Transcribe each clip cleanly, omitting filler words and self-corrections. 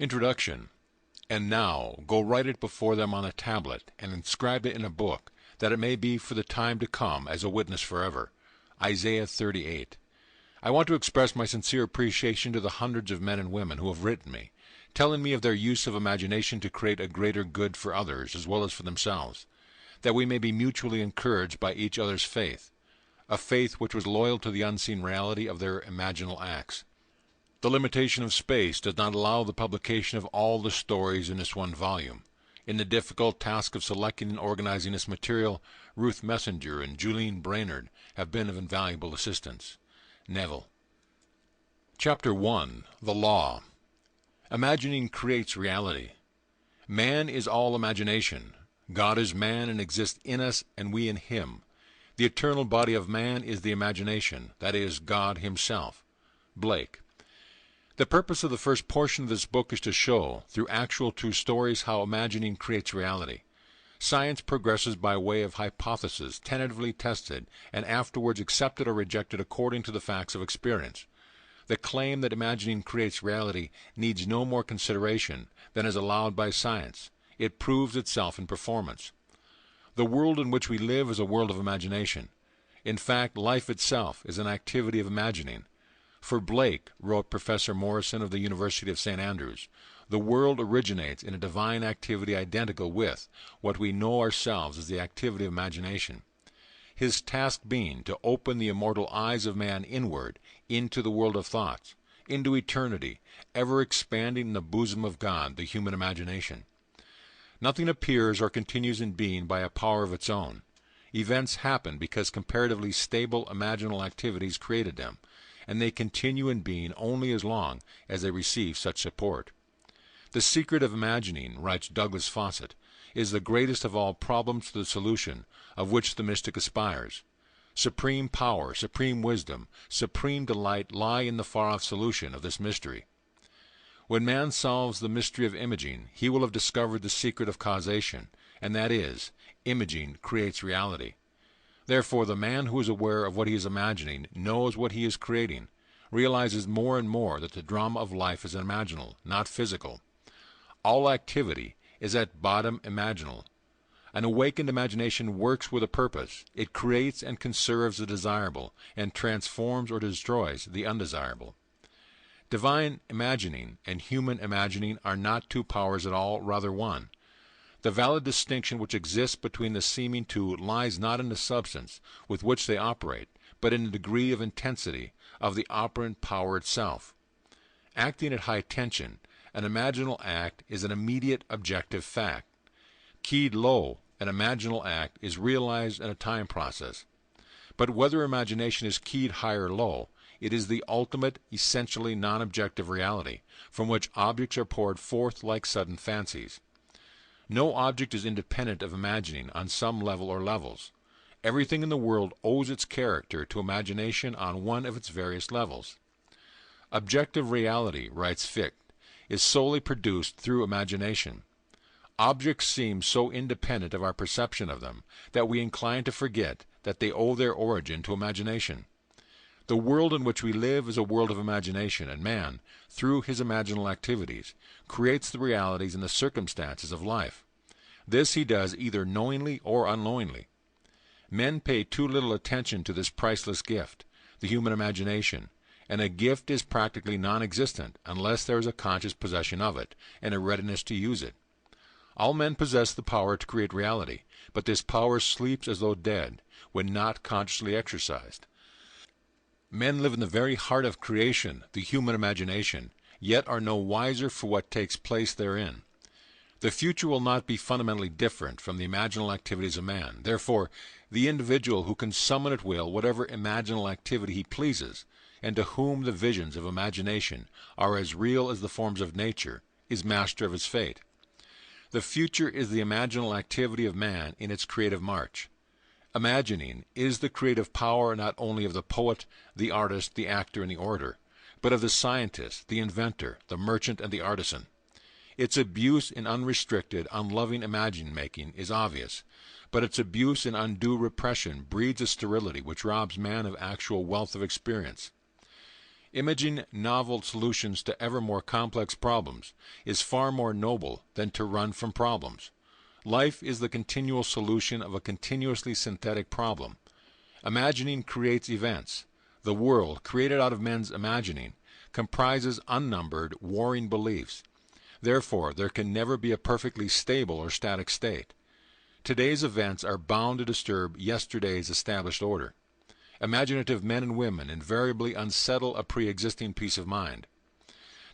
Introduction. And now go write it before them on a tablet, and inscribe it in a book, that it may be for the time to come as a witness forever. Isaiah 38. I want to express my sincere appreciation to the hundreds of men and women who have written me, telling me of their use of imagination to create a greater good for others as well as for themselves, that we may be mutually encouraged by each other's faith, a faith which was loyal to the unseen reality of their imaginal acts. The limitation of space does not allow the publication of all the stories in this one volume. In the difficult task of selecting and organizing this material, Ruth Messenger and Julian Brainerd have been of invaluable assistance. Neville. Chapter 1. The Law. Imagining creates reality. Man is all imagination. God is man and exists in us, and we in him. The eternal body of man is the imagination, that is, God himself. Blake. The purpose of the first portion of this book is to show, through actual true stories, how imagining creates reality. Science progresses by way of hypotheses, tentatively tested, and afterwards accepted or rejected according to the facts of experience. The claim that imagining creates reality needs no more consideration than is allowed by science. It proves itself in performance. The world in which we live is a world of imagination. In fact, life itself is an activity of imagining. For Blake, wrote Professor Morrison of the University of St. Andrews, the world originates in a divine activity identical with what we know ourselves as the activity of imagination. His task being to open the immortal eyes of man inward into the world of thoughts, into eternity, ever expanding in the bosom of God, the human imagination. Nothing appears or continues in being by a power of its own. Events happen because comparatively stable imaginal activities created them, and they continue in being only as long as they receive such support. The secret of imagining, writes Douglas Fawcett, is the greatest of all problems to the solution of which the mystic aspires. Supreme power, supreme wisdom, supreme delight lie in the far-off solution of this mystery. When man solves the mystery of imaging, he will have discovered the secret of causation, and that is, imaging creates reality. Therefore, the man who is aware of what he is imagining knows what he is creating, realizes more and more that the drama of life is imaginal, not physical. All activity is at bottom imaginal. An awakened imagination works with a purpose. It creates and conserves the desirable, and transforms or destroys the undesirable. Divine imagining and human imagining are not two powers at all, rather one. The valid distinction which exists between the seeming two lies not in the substance with which they operate, but in the degree of intensity of the operant power itself. Acting at high tension, an imaginal act is an immediate objective fact. Keyed low, an imaginal act is realized in a time process. But whether imagination is keyed high or low, it is the ultimate, essentially non-objective reality, from which objects are poured forth like sudden fancies. No object is independent of imagining on some level or levels. Everything in the world owes its character to imagination on one of its various levels. Objective reality, writes Fichte, is solely produced through imagination. Objects seem so independent of our perception of them that we incline to forget that they owe their origin to imagination. The world in which we live is a world of imagination, and man, through his imaginal activities, creates the realities and the circumstances of life. This he does either knowingly or unknowingly. Men pay too little attention to this priceless gift, the human imagination, and a gift is practically non-existent unless there is a conscious possession of it, and a readiness to use it. All men possess the power to create reality, but this power sleeps as though dead, when not consciously exercised. Men live in the very heart of creation, the human imagination, yet are no wiser for what takes place therein. The future will not be fundamentally different from the imaginal activities of man. Therefore, the individual who can summon at will whatever imaginal activity he pleases, and to whom the visions of imagination are as real as the forms of nature, is master of his fate. The future is the imaginal activity of man in its creative march. Imagining is the creative power not only of the poet, the artist, the actor, and the orator, but of the scientist, the inventor, the merchant, and the artisan. Its abuse in unrestricted, unloving imagine-making is obvious, but its abuse in undue repression breeds a sterility which robs man of actual wealth of experience. Imaging novel solutions to ever more complex problems is far more noble than to run from problems. Life is the continual solution of a continuously synthetic problem. Imagining creates events. The world, created out of men's imagining, comprises unnumbered, warring beliefs. Therefore, there can never be a perfectly stable or static state. Today's events are bound to disturb yesterday's established order. Imaginative men and women invariably unsettle a pre-existing peace of mind.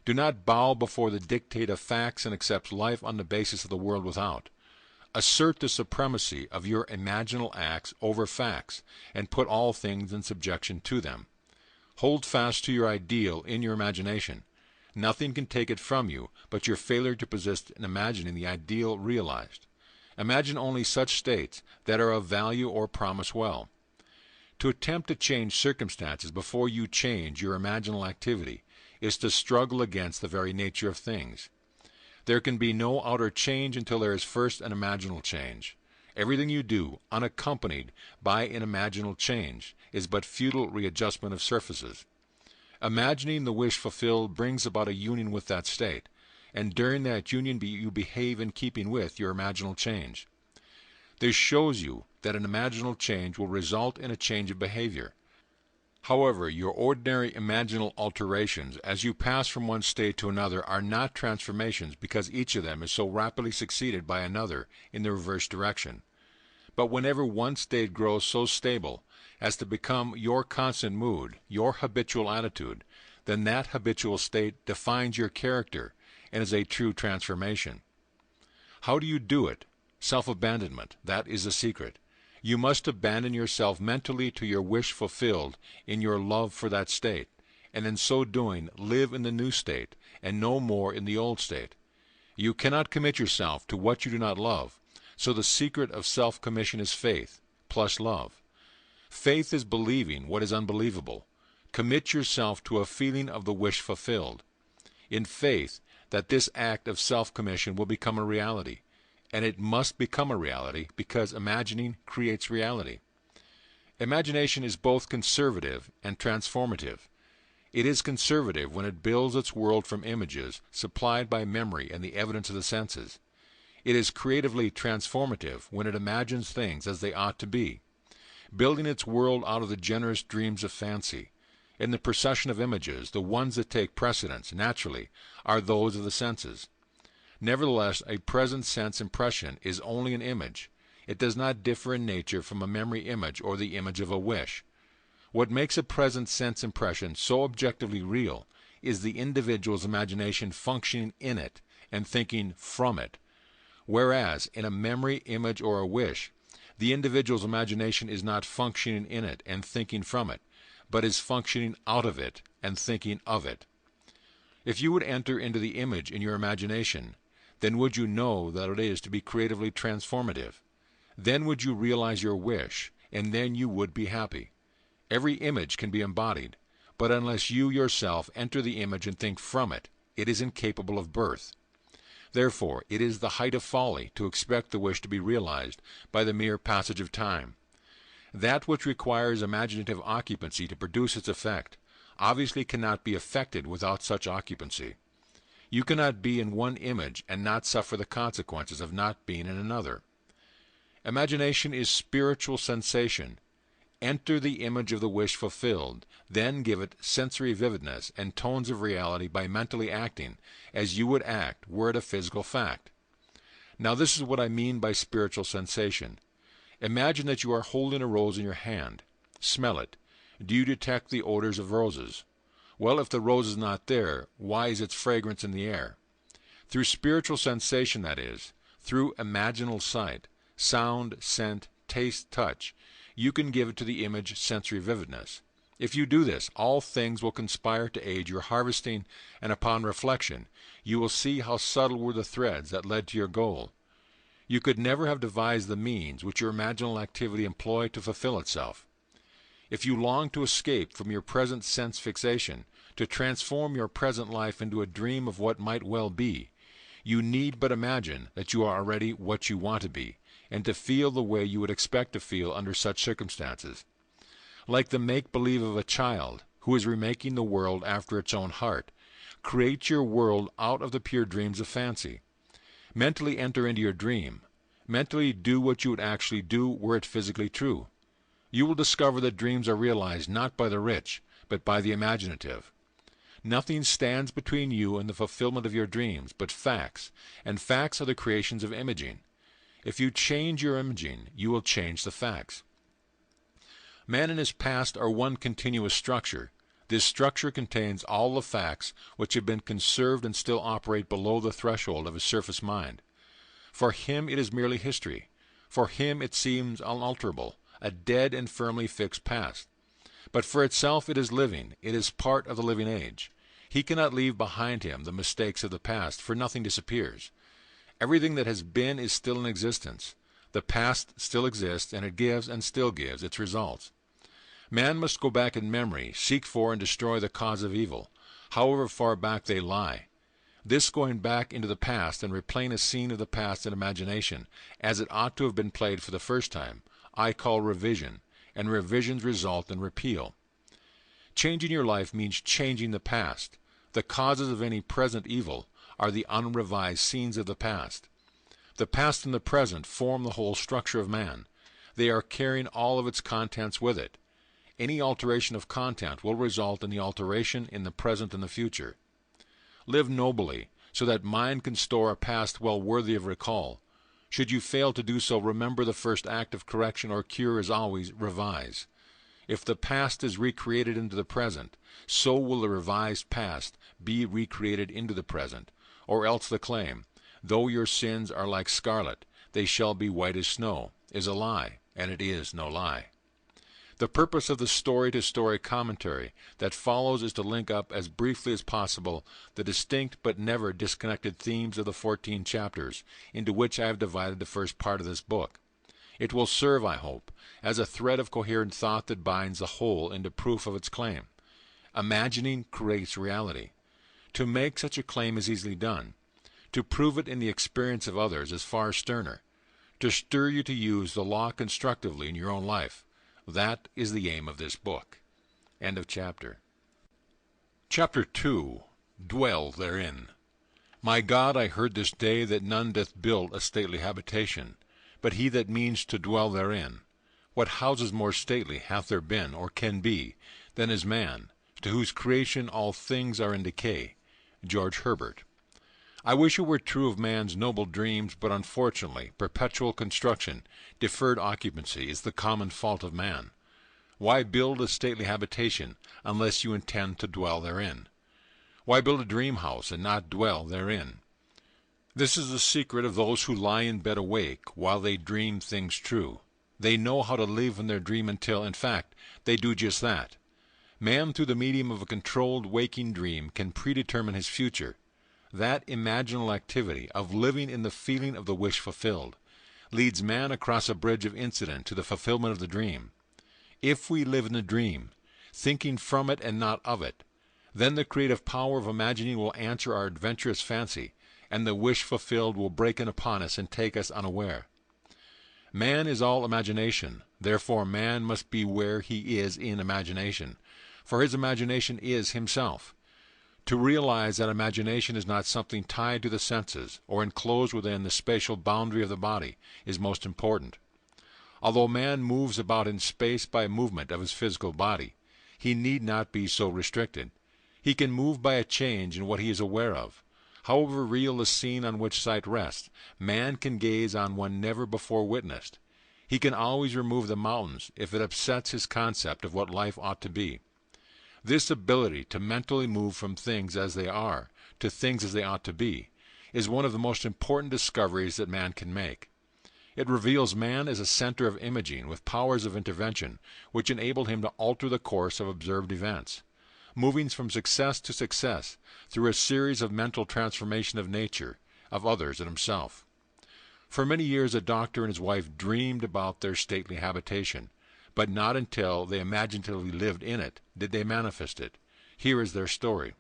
Do not bow before the dictate of facts and accept life on the basis of the world without. Assert the supremacy of your imaginal acts over facts, and put all things in subjection to them. Hold fast to your ideal in your imagination. Nothing can take it from you but your failure to persist in imagining the ideal realized. Imagine only such states that are of value or promise well. To attempt to change circumstances before you change your imaginal activity is to struggle against the very nature of things. There can be no outer change until there is first an imaginal change. Everything you do, unaccompanied by an imaginal change, is but futile readjustment of surfaces. Imagining the wish fulfilled brings about a union with that state, and during that union you behave in keeping with your imaginal change. This shows you that an imaginal change will result in a change of behavior. However, your ordinary imaginal alterations as you pass from one state to another are not transformations, because each of them is so rapidly succeeded by another in the reverse direction. But whenever one state grows so stable as to become your constant mood, your habitual attitude, then that habitual state defines your character and is a true transformation. How do you do it? Self-abandonment, that is the secret. You must abandon yourself mentally to your wish fulfilled in your love for that state, and in so doing live in the new state, and no more in the old state. You cannot commit yourself to what you do not love, so the secret of self-commission is faith, plus love. Faith is believing what is unbelievable. Commit yourself to a feeling of the wish fulfilled. In faith that this act of self-commission will become a reality, and it must become a reality because imagining creates reality. Imagination is both conservative and transformative. It is conservative when it builds its world from images supplied by memory and the evidence of the senses. It is creatively transformative when it imagines things as they ought to be, building its world out of the generous dreams of fancy. In the procession of images, the ones that take precedence, naturally, are those of the senses. Nevertheless, a present sense impression is only an image. It does not differ in nature from a memory image or the image of a wish. What makes a present sense impression so objectively real is the individual's imagination functioning in it and thinking from it, whereas in a memory, image, or a wish, the individual's imagination is not functioning in it and thinking from it, but is functioning out of it and thinking of it. If you would enter into the image in your imagination, then would you know that it is to be creatively transformative. Then would you realize your wish, and then you would be happy. Every image can be embodied, but unless you yourself enter the image and think from it, it is incapable of birth. Therefore, it is the height of folly to expect the wish to be realized by the mere passage of time. That which requires imaginative occupancy to produce its effect obviously cannot be effected without such occupancy. You cannot be in one image and not suffer the consequences of not being in another. Imagination is spiritual sensation. Enter the image of the wish fulfilled, then give it sensory vividness and tones of reality by mentally acting as you would act were it a physical fact. Now this is what I mean by spiritual sensation. Imagine that you are holding a rose in your hand. Smell it. Do you detect the odors of roses? Well, if the rose is not there, why is its fragrance in the air? Through spiritual sensation, that is, through imaginal sight, sound, scent, taste, touch, you can give to the image sensory vividness. If you do this, all things will conspire to aid your harvesting, and upon reflection, you will see how subtle were the threads that led to your goal. You could never have devised the means which your imaginal activity employed to fulfill itself. If you long to escape from your present sense fixation, to transform your present life into a dream of what might well be, you need but imagine that you are already what you want to be, and to feel the way you would expect to feel under such circumstances. Like the make-believe of a child, who is remaking the world after its own heart. Create your world out of the pure dreams of fancy. Mentally enter into your dream. Mentally do what you would actually do were it physically true. You will discover that dreams are realized not by the rich, but by the imaginative. Nothing stands between you and the fulfillment of your dreams but facts, and facts are the creations of imaging. If you change your imaging, you will change the facts. Man and his past are one continuous structure. This structure contains all the facts which have been conserved and still operate below the threshold of his surface mind. For him it is merely history. For him it seems unalterable, a dead and firmly fixed past. But for itself it is living, it is part of the living age. He cannot leave behind him the mistakes of the past, for nothing disappears. Everything that has been is still in existence. The past still exists, and it gives and still gives its results. Man must go back in memory, seek for and destroy the cause of evil, however far back they lie. This going back into the past and replaying a scene of the past in imagination, as it ought to have been played for the first time, I call revision, and revisions result in repeal. Changing your life means changing the past. The causes of any present evil are the unrevised scenes of the past. The past and the present form the whole structure of man. They are carrying all of its contents with it. Any alteration of content will result in the alteration in the present and the future. Live nobly, so that mind can store a past well worthy of recall. Should you fail to do so, remember the first act of correction or cure is always revise. If the past is recreated into the present, so will the revised past be recreated into the present, or else the claim, though your sins are like scarlet, they shall be white as snow, is a lie, and it is no lie. The purpose of the story-to-story commentary that follows is to link up as briefly as possible the distinct but never disconnected themes of the 14 chapters into which I have divided the first part of this book. It will serve, I hope, as a thread of coherent thought that binds the whole into proof of its claim. Imagining creates reality. To make such a claim is easily done. To prove it in the experience of others is far sterner. To stir you to use the law constructively in your own life. That is the aim of this book. End of chapter. Chapter 2. Dwell therein. My God, I heard this day that none doth build a stately habitation, but he that means to dwell therein. What houses more stately hath there been, or can be, than is man, to whose creation all things are in decay? George Herbert. I wish it were true of man's noble dreams, but unfortunately, perpetual construction, deferred occupancy, is the common fault of man. Why build a stately habitation unless you intend to dwell therein? Why build a dream house and not dwell therein? This is the secret of those who lie in bed awake while they dream things true. They know how to live in their dream until, in fact, they do just that. Man, through the medium of a controlled waking dream, can predetermine his future. That imaginal activity of living in the feeling of the wish fulfilled leads man across a bridge of incident to the fulfillment of the dream. If we live in the dream, thinking from it and not of it, then the creative power of imagining will answer our adventurous fancy, and the wish fulfilled will break in upon us and take us unaware. Man is all imagination, therefore man must be where he is in imagination, for his imagination is himself. To realize that imagination is not something tied to the senses or enclosed within the spatial boundary of the body is most important. Although man moves about in space by movement of his physical body, he need not be so restricted. He can move by a change in what he is aware of. However real the scene on which sight rests, man can gaze on one never before witnessed. He can always remove the mountains if it upsets his concept of what life ought to be. This ability to mentally move from things as they are to things as they ought to be is one of the most important discoveries that man can make. It reveals man as a center of imaging with powers of intervention which enable him to alter the course of observed events, moving from success to success through a series of mental transformation of nature, of others and himself. For many years a doctor and his wife dreamed about their stately habitation, but not until they imaginatively lived in it did they manifest it. Here is their story.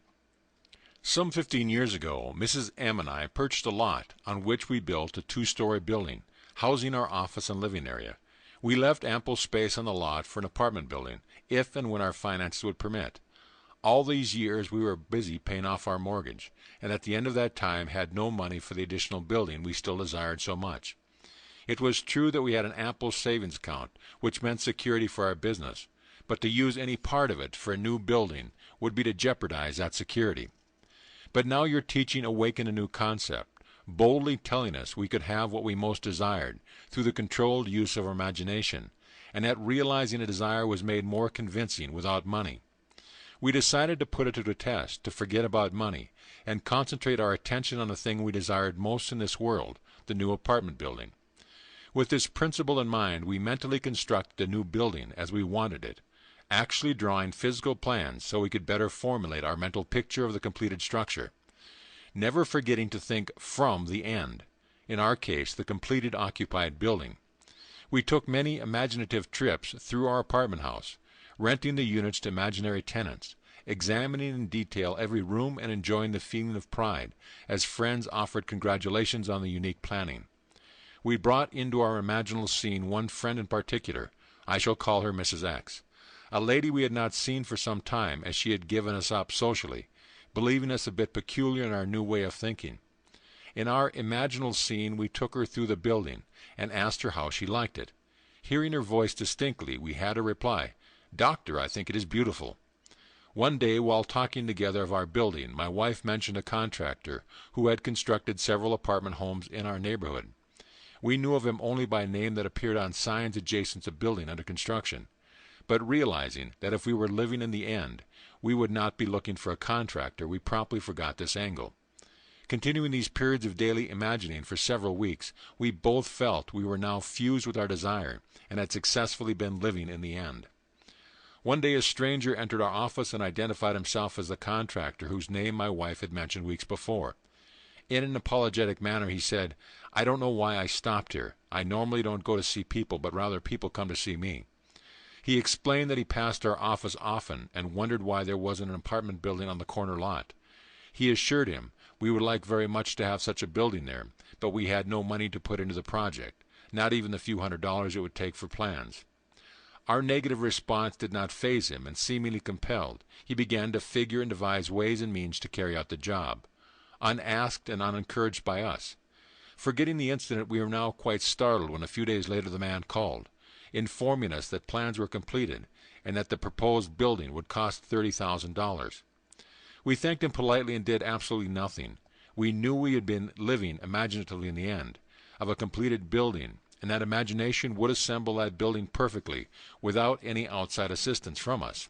Some 15 years ago, Mrs. M. and I purchased a lot on which we built a 2-story building, housing our office and living area. We left ample space on the lot for an apartment building, if and when our finances would permit. All these years we were busy paying off our mortgage, and at the end of that time had no money for the additional building we still desired so much. It was true that we had an ample savings account, which meant security for our business, but to use any part of it for a new building would be to jeopardize that security. But now your teaching awakened a new concept, boldly telling us we could have what we most desired through the controlled use of our imagination, and that realizing a desire was made more convincing without money. We decided to put it to the test, to forget about money, and concentrate our attention on the thing we desired most in this world, the new apartment building. With this principle in mind, we mentally constructed a new building as we wanted it, actually drawing physical plans so we could better formulate our mental picture of the completed structure, never forgetting to think from the end, in our case the completed occupied building. We took many imaginative trips through our apartment house, renting the units to imaginary tenants, examining in detail every room and enjoying the feeling of pride as friends offered congratulations on the unique planning. We brought into our imaginal scene one friend in particular. I shall call her Mrs. X, a lady we had not seen for some time, as she had given us up socially, believing us a bit peculiar in our new way of thinking. In our imaginal scene we took her through the building and asked her how she liked it. Hearing her voice distinctly, we had her reply, "Doctor, I think it is beautiful." One day, while talking together of our building, my wife mentioned a contractor who had constructed several apartment homes in our neighborhood. We knew of him only by name that appeared on signs adjacent to building under construction. But realizing that if we were living in the end, we would not be looking for a contractor, we promptly forgot this angle. Continuing these periods of daily imagining for several weeks, we both felt we were now fused with our desire, and had successfully been living in the end. One day a stranger entered our office and identified himself as the contractor whose name my wife had mentioned weeks before. In an apologetic manner he said, "I don't know why I stopped here. I normally don't go to see people, but rather people come to see me." He explained that he passed our office often and wondered why there wasn't an apartment building on the corner lot. He assured him we would like very much to have such a building there, but we had no money to put into the project, not even the few $100s it would take for plans. Our negative response did not faze him, and seemingly compelled, he began to figure and devise ways and means to carry out the job, unasked and unencouraged by us. Forgetting the incident, we were now quite startled when a few days later the man called, informing us that plans were completed and that the proposed building would cost $30,000. We thanked him politely and did absolutely nothing. We knew we had been living imaginatively in the end, of a completed building, and that imagination would assemble that building perfectly without any outside assistance from us.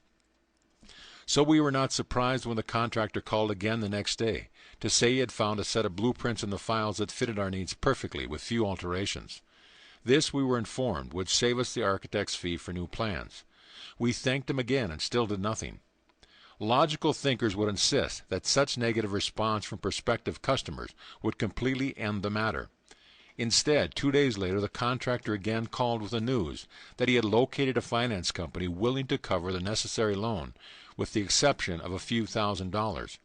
So we were not surprised when the contractor called again the next day to say he had found a set of blueprints in the files that fitted our needs perfectly with few alterations. This, we were informed, would save us the architect's fee for new plans. We thanked him again and still did nothing. Logical thinkers would insist that such negative response from prospective customers would completely end the matter. Instead, 2 days later, the contractor again called with the news that he had located a finance company willing to cover the necessary loan, with the exception of a few $1,000s.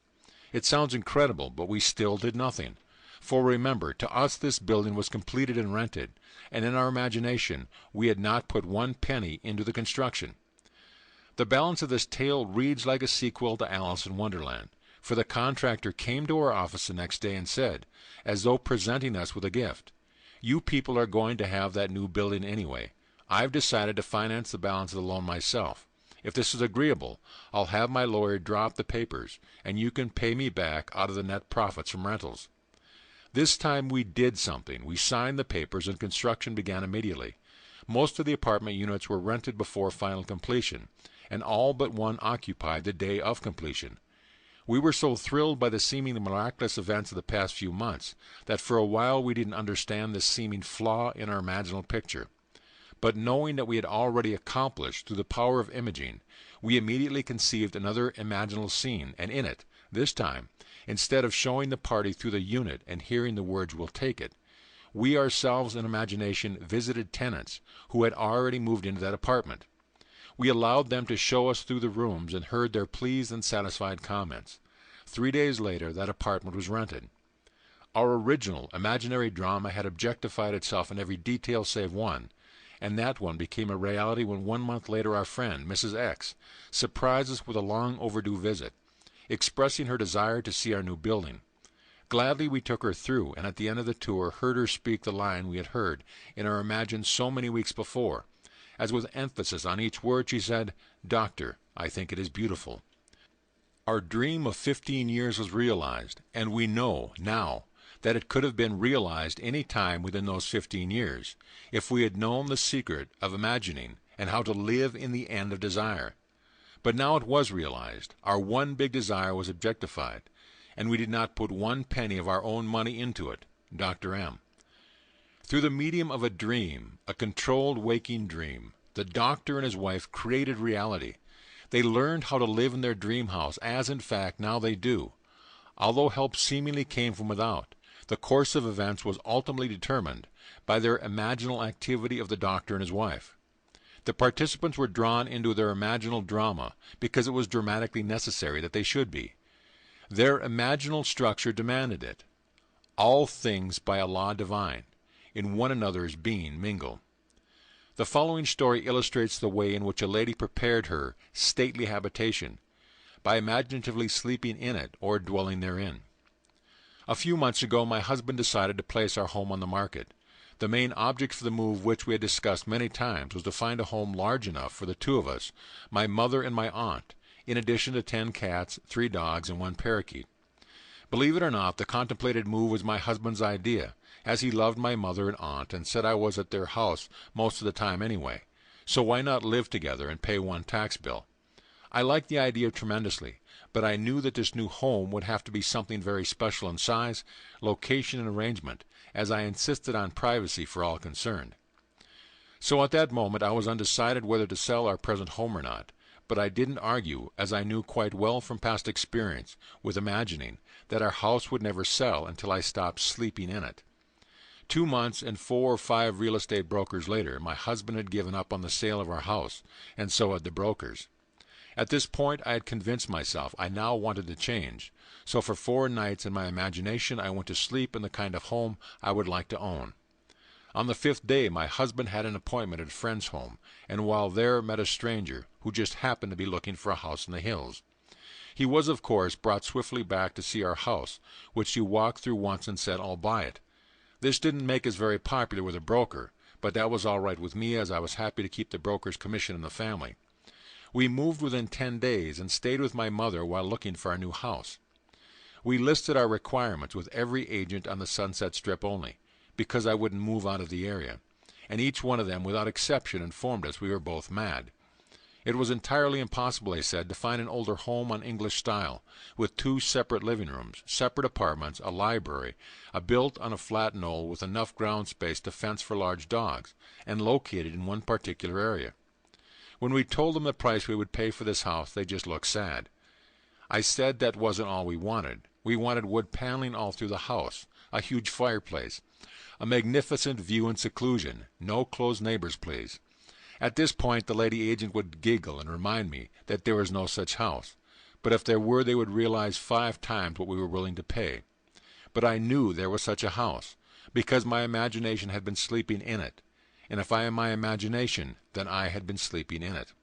It sounds incredible, but we still did nothing. For remember, to us this building was completed and rented, and in our imagination we had not put one penny into the construction. The balance of this tale reads like a sequel to Alice in Wonderland, for the contractor came to our office the next day and said, as though presenting us with a gift, "You people are going to have that new building anyway. I've decided to finance the balance of the loan myself. If this is agreeable, I'll have my lawyer draw up the papers, and you can pay me back out of the net profits from rentals." This time we did something. We signed the papers and construction began immediately. Most of the apartment units were rented before final completion, and all but one occupied the day of completion. We were so thrilled by the seemingly miraculous events of the past few months that for a while we didn't understand this seeming flaw in our imaginal picture. But knowing that we had already accomplished through the power of imaging, we immediately conceived another imaginal scene, and in it, this time, instead of showing the party through the unit and hearing the words "we'll take it," we ourselves in imagination visited tenants who had already moved into that apartment. We allowed them to show us through the rooms and heard their pleased and satisfied comments. 3 days later that apartment was rented. Our original imaginary drama had objectified itself in every detail save one, and that one became a reality when 1 month later our friend, Mrs. X, surprised us with a long overdue visit, expressing her desire to see our new building. Gladly we took her through, and at the end of the tour heard her speak the line we had heard in our imagined so many weeks before, as with emphasis on each word she said, "Doctor, I think it is beautiful." Our dream of 15 years was realized, and we know now that it could have been realized any time within those 15 years, if we had known the secret of imagining and how to live in the end of desire. But now it was realized. Our one big desire was objectified, and we did not put 1 penny of our own money into it. Dr. M. Through the medium of a dream, a controlled waking dream, the doctor and his wife created reality. They learned how to live in their dream house, as in fact now they do. Although help seemingly came from without, the course of events was ultimately determined by their imaginal activity of the doctor and his wife. The participants were drawn into their imaginal drama because it was dramatically necessary that they should be. Their imaginal structure demanded it. All things by a law divine, in one another's being mingle. The following story illustrates the way in which a lady prepared her stately habitation, by imaginatively sleeping in it or dwelling therein. A few months ago my husband decided to place our home on the market. The main object for the move, which we had discussed many times, was to find a home large enough for the 2 of us, my mother and my aunt, in addition to 10 cats, 3 dogs, and 1 parakeet. Believe it or not, the contemplated move was my husband's idea, as he loved my mother and aunt and said I was at their house most of the time anyway, so why not live together and pay 1 tax bill? I liked the idea tremendously, but I knew that this new home would have to be something very special in size, location, and arrangement, as I insisted on privacy for all concerned. So at that moment I was undecided whether to sell our present home or not, but I didn't argue, as I knew quite well from past experience with imagining that our house would never sell until I stopped sleeping in it. 2 months and 4 or 5 real estate brokers later, my husband had given up on the sale of our house, and so had the brokers. At this point I had convinced myself I now wanted to change, so for 4 nights in my imagination I went to sleep in the kind of home I would like to own. On the 5th day my husband had an appointment at a friend's home, and while there met a stranger who just happened to be looking for a house in the hills. He was, of course, brought swiftly back to see our house, which he walked through once and said, "I'll buy it." This didn't make us very popular with a broker, but that was all right with me, as I was happy to keep the broker's commission in the family. We moved within 10 days and stayed with my mother while looking for our new house. We listed our requirements with every agent on the Sunset Strip only, because I wouldn't move out of the area, and each one of them without exception informed us we were both mad. It was entirely impossible, they said, to find an older home on English style, with 2 separate living rooms, separate apartments, a library, built on a flat knoll with enough ground space to fence for large dogs, and located in one particular area. When we told them the price we would pay for this house, they just looked sad. I said that wasn't all we wanted. We wanted wood paneling all through the house, a huge fireplace, a magnificent view and seclusion, no close neighbors, please. At this point the lady agent would giggle and remind me that there was no such house, but if there were they would realize 5 times what we were willing to pay. But I knew there was such a house, because my imagination had been sleeping in it, and if I am my imagination, then I had been sleeping in it.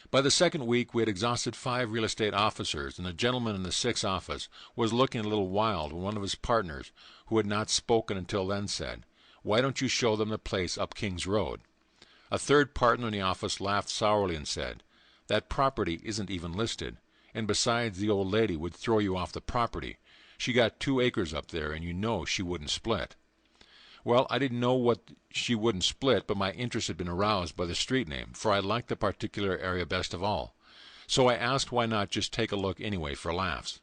By the 2nd week we had exhausted 5 real estate officers, and the gentleman in the 6th office was looking a little wild when one of his partners, who had not spoken until then, said, "Why don't you show them the place up King's Road?" A 3rd partner in the office laughed sourly and said, "That property isn't even listed, and besides the old lady would throw you off the property. She got 2 acres up there, and you know she wouldn't split." Well, I didn't know what she wouldn't split, but my interest had been aroused by the street name, for I liked the particular area best of all. So I asked why not just take a look anyway for laughs.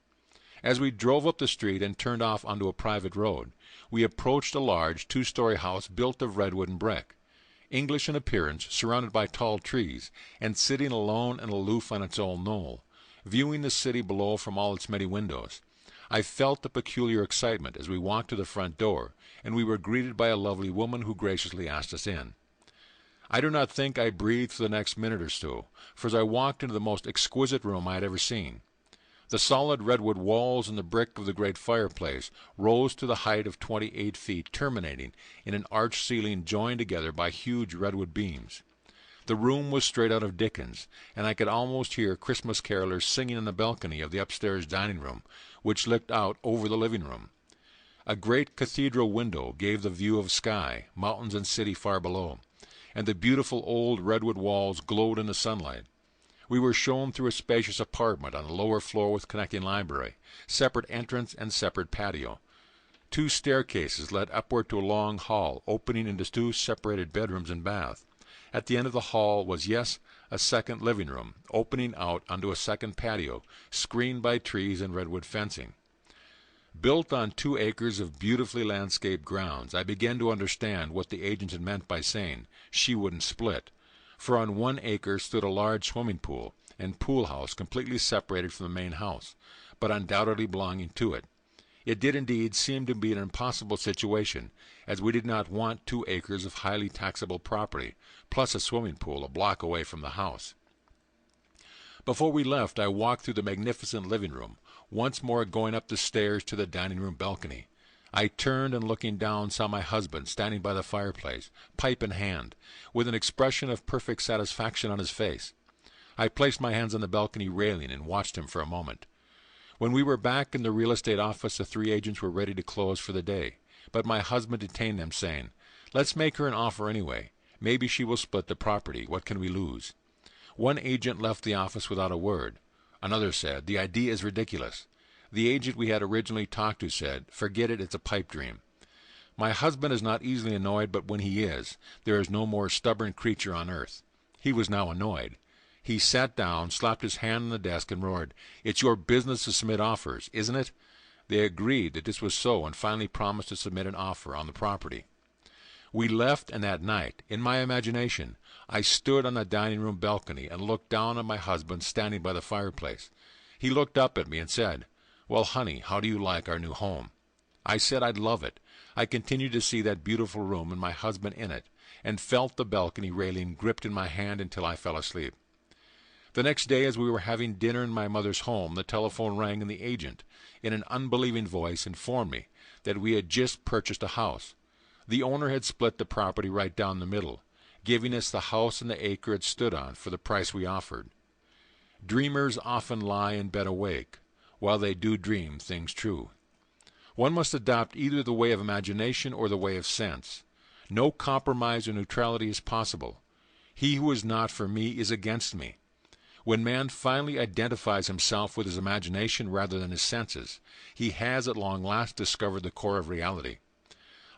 As we drove up the street and turned off onto a private road, we approached a large 2-story house built of redwood and brick, English in appearance, surrounded by tall trees, and sitting alone and aloof on its old knoll, viewing the city below from all its many windows. I felt the peculiar excitement as we walked to the front door, and we were greeted by a lovely woman who graciously asked us in. I do not think I breathed for the next minute or so, for as I walked into the most exquisite room I had ever seen. The solid redwood walls and the brick of the great fireplace rose to the height of 28 feet, terminating in an arched ceiling joined together by huge redwood beams. The room was straight out of Dickens, and I could almost hear Christmas carolers singing in the balcony of the upstairs dining room, which looked out over the living room. A great cathedral window gave the view of sky, mountains, and city far below, and the beautiful old redwood walls glowed in the sunlight. We were shown through a spacious apartment on the lower floor with connecting library, separate entrance and separate patio. 2 staircases led upward to a long hall, opening into 2 separated bedrooms and bath. At the end of the hall was, yes, a second living room, opening out onto a second patio, screened by trees and redwood fencing. Built on 2 acres of beautifully landscaped grounds, I began to understand what the agent had meant by saying she wouldn't split, for on 1 acre stood a large swimming pool and pool house completely separated from the main house, but undoubtedly belonging to it. It did indeed seem to be an impossible situation, as we did not want 2 acres of highly taxable property, plus a swimming pool a block away from the house. Before we left, I walked through the magnificent living room, once more going up the stairs to the dining room balcony. I turned and looking down saw my husband standing by the fireplace, pipe in hand, with an expression of perfect satisfaction on his face. I placed my hands on the balcony railing and watched him for a moment. When we were back in the real estate office, the 3 agents were ready to close for the day, but my husband detained them, saying, "Let's make her an offer anyway. Maybe she will split the property. What can we lose?" One agent left the office without a word. Another said, "The idea is ridiculous." The agent we had originally talked to said, "Forget it, it's a pipe dream." My husband is not easily annoyed, but when he is, there is no more stubborn creature on earth. He was now annoyed. He sat down, slapped his hand on the desk, and roared, "It's your business to submit offers, isn't it?" They agreed that this was so, and finally promised to submit an offer on the property. We left, and that night, in my imagination, I stood on the dining room balcony and looked down on my husband standing by the fireplace. He looked up at me and said, "Well, honey, how do you like our new home?" I said I'd love it. I continued to see that beautiful room and my husband in it, and felt the balcony railing gripped in my hand until I fell asleep. The next day, as we were having dinner in my mother's home, the telephone rang, and the agent, in an unbelieving voice, informed me that we had just purchased a house. The owner had split the property right down the middle, giving us the house and the acre it stood on for the price we offered. Dreamers often lie in bed awake, while they do dream things true. One must adopt either the way of imagination or the way of sense. No compromise or neutrality is possible. He who is not for me is against me. When man finally identifies himself with his imagination rather than his senses, he has at long last discovered the core of reality.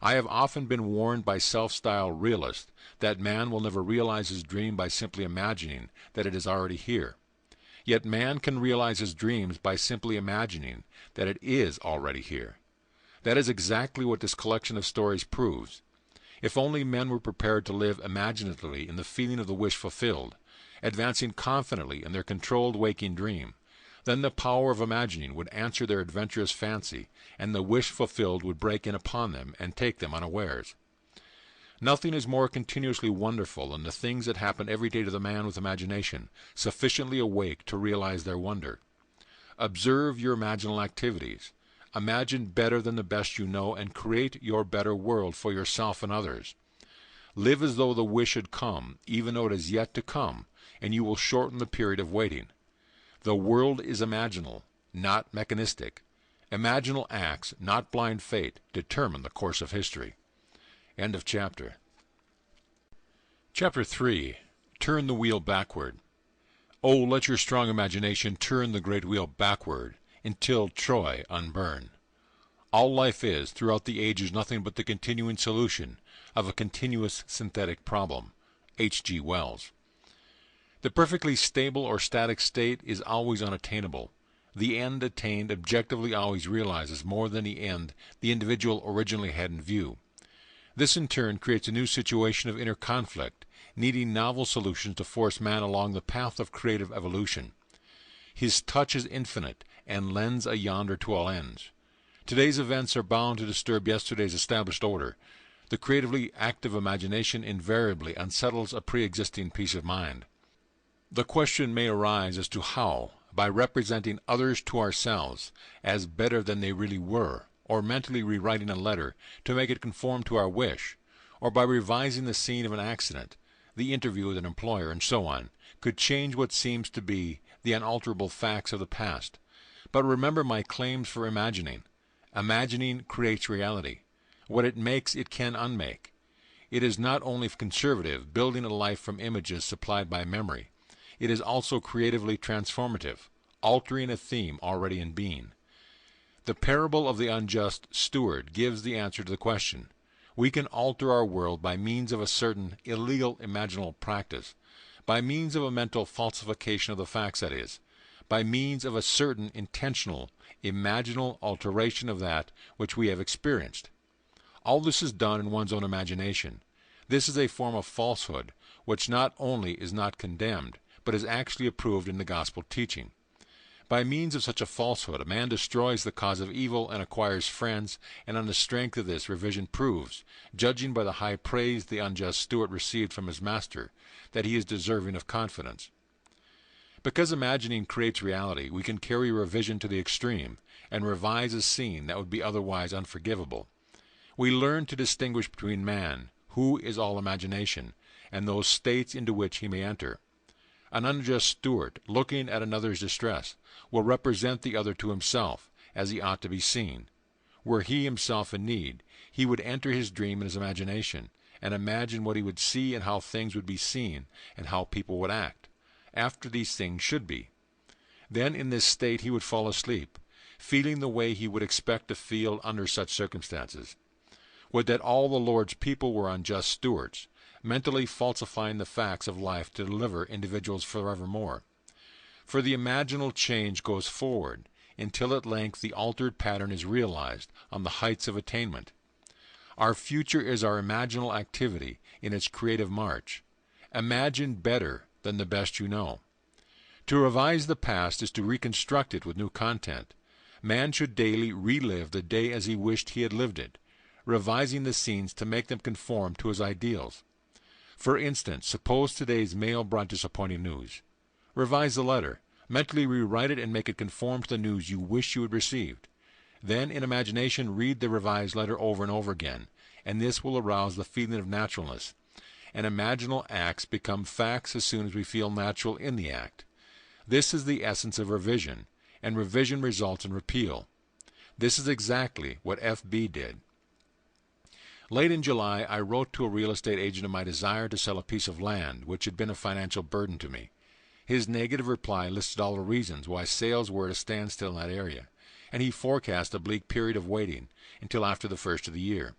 I have often been warned by self-styled realists that man will never realize his dream by simply imagining that it is already here. Yet man can realize his dreams by simply imagining that it is already here. That is exactly what this collection of stories proves. If only men were prepared to live imaginatively in the feeling of the wish fulfilled, advancing confidently in their controlled waking dream, then the power of imagining would answer their adventurous fancy, and the wish fulfilled would break in upon them and take them unawares. Nothing is more continuously wonderful than the things that happen every day to the man with imagination, sufficiently awake to realize their wonder. Observe your imaginal activities. Imagine better than the best you know, and create your better world for yourself and others. Live as though the wish had come, even though it is yet to come, and you will shorten the period of waiting. The world is imaginal, not mechanistic. Imaginal acts, not blind fate, determine the course of history. End of chapter. Chapter 3. Turn the wheel backward. Oh, let your strong imagination turn the great wheel backward, until Troy unburn. All life is, throughout the ages, nothing but the continuing solution of a continuous synthetic problem. H.G. Wells. The perfectly stable or static state is always unattainable. The end attained objectively always realizes more than the end the individual originally had in view. This in turn creates a new situation of inner conflict, needing novel solutions to force man along the path of creative evolution. His touch is infinite, and lends a yonder to all ends. Today's events are bound to disturb yesterday's established order. The creatively active imagination invariably unsettles a pre-existing peace of mind. The question may arise as to how, by representing others to ourselves as better than they really were, or mentally rewriting a letter to make it conform to our wish, or by revising the scene of an accident, the interview with an employer, and so on, could change what seems to be the unalterable facts of the past. But remember my claims for imagining. Imagining creates reality. What it makes it can unmake. It is not only conservative, building a life from images supplied by memory. It is also creatively transformative, altering a theme already in being. The parable of the unjust steward gives the answer to the question. We can alter our world by means of a certain illegal imaginal practice, by means of a mental falsification of the facts, that is, by means of a certain intentional, imaginal alteration of that which we have experienced. All this is done in one's own imagination. This is a form of falsehood, which not only is not condemned, but is actually approved in the gospel teaching. By means of such a falsehood, a man destroys the cause of evil and acquires friends, and on the strength of this, revision proves, judging by the high praise the unjust steward received from his master, that he is deserving of confidence. Because imagining creates reality, we can carry revision to the extreme, and revise a scene that would be otherwise unforgivable. We learn to distinguish between man, who is all imagination, and those states into which he may enter. An unjust steward, looking at another's distress, will represent the other to himself, as he ought to be seen. Were he himself in need, he would enter his dream in his imagination, and imagine what he would see and how things would be seen, and how people would act, after these things should be. Then in this state he would fall asleep, feeling the way he would expect to feel under such circumstances. Would that all the Lord's people were unjust stewards, mentally falsifying the facts of life to deliver individuals forevermore. For the imaginal change goes forward, until at length the altered pattern is realized on the heights of attainment. Our future is our imaginal activity in its creative march. Imagine better than the best you know. To revise the past is to reconstruct it with new content. Man should daily relive the day as he wished he had lived it, revising the scenes to make them conform to his ideals. For instance, suppose today's mail brought disappointing news. Revise the letter, mentally rewrite it and make it conform to the news you wish you had received. Then, in imagination, read the revised letter over and over again, and this will arouse the feeling of naturalness. And imaginal acts become facts as soon as we feel natural in the act. This is the essence of revision, and revision results in repeal. This is exactly what F.B. did. Late in July, I wrote to a real estate agent of my desire to sell a piece of land, which had been a financial burden to me. His negative reply listed all the reasons why sales were at a standstill in that area, and he forecast a bleak period of waiting until after the first of the year.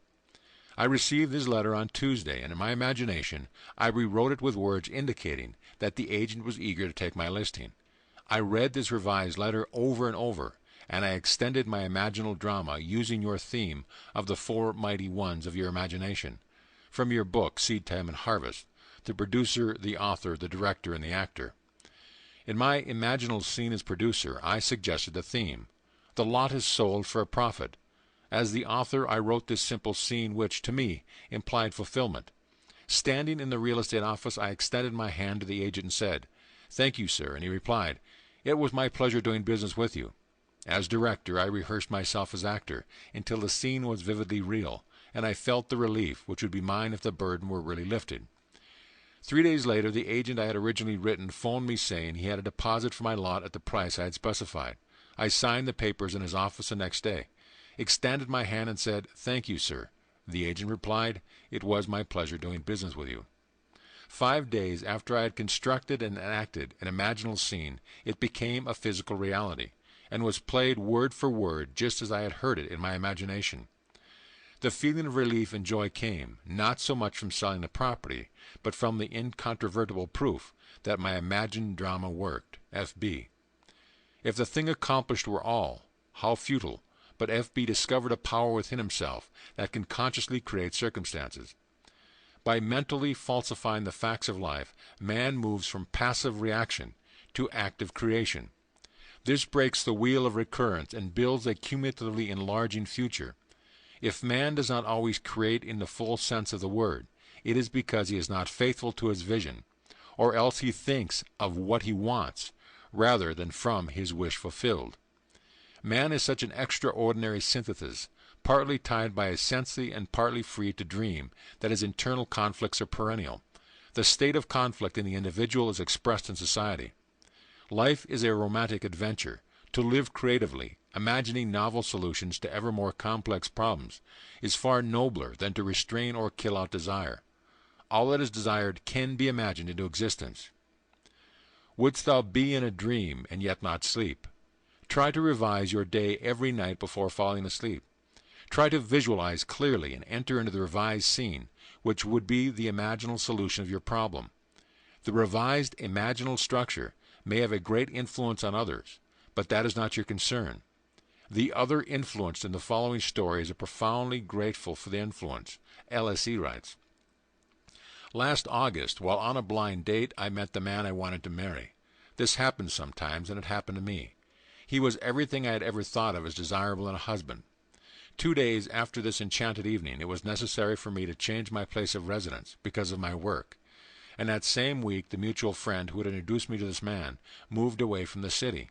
I received his letter on Tuesday, and in my imagination, I rewrote it with words indicating that the agent was eager to take my listing. I read this revised letter over and over, and I extended my imaginal drama using your theme of the four mighty ones of your imagination, from your book, Seed Time and Harvest, the producer, the author, the director, and the actor. In my imaginal scene as producer, I suggested the theme. The lot is sold for a profit. As the author, I wrote this simple scene which, to me, implied fulfillment. Standing in the real estate office, I extended my hand to the agent and said, "Thank you, sir," and he replied, "It was my pleasure doing business with you." As director, I rehearsed myself as actor until the scene was vividly real, and I felt the relief which would be mine if the burden were really lifted. 3 days later, the agent I had originally written phoned me saying he had a deposit for my lot at the price I had specified. I signed the papers in his office the next day, extended my hand and said, "Thank you, sir." The agent replied, "It was my pleasure doing business with you." 5 days after I had constructed and enacted an imaginal scene, it became a physical reality, and was played word for word just as I had heard it in my imagination. The feeling of relief and joy came, not so much from selling the property, but from the incontrovertible proof that my imagined drama worked. F.B. If the thing accomplished were all, how futile, but F.B. discovered a power within himself that can consciously create circumstances. By mentally falsifying the facts of life, man moves from passive reaction to active creation. This breaks the wheel of recurrence and builds a cumulatively enlarging future. If man does not always create in the full sense of the word, it is because he is not faithful to his vision, or else he thinks of what he wants, rather than from his wish fulfilled. Man is such an extraordinary synthesis, partly tied by his sensei and partly free to dream, that his internal conflicts are perennial. The state of conflict in the individual is expressed in society. Life is a romantic adventure. To live creatively, imagining novel solutions to ever more complex problems, is far nobler than to restrain or kill out desire. All that is desired can be imagined into existence. Wouldst thou be in a dream and yet not sleep? Try to revise your day every night before falling asleep. Try to visualize clearly and enter into the revised scene, which would be the imaginal solution of your problem. The revised imaginal structure may have a great influence on others, but that is not your concern. The other influenced in the following story is profoundly grateful for the influence. LSE writes, Last August, while on a blind date, I met the man I wanted to marry. This happens sometimes, and it happened to me. He was everything I had ever thought of as desirable in a husband. 2 days after this enchanted evening, it was necessary for me to change my place of residence because of my work. And that same week, the mutual friend who had introduced me to this man moved away from the city.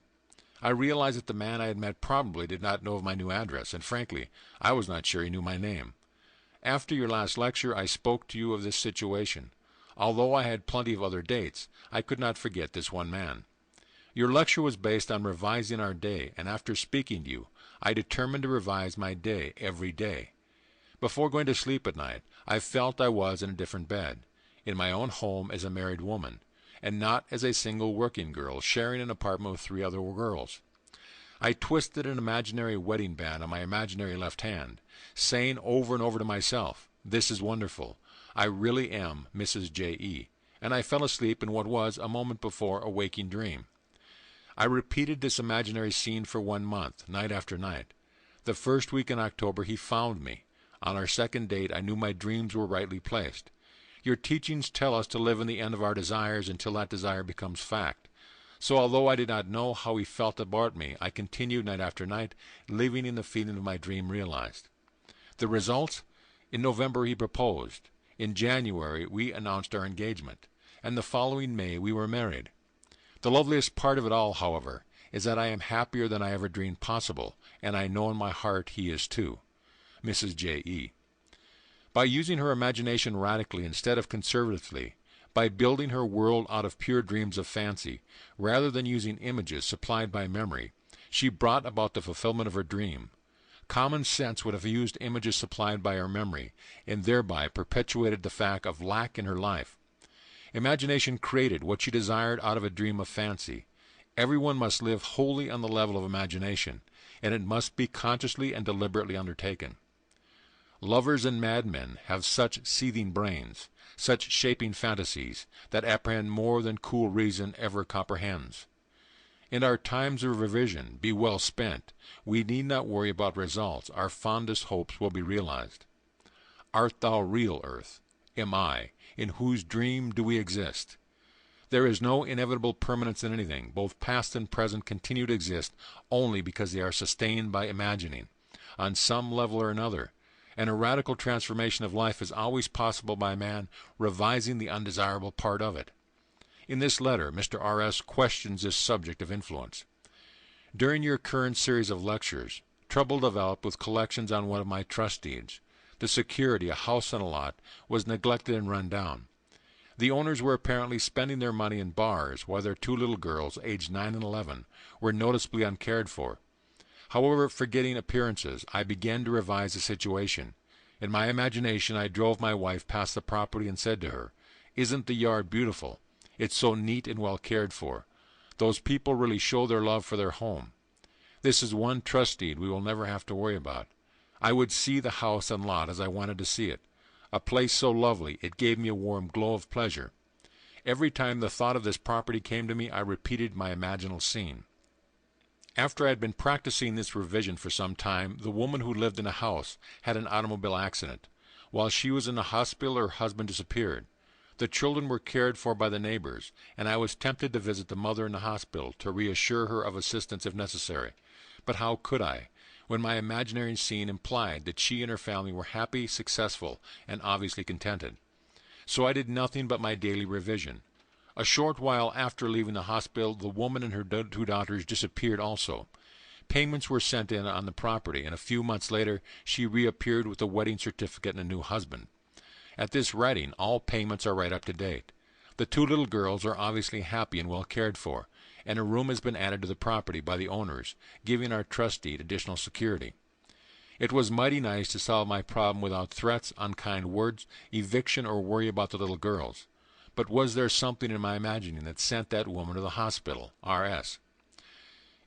I realized that the man I had met probably did not know of my new address, and frankly, I was not sure he knew my name. After your last lecture, I spoke to you of this situation. Although I had plenty of other dates, I could not forget this one man. Your lecture was based on revising our day, and after speaking to you, I determined to revise my day every day. Before going to sleep at night, I felt I was in a different bed, in my own home as a married woman, and not as a single working girl sharing an apartment with 3 other girls. I twisted an imaginary wedding band on my imaginary left hand, saying over and over to myself, "This is wonderful. I really am Mrs. J.E." And I fell asleep in what was, a moment before, a waking dream. I repeated this imaginary scene for 1 month, night after night. The first week in October he found me. On our second date I knew my dreams were rightly placed. Your teachings tell us to live in the end of our desires until that desire becomes fact. So although I did not know how he felt about me, I continued night after night, living in the feeling of my dream realized. The result? In November he proposed. In January we announced our engagement, and the following May we were married. The loveliest part of it all, however, is that I am happier than I ever dreamed possible, and I know in my heart he is too. Mrs. J.E. By using her imagination radically instead of conservatively, by building her world out of pure dreams of fancy, rather than using images supplied by memory, she brought about the fulfillment of her dream. Common sense would have used images supplied by her memory, and thereby perpetuated the fact of lack in her life. Imagination created what she desired out of a dream of fancy. Everyone must live wholly on the level of imagination, and it must be consciously and deliberately undertaken. Lovers and madmen have such seething brains, such shaping fantasies, that apprehend more than cool reason ever comprehends. And our times of revision be well spent. We need not worry about results. Our fondest hopes will be realized. Art thou real, earth? Am I? In whose dream do we exist? There is no inevitable permanence in anything. Both past and present continue to exist only because they are sustained by imagining, on some level or another. And a radical transformation of life is always possible by man revising the undesirable part of it. In this letter, Mr. R.S. questions this subject of influence. During your current series of lectures, trouble developed with collections on one of my trust deeds. The security, a house and a lot, was neglected and run down. The owners were apparently spending their money in bars, while their 2 little girls, aged 9 and 11, were noticeably uncared for. However, forgetting appearances, I began to revise the situation. In my imagination, I drove my wife past the property and said to her, "Isn't the yard beautiful? It's so neat and well cared for. Those people really show their love for their home. This is one trust deed we will never have to worry about. I would see the house and lot as I wanted to see it. A place so lovely, it gave me a warm glow of pleasure. Every time the thought of this property came to me, I repeated my imaginal scene. After I had been practicing this revision for some time, the woman who lived in the house had an automobile accident. While she was in the hospital, her husband disappeared. The children were cared for by the neighbors, and I was tempted to visit the mother in the hospital to reassure her of assistance if necessary. But how could I, when my imaginary scene implied that she and her family were happy, successful, and obviously contented? So I did nothing but my daily revision. A short while after leaving the hospital, the woman and her two daughters disappeared also. Payments were sent in on the property, and a few months later she reappeared with a wedding certificate and a new husband. At this writing, all payments are right up to date. The two little girls are obviously happy and well cared for, and a room has been added to the property by the owners, giving our trust deed additional security. It was mighty nice to solve my problem without threats, unkind words, eviction, or worry about the little girls. But was there something in my imagining that sent that woman to the hospital? R.S.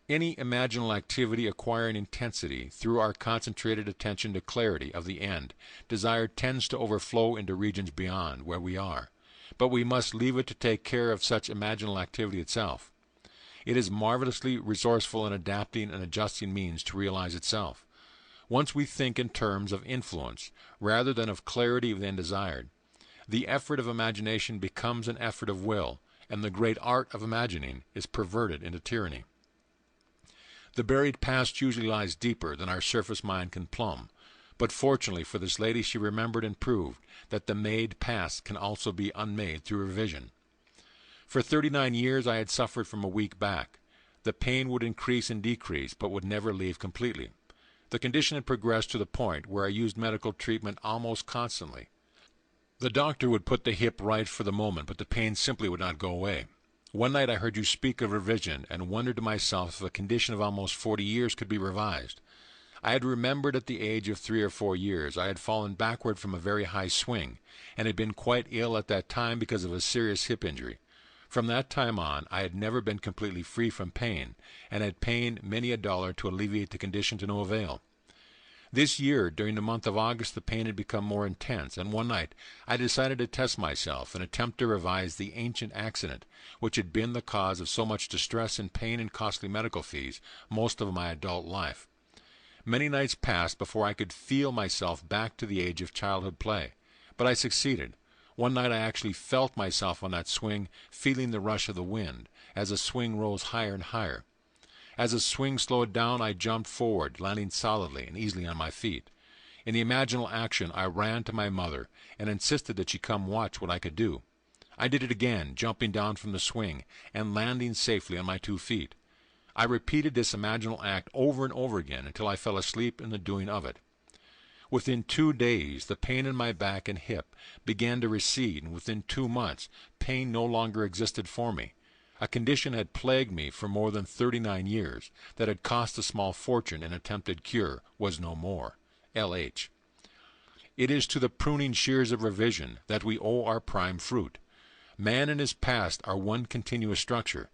Any imaginal activity acquiring intensity through our concentrated attention to clarity of the end, desire tends to overflow into regions beyond where we are. But we must leave it to take care of such imaginal activity itself. It is marvelously resourceful in adapting and adjusting means to realize itself. Once we think in terms of influence, rather than of clarity of the end desired, the effort of imagination becomes an effort of will, and the great art of imagining is perverted into tyranny. The buried past usually lies deeper than our surface mind can plumb, but fortunately for this lady she remembered and proved that the made past can also be unmade through revision. For 39 years I had suffered from a weak back. The pain would increase and decrease, but would never leave completely. The condition had progressed to the point where I used medical treatment almost constantly. The doctor would put the hip right for the moment, but the pain simply would not go away. One night I heard you speak of revision, and wondered to myself if a condition of almost 40 years could be revised. I had remembered at the age of 3 or 4 years I had fallen backward from a very high swing, and had been quite ill at that time because of a serious hip injury. From that time on I had never been completely free from pain, and had paid many a dollar to alleviate the condition to no avail. This year, during the month of August, the pain had become more intense, and one night I decided to test myself and attempt to revise the ancient accident which had been the cause of so much distress and pain and costly medical fees most of my adult life. Many nights passed before I could feel myself back to the age of childhood play, but I succeeded. One night I actually felt myself on that swing, feeling the rush of the wind, as the swing rose higher and higher. As the swing slowed down, I jumped forward, landing solidly and easily on my feet. In the imaginal action, I ran to my mother, and insisted that she come watch what I could do. I did it again, jumping down from the swing, and landing safely on my 2 feet. I repeated this imaginal act over and over again until I fell asleep in the doing of it. Within 2 days, the pain in my back and hip began to recede, and within 2 months, pain no longer existed for me. A condition had plagued me for more than 39 years, that had cost a small fortune in attempted cure, was no more. L.H. It is to the pruning shears of revision that we owe our prime fruit. Man and his past are one continuous structure.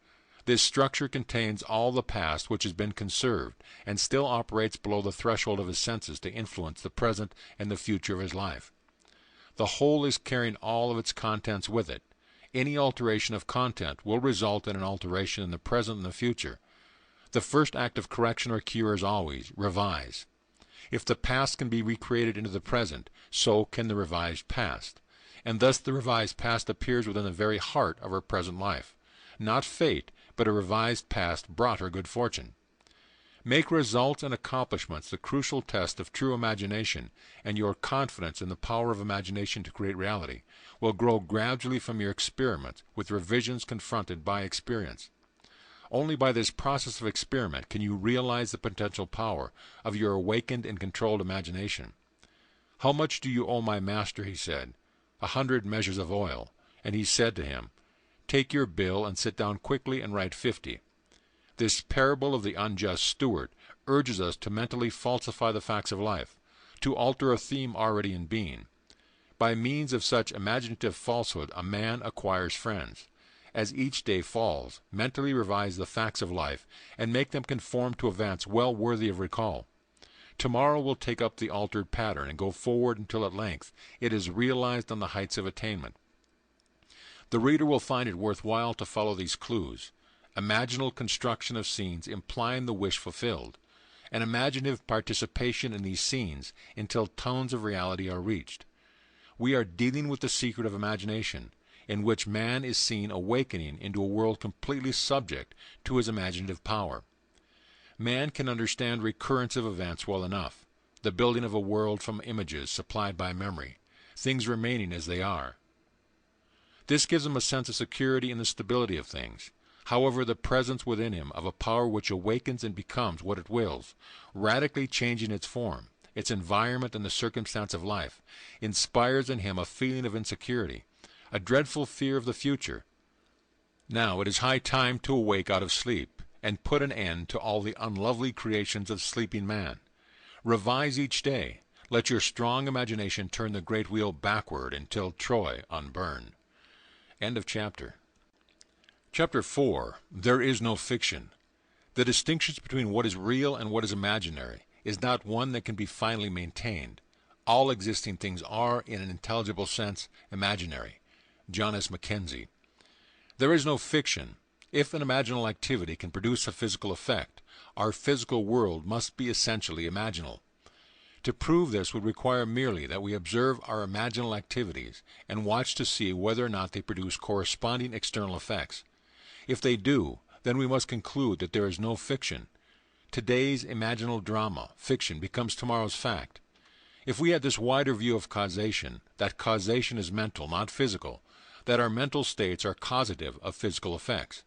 This structure contains all the past which has been conserved, and still operates below the threshold of his senses to influence the present and the future of his life. The whole is carrying all of its contents with it. Any alteration of content will result in an alteration in the present and the future. The first act of correction or cure is always revise. If the past can be recreated into the present, so can the revised past. And thus the revised past appears within the very heart of her present life. Not fate, but a revised past brought her good fortune. Make results and accomplishments the crucial test of true imagination, and your confidence in the power of imagination to create reality will grow gradually from your experiments with revisions confronted by experience. Only by this process of experiment can you realize the potential power of your awakened and controlled imagination. "How much do you owe my master?" he said. 100 measures of oil. And he said to him, "Take your bill and sit down quickly and write 50. This parable of the unjust steward urges us to mentally falsify the facts of life, to alter a theme already in being. By means of such imaginative falsehood a man acquires friends. As each day falls, mentally revise the facts of life, and make them conform to events well worthy of recall. Tomorrow will take up the altered pattern, and go forward until at length it is realized on the heights of attainment. The reader will find it worthwhile to follow these clues. Imaginal construction of scenes implying the wish fulfilled, and imaginative participation in these scenes until tones of reality are reached. We are dealing with the secret of imagination, in which man is seen awakening into a world completely subject to his imaginative power. Man can understand recurrence of events well enough, the building of a world from images supplied by memory, things remaining as they are. This gives him a sense of security in the stability of things. However, the presence within him of a power which awakens and becomes what it wills, radically changing its form, its environment, and the circumstance of life, inspires in him a feeling of insecurity, a dreadful fear of the future. Now it is high time to awake out of sleep, and put an end to all the unlovely creations of sleeping man. Revise each day. Let your strong imagination turn the great wheel backward until Troy unburn. End of chapter. Chapter 4. There is no fiction. The distinctions between what is real and what is imaginary is not one that can be finally maintained. All existing things are, in an intelligible sense, imaginary. John S. Mackenzie. There is no fiction. If an imaginal activity can produce a physical effect, our physical world must be essentially imaginal. To prove this would require merely that we observe our imaginal activities and watch to see whether or not they produce corresponding external effects. If they do, then we must conclude that there is no fiction. Today's imaginal drama, fiction, becomes tomorrow's fact. If we had this wider view of causation, that causation is mental, not physical, that our mental states are causative of physical effects,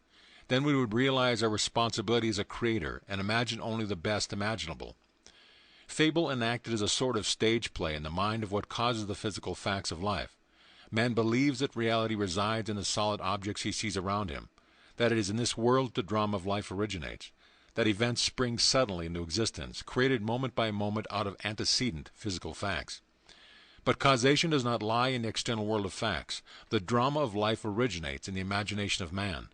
then we would realize our responsibility as a creator and imagine only the best imaginable. Fable enacted as a sort of stage play in the mind of what causes the physical facts of life. Man believes that reality resides in the solid objects he sees around him, that it is in this world the drama of life originates, that events spring suddenly into existence, created moment by moment out of antecedent physical facts. But causation does not lie in the external world of facts. The drama of life originates in the imagination of man.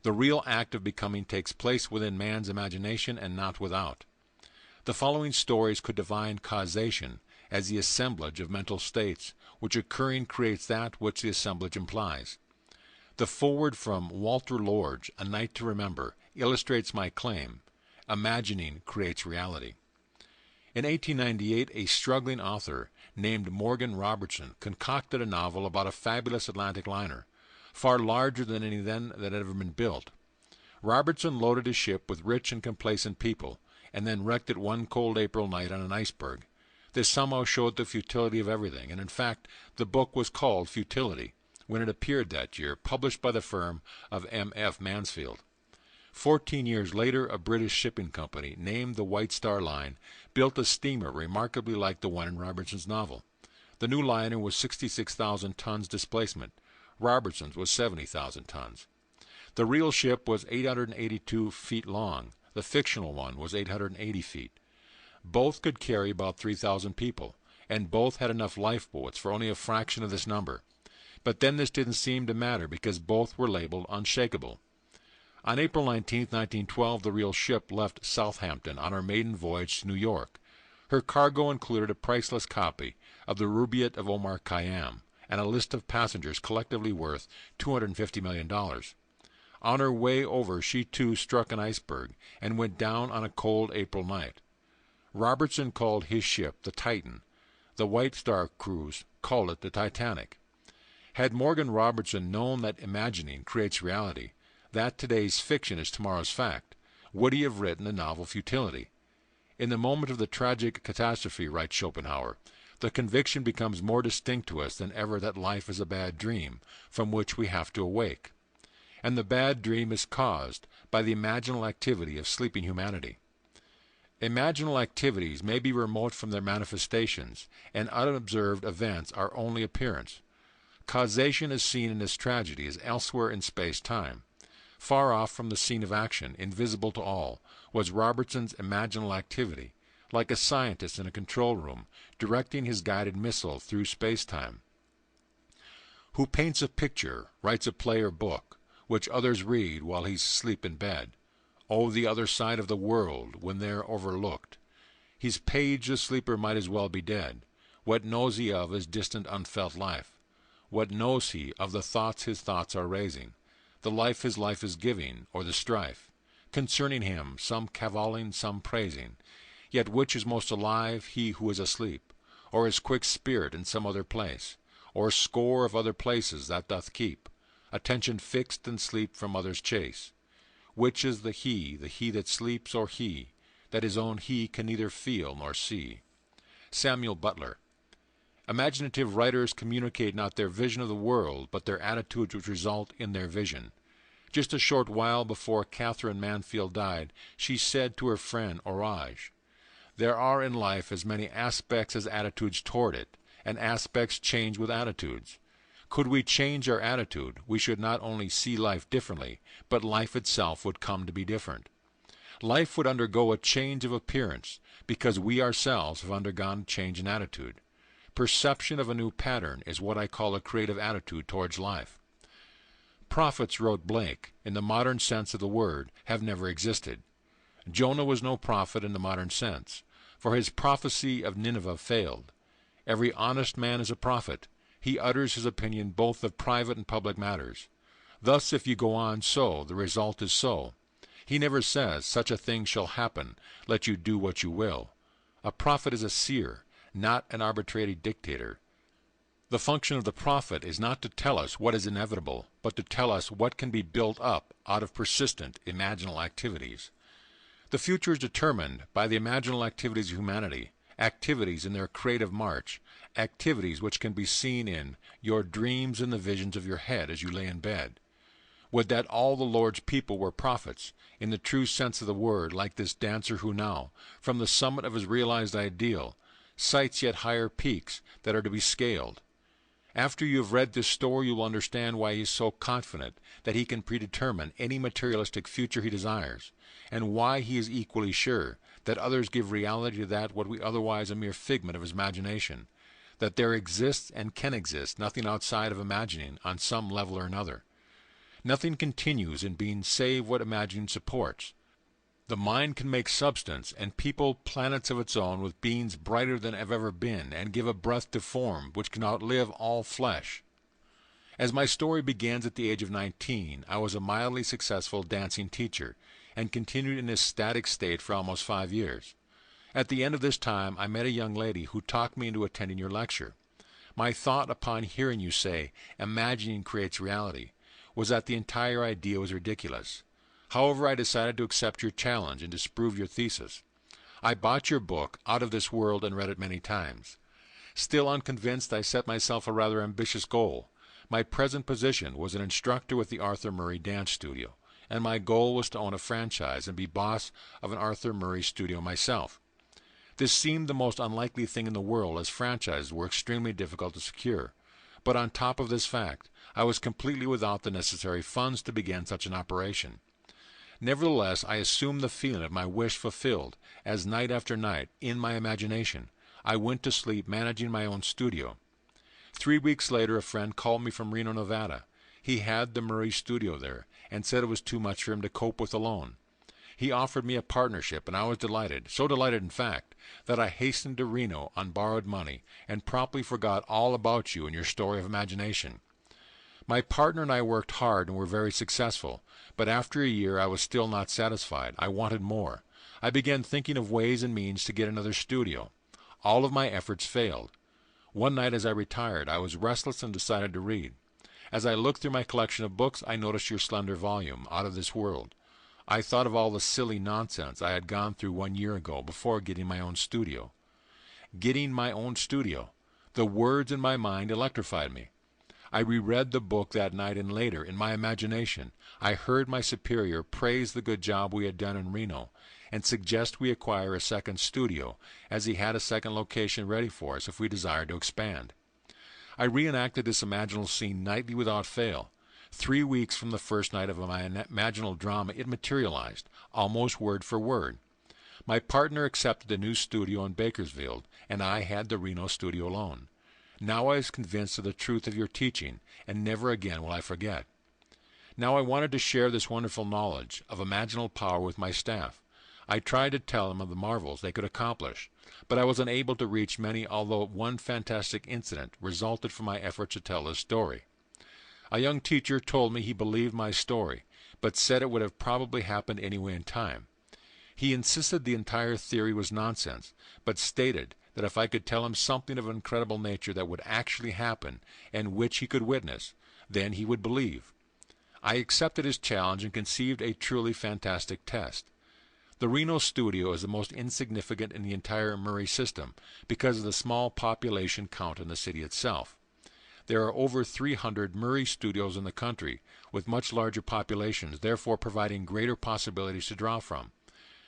The real act of becoming takes place within man's imagination and not without. The following stories could define causation as the assemblage of mental states, which occurring creates that which the assemblage implies. The foreword from Walter Lord's A Night to Remember illustrates my claim. Imagining creates reality. In 1898, a struggling author named Morgan Robertson concocted a novel about a fabulous Atlantic liner, far larger than any then that had ever been built. Robertson loaded his ship with rich and complacent people, and then wrecked it one cold April night on an iceberg. This somehow showed the futility of everything, and in fact the book was called Futility when it appeared that year, published by the firm of M.F. Mansfield. 14 years later, a British shipping company, named the White Star Line, built a steamer remarkably like the one in Robertson's novel. The new liner was 66,000 tons displacement. Robertson's was 70,000 tons. The real ship was 882 feet long. The fictional one was 880 feet. Both could carry about 3,000 people, and both had enough lifeboats for only a fraction of this number. But then this didn't seem to matter because both were labeled unshakable. On April 19, 1912, the real ship left Southampton on her maiden voyage to New York. Her cargo included a priceless copy of the Rubaiyat of Omar Khayyam and a list of passengers collectively worth $250 million. On her way over, she too struck an iceberg and went down on a cold April night. Robertson called his ship the Titan. The White Star crews called it the Titanic. Had Morgan Robertson known that imagining creates reality, that today's fiction is tomorrow's fact, would he have written the novel Futility? In the moment of the tragic catastrophe, writes Schopenhauer, the conviction becomes more distinct to us than ever that life is a bad dream from which we have to awake. And the bad dream is caused by the imaginal activity of sleeping humanity. Imaginal activities may be remote from their manifestations, and unobserved events are only appearance. Causation is seen in this tragedy as elsewhere in space-time. Far off from the scene of action, invisible to all, was Robertson's imaginal activity, like a scientist in a control room, directing his guided missile through space-time. Who paints a picture, writes a play or book, which others read while he's asleep in bed. Oh, the other side of the world, when they're overlooked. His page, the sleeper, might as well be dead. What knows he of his distant unfelt life? What knows he of the thoughts his thoughts are raising, the life his life is giving, or the strife? Concerning him, some cavilling, some praising. Yet which is most alive, he who is asleep, or his quick spirit in some other place, or a score of other places that doth keep attention fixed and sleep from others chase? Which is the he that sleeps, or he that his own he can neither feel nor see? Samuel Butler. Imaginative writers communicate not their vision of the world, but their attitudes which result in their vision. Just a short while before Catherine Mansfield died, she said to her friend Orage, "There are in life as many aspects as attitudes toward it, and aspects change with attitudes. Could we change our attitude, we should not only see life differently, but life itself would come to be different. Life would undergo a change of appearance, because we ourselves have undergone a change in attitude. Perception of a new pattern is what I call a creative attitude towards life." Prophets, wrote Blake, in the modern sense of the word, have never existed. Jonah was no prophet in the modern sense, for his prophecy of Nineveh failed. Every honest man is a prophet. He utters his opinion both of private and public matters. Thus, if you go on so, the result is so. He never says, "Such a thing shall happen, let you do what you will." A prophet is a seer, not an arbitrary dictator. The function of the prophet is not to tell us what is inevitable, but to tell us what can be built up out of persistent, imaginal activities. The future is determined by the imaginal activities of humanity, activities in their creative march, activities which can be seen in your dreams and the visions of your head as you lay in bed. Would that all the Lord's people were prophets, in the true sense of the word, like this dancer who now, from the summit of his realized ideal, sights yet higher peaks that are to be scaled. After you have read this story, you will understand why he is so confident that he can predetermine any materialistic future he desires, and why he is equally sure that others give reality to that what we otherwise a mere figment of his imagination, that there exists and can exist nothing outside of imagining on some level or another. Nothing continues in being save what imagining supports. The mind can make substance and people planets of its own with beings brighter than have ever been, and give a breath to form which can outlive all flesh. As my story begins at the age of 19, I was a mildly successful dancing teacher, and continued in this static state for almost 5 years. At the end of this time I met a young lady who talked me into attending your lecture. My thought upon hearing you say, "Imagining creates reality," was that the entire idea was ridiculous. However, I decided to accept your challenge and disprove your thesis. I bought your book, Out of This World, and read it many times. Still unconvinced, I set myself a rather ambitious goal. My present position was an instructor with the Arthur Murray Dance Studio, and my goal was to own a franchise and be boss of an Arthur Murray studio myself. This seemed the most unlikely thing in the world, as franchises were extremely difficult to secure. But on top of this fact, I was completely without the necessary funds to begin such an operation. Nevertheless, I assumed the feeling of my wish fulfilled, as night after night, in my imagination, I went to sleep managing my own studio. 3 weeks later, a friend called me from Reno, Nevada. He had the Murray studio there, and said it was too much for him to cope with alone. He offered me a partnership, and I was delighted, so delighted, in fact, that I hastened to Reno on borrowed money, and promptly forgot all about you and your story of imagination. My partner and I worked hard and were very successful, but after a year I was still not satisfied. I wanted more. I began thinking of ways and means to get another studio. All of my efforts failed. One night as I retired, I was restless and decided to read. As I looked through my collection of books, I noticed your slender volume, Out of This World. I thought of all the silly nonsense I had gone through 1 year ago before getting my own studio. Getting my own studio. The words in my mind electrified me. I reread the book that night, and later, in my imagination, I heard my superior praise the good job we had done in Reno, and suggest we acquire a second studio, as he had a second location ready for us if we desired to expand. I reenacted this imaginal scene nightly without fail. 3 weeks from the first night of my imaginal drama, it materialized, almost word for word. My partner accepted the new studio in Bakersfield, and I had the Reno studio alone. Now I was convinced of the truth of your teaching, and never again will I forget. Now I wanted to share this wonderful knowledge of imaginal power with my staff. I tried to tell them of the marvels they could accomplish, but I was unable to reach many, although one fantastic incident resulted from my efforts to tell this story. A young teacher told me he believed my story, but said it would have probably happened anyway in time. He insisted the entire theory was nonsense, but stated that if I could tell him something of an incredible nature that would actually happen, and which he could witness, then he would believe. I accepted his challenge and conceived a truly fantastic test. The Reno studio is the most insignificant in the entire Murray system because of the small population count in the city itself. There are over 300 Murray studios in the country, with much larger populations, therefore providing greater possibilities to draw from.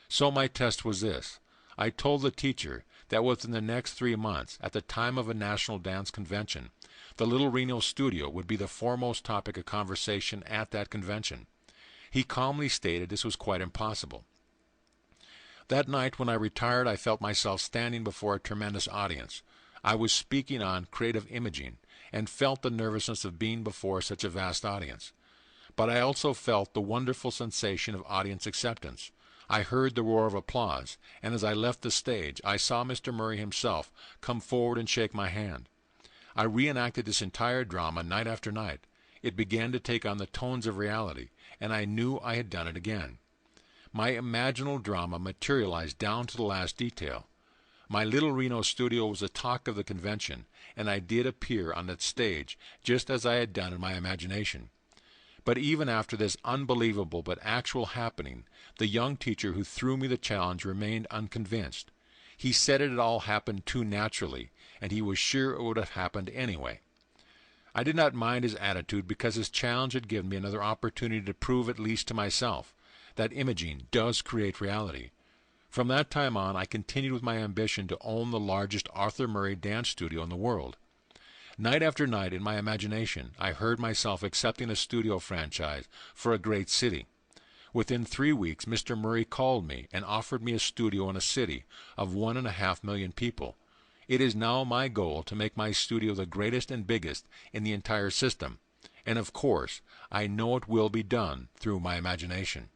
So my test was this. I told the teacher that within the next 3 months, at the time of a national dance convention, the Little Reno studio would be the foremost topic of conversation at that convention. He calmly stated this was quite impossible. That night when I retired, I felt myself standing before a tremendous audience. I was speaking on creative imaging, and felt the nervousness of being before such a vast audience. But I also felt the wonderful sensation of audience acceptance. I heard the roar of applause, and as I left the stage, I saw Mr. Murray himself come forward and shake my hand. I reenacted this entire drama night after night. It began to take on the tones of reality, and I knew I had done it again. My imaginal drama materialized down to the last detail. My Little Reno studio was the talk of the convention, and I did appear on that stage just as I had done in my imagination. But even after this unbelievable but actual happening, the young teacher who threw me the challenge remained unconvinced. He said it had all happened too naturally, and he was sure it would have happened anyway. I did not mind his attitude because his challenge had given me another opportunity to prove at least to myself that imaging does create reality. From that time on, I continued with my ambition to own the largest Arthur Murray dance studio in the world. Night after night, in my imagination, I heard myself accepting a studio franchise for a great city. Within 3 weeks, Mr. Murray called me and offered me a studio in a city of 1.5 million people. It is now my goal to make my studio the greatest and biggest in the entire system, and of course, I know it will be done through my imagination.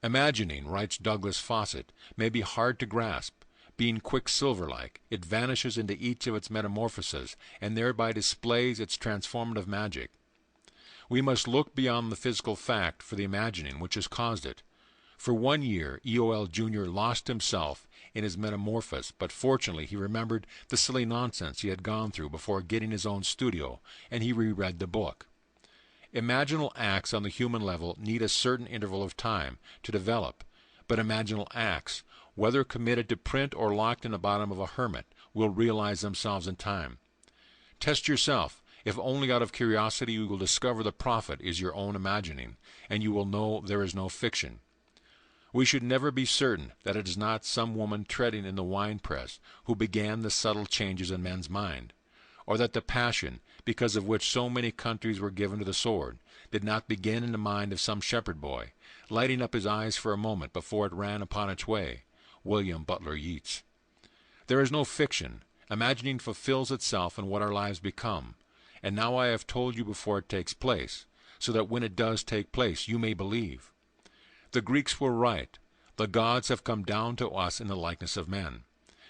Imagining, writes Douglas Fawcett, may be hard to grasp. Being quicksilver-like, it vanishes into each of its metamorphoses, and thereby displays its transformative magic. We must look beyond the physical fact for the imagining which has caused it. For 1 year, E.O.L. Jr. lost himself in his metamorphosis, but fortunately he remembered the silly nonsense he had gone through before getting his own studio, and he reread the book. Imaginal acts on the human level need a certain interval of time to develop, but imaginal acts, whether committed to print or locked in the bottom of a hermit, will realize themselves in time. Test yourself. If only out of curiosity, you will discover the profit is your own imagining, and you will know there is no fiction. We should never be certain that it is not some woman treading in the winepress who began the subtle changes in men's mind, or that the passion, because of which so many countries were given to the sword, did not begin in the mind of some shepherd boy, lighting up his eyes for a moment before it ran upon its way. William Butler Yeats. There is no fiction. Imagining fulfills itself in what our lives become, and now I have told you before it takes place, so that when it does take place you may believe. The Greeks were right. The gods have come down to us in the likeness of men,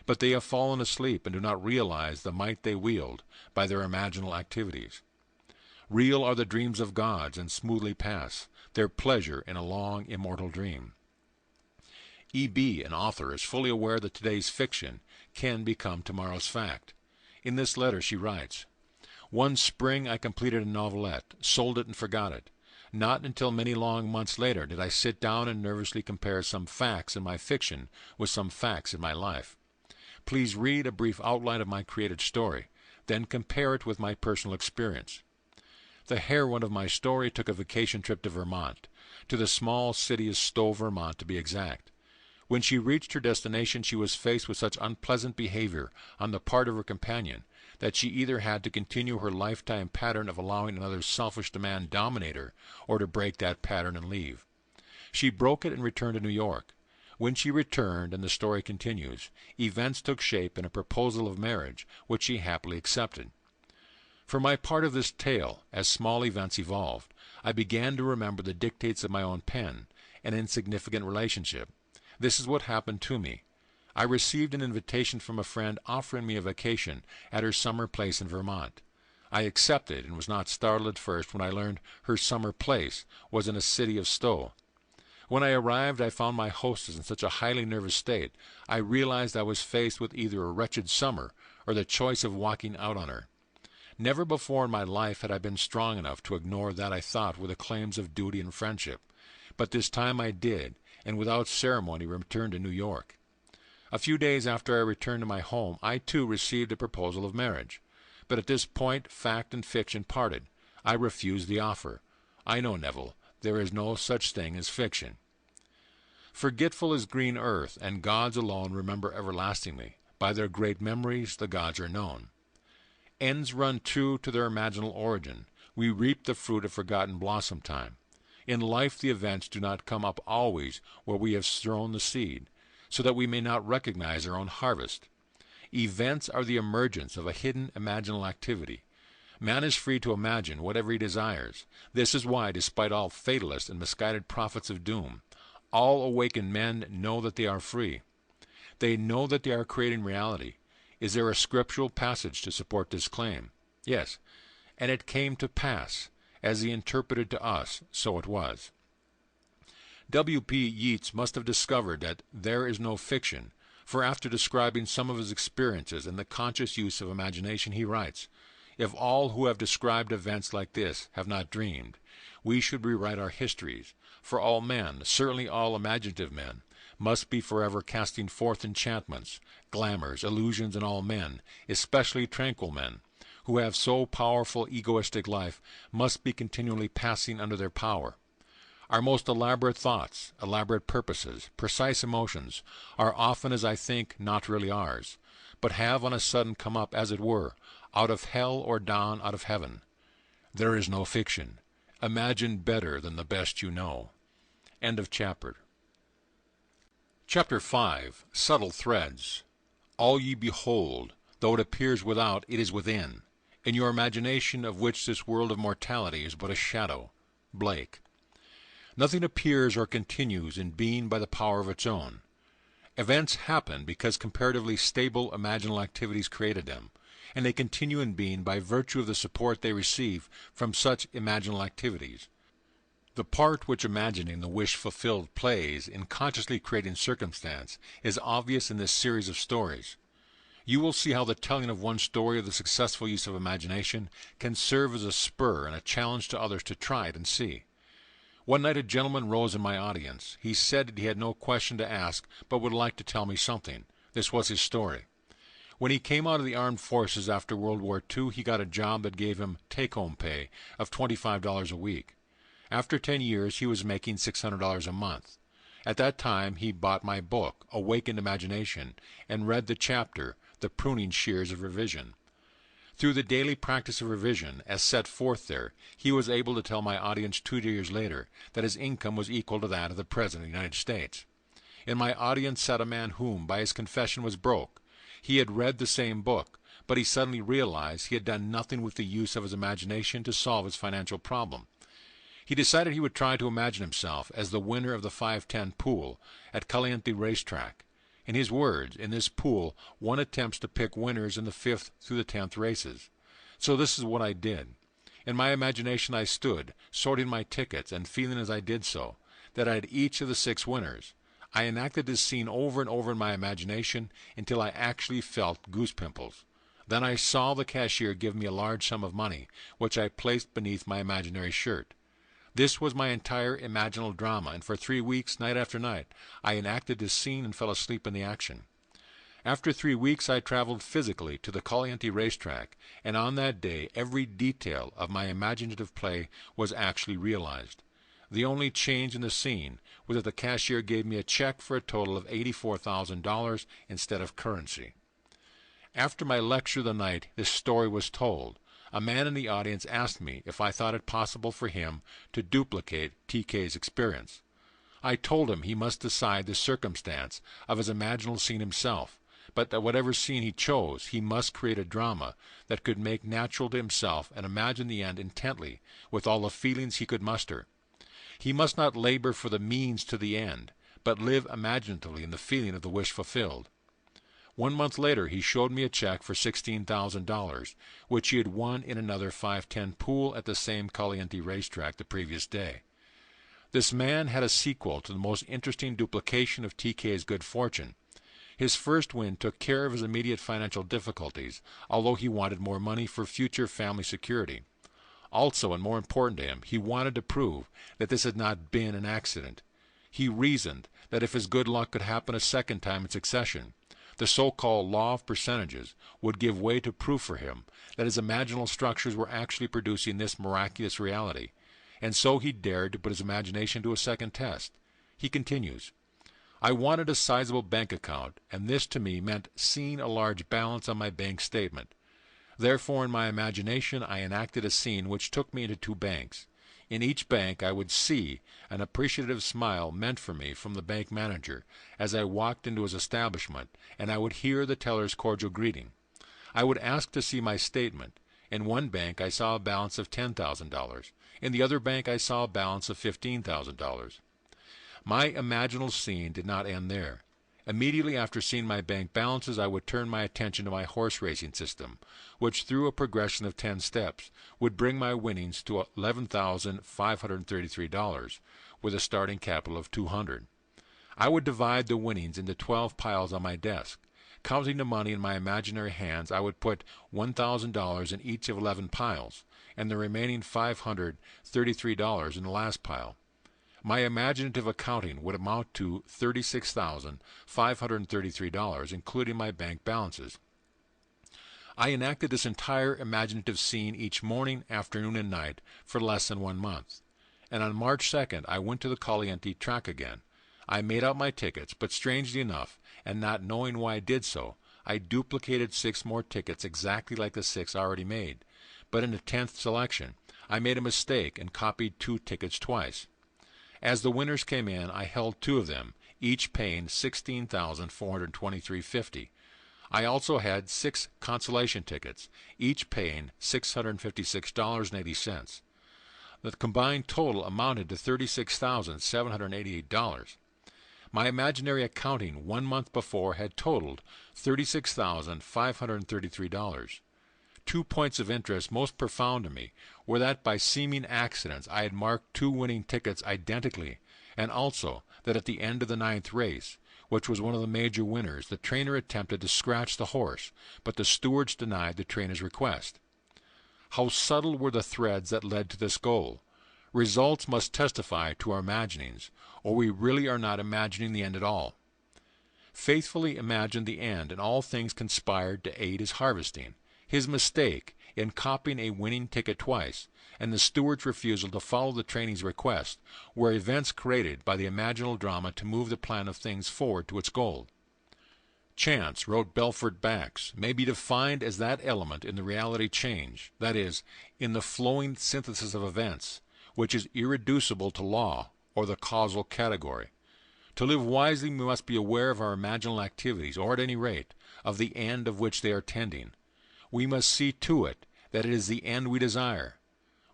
but they have fallen asleep and do not realize the might they wield by their imaginal activities. Real are the dreams of gods and smoothly pass, their pleasure in a long immortal dream. E.B., an author, is fully aware that today's fiction can become tomorrow's fact. In this letter she writes, "One spring I completed a novelette, sold it and forgot it. Not until many long months later did I sit down and nervously compare some facts in my fiction with some facts in my life. Please read a brief outline of my created story, then compare it with my personal experience. The heroine of my story took a vacation trip to Vermont, to the small city of Stowe, Vermont, to be exact. When she reached her destination, she was faced with such unpleasant behavior on the part of her companion that she either had to continue her lifetime pattern of allowing another selfish demand dominate her, or to break that pattern and leave. She broke it and returned to New York. When she returned, and the story continues, events took shape in a proposal of marriage, which she happily accepted. For my part of this tale, as small events evolved, I began to remember the dictates of my own pen, an insignificant relationship. This is what happened to me. I received an invitation from a friend offering me a vacation at her summer place in Vermont. I accepted and was not startled at first when I learned her summer place was in a city of Stowe. When I arrived, I found my hostess in such a highly nervous state, I realized I was faced with either a wretched summer or the choice of walking out on her. Never before in my life had I been strong enough to ignore that I thought were the claims of duty and friendship, but this time I did, and without ceremony returned to New York. A few days after I returned to my home, I too received a proposal of marriage. But at this point fact and fiction parted. I refused the offer. I know, Neville, there is no such thing as fiction. Forgetful is green earth, and gods alone remember everlastingly. By their great memories the gods are known. Ends run true to their imaginal origin. We reap the fruit of forgotten blossom time. In life the events do not come up always where we have sown the seed, so that we may not recognize our own harvest. Events are the emergence of a hidden imaginal activity. Man is free to imagine whatever he desires. This is why, despite all fatalists and misguided prophets of doom, all awakened men know that they are free. They know that they are creating reality. Is there a scriptural passage to support this claim? Yes. And it came to pass, as he interpreted to us, so it was. W.P. Yeats must have discovered that there is no fiction, for after describing some of his experiences and the conscious use of imagination, he writes, "If all who have described events like this have not dreamed, we should rewrite our histories, for all men, certainly all imaginative men, must be forever casting forth enchantments, glamours, illusions in all men, especially tranquil men, who have so powerful egoistic life, must be continually passing under their power. Our most elaborate thoughts, elaborate purposes, precise emotions, are often, as I think, not really ours, but have on a sudden come up, as it were, out of hell or down out of heaven. There is no fiction. Imagine better than the best you know." End of chapter. Chapter 5. Subtle Threads. All ye behold, though it appears without, it is within. In your imagination, of which this world of mortality is but a shadow. Blake. Nothing appears or continues in being by the power of its own. Events happen because comparatively stable imaginal activities created them, and they continue in being by virtue of the support they receive from such imaginal activities. The part which imagining the wish fulfilled plays in consciously creating circumstance is obvious in this series of stories. You will see how the telling of one story of the successful use of imagination can serve as a spur and a challenge to others to try it and see. One night a gentleman rose in my audience. He said that he had no question to ask, but would like to tell me something. This was his story. When he came out of the armed forces after World War II, he got a job that gave him take-home pay of $25 a week. After 10 years, he was making $600 a month. At that time, he bought my book, Awakened Imagination, and read the chapter, The Pruning Shears of Revision. Through the daily practice of revision, as set forth there, he was able to tell my audience 2 years later that his income was equal to that of the President of the United States. In my audience sat a man whom, by his confession, was broke. He had read the same book, but he suddenly realized he had done nothing with the use of his imagination to solve his financial problem. He decided he would try to imagine himself as the winner of the 510 pool at Caliente Racetrack. In his words, in this pool, one attempts to pick winners in the 5th through the 10th races. So this is what I did. In my imagination I stood, sorting my tickets, and feeling as I did so, that I had each of the 6 winners. I enacted this scene over and over in my imagination until I actually felt goose pimples. Then I saw the cashier give me a large sum of money, which I placed beneath my imaginary shirt. This was my entire imaginal drama, and for 3 weeks, night after night, I enacted this scene and fell asleep in the action. After 3 weeks I traveled physically to the Caliente Racetrack, and on that day every detail of my imaginative play was actually realized. The only change in the scene was that the cashier gave me a check for a total of $84,000 instead of currency. After my lecture the night this story was told, a man in the audience asked me if I thought it possible for him to duplicate TK's experience. I told him he must decide the circumstance of his imaginal scene himself, but that whatever scene he chose, he must create a drama that could make natural to himself and imagine the end intently with all the feelings he could muster. He must not labor for the means to the end, but live imaginatively in the feeling of the wish fulfilled. 1 month later he showed me a check for $16,000, which he had won in another 510 pool at the same Caliente Racetrack the previous day. This man had a sequel to the most interesting duplication of TK's good fortune. His first win took care of his immediate financial difficulties, although he wanted more money for future family security. Also, and more important to him, he wanted to prove that this had not been an accident. He reasoned that if his good luck could happen a second time in succession, the so-called law of percentages would give way to proof for him that his imaginal structures were actually producing this miraculous reality, and so he dared to put his imagination to a second test. He continues, I wanted a sizable bank account, and this to me meant seeing a large balance on my bank statement. Therefore, in my imagination, I enacted a scene which took me into two banks. In each bank I would see an appreciative smile meant for me from the bank manager as I walked into his establishment, and I would hear the teller's cordial greeting. I would ask to see my statement. In one bank I saw a balance of $10,000. In the other bank I saw a balance of $15,000. My imaginal scene did not end there. Immediately after seeing my bank balances, I would turn my attention to my horse racing system, which through a progression of 10 steps would bring my winnings to $11,533, with a starting capital of $200. I would divide the winnings into 12 piles on my desk. Counting the money in my imaginary hands, I would put $1,000 in each of 11 piles, and the remaining $533 in the last pile. My imaginative accounting would amount to $36,533, including my bank balances. I enacted this entire imaginative scene each morning, afternoon, and night for less than 1 month. And on March 2nd, I went to the Caliente track again. I made out my tickets, but strangely enough, and not knowing why I did so, I duplicated 6 more tickets exactly like the 6 already made. But in the 10th selection, I made a mistake and copied 2 tickets twice. As the winners came in, I held 2 of them, each paying $16,423.50. I also had 6 consolation tickets, each paying $656.80. The combined total amounted to $36,788. My imaginary accounting 1 month before had totaled $36,533. 2 points of interest most profound to me were that by seeming accidents I had marked 2 winning tickets identically, and also that at the end of the 9th race, which was one of the major winners, the trainer attempted to scratch the horse, but the stewards denied the trainer's request. How subtle were the threads that led to this goal! Results must testify to our imaginings, or we really are not imagining the end at all. Faithfully imagined the end, and all things conspired to aid his harvesting. His mistake in copying a winning ticket twice, and the steward's refusal to follow the trainee's request, were events created by the imaginal drama to move the plan of things forward to its goal. Chance, wrote Belfort Bax, may be defined as that element in the reality change, that is, in the flowing synthesis of events, which is irreducible to law or the causal category. To live wisely we must be aware of our imaginal activities, or at any rate, of the end of which they are tending. We must see to it that it is the end we desire.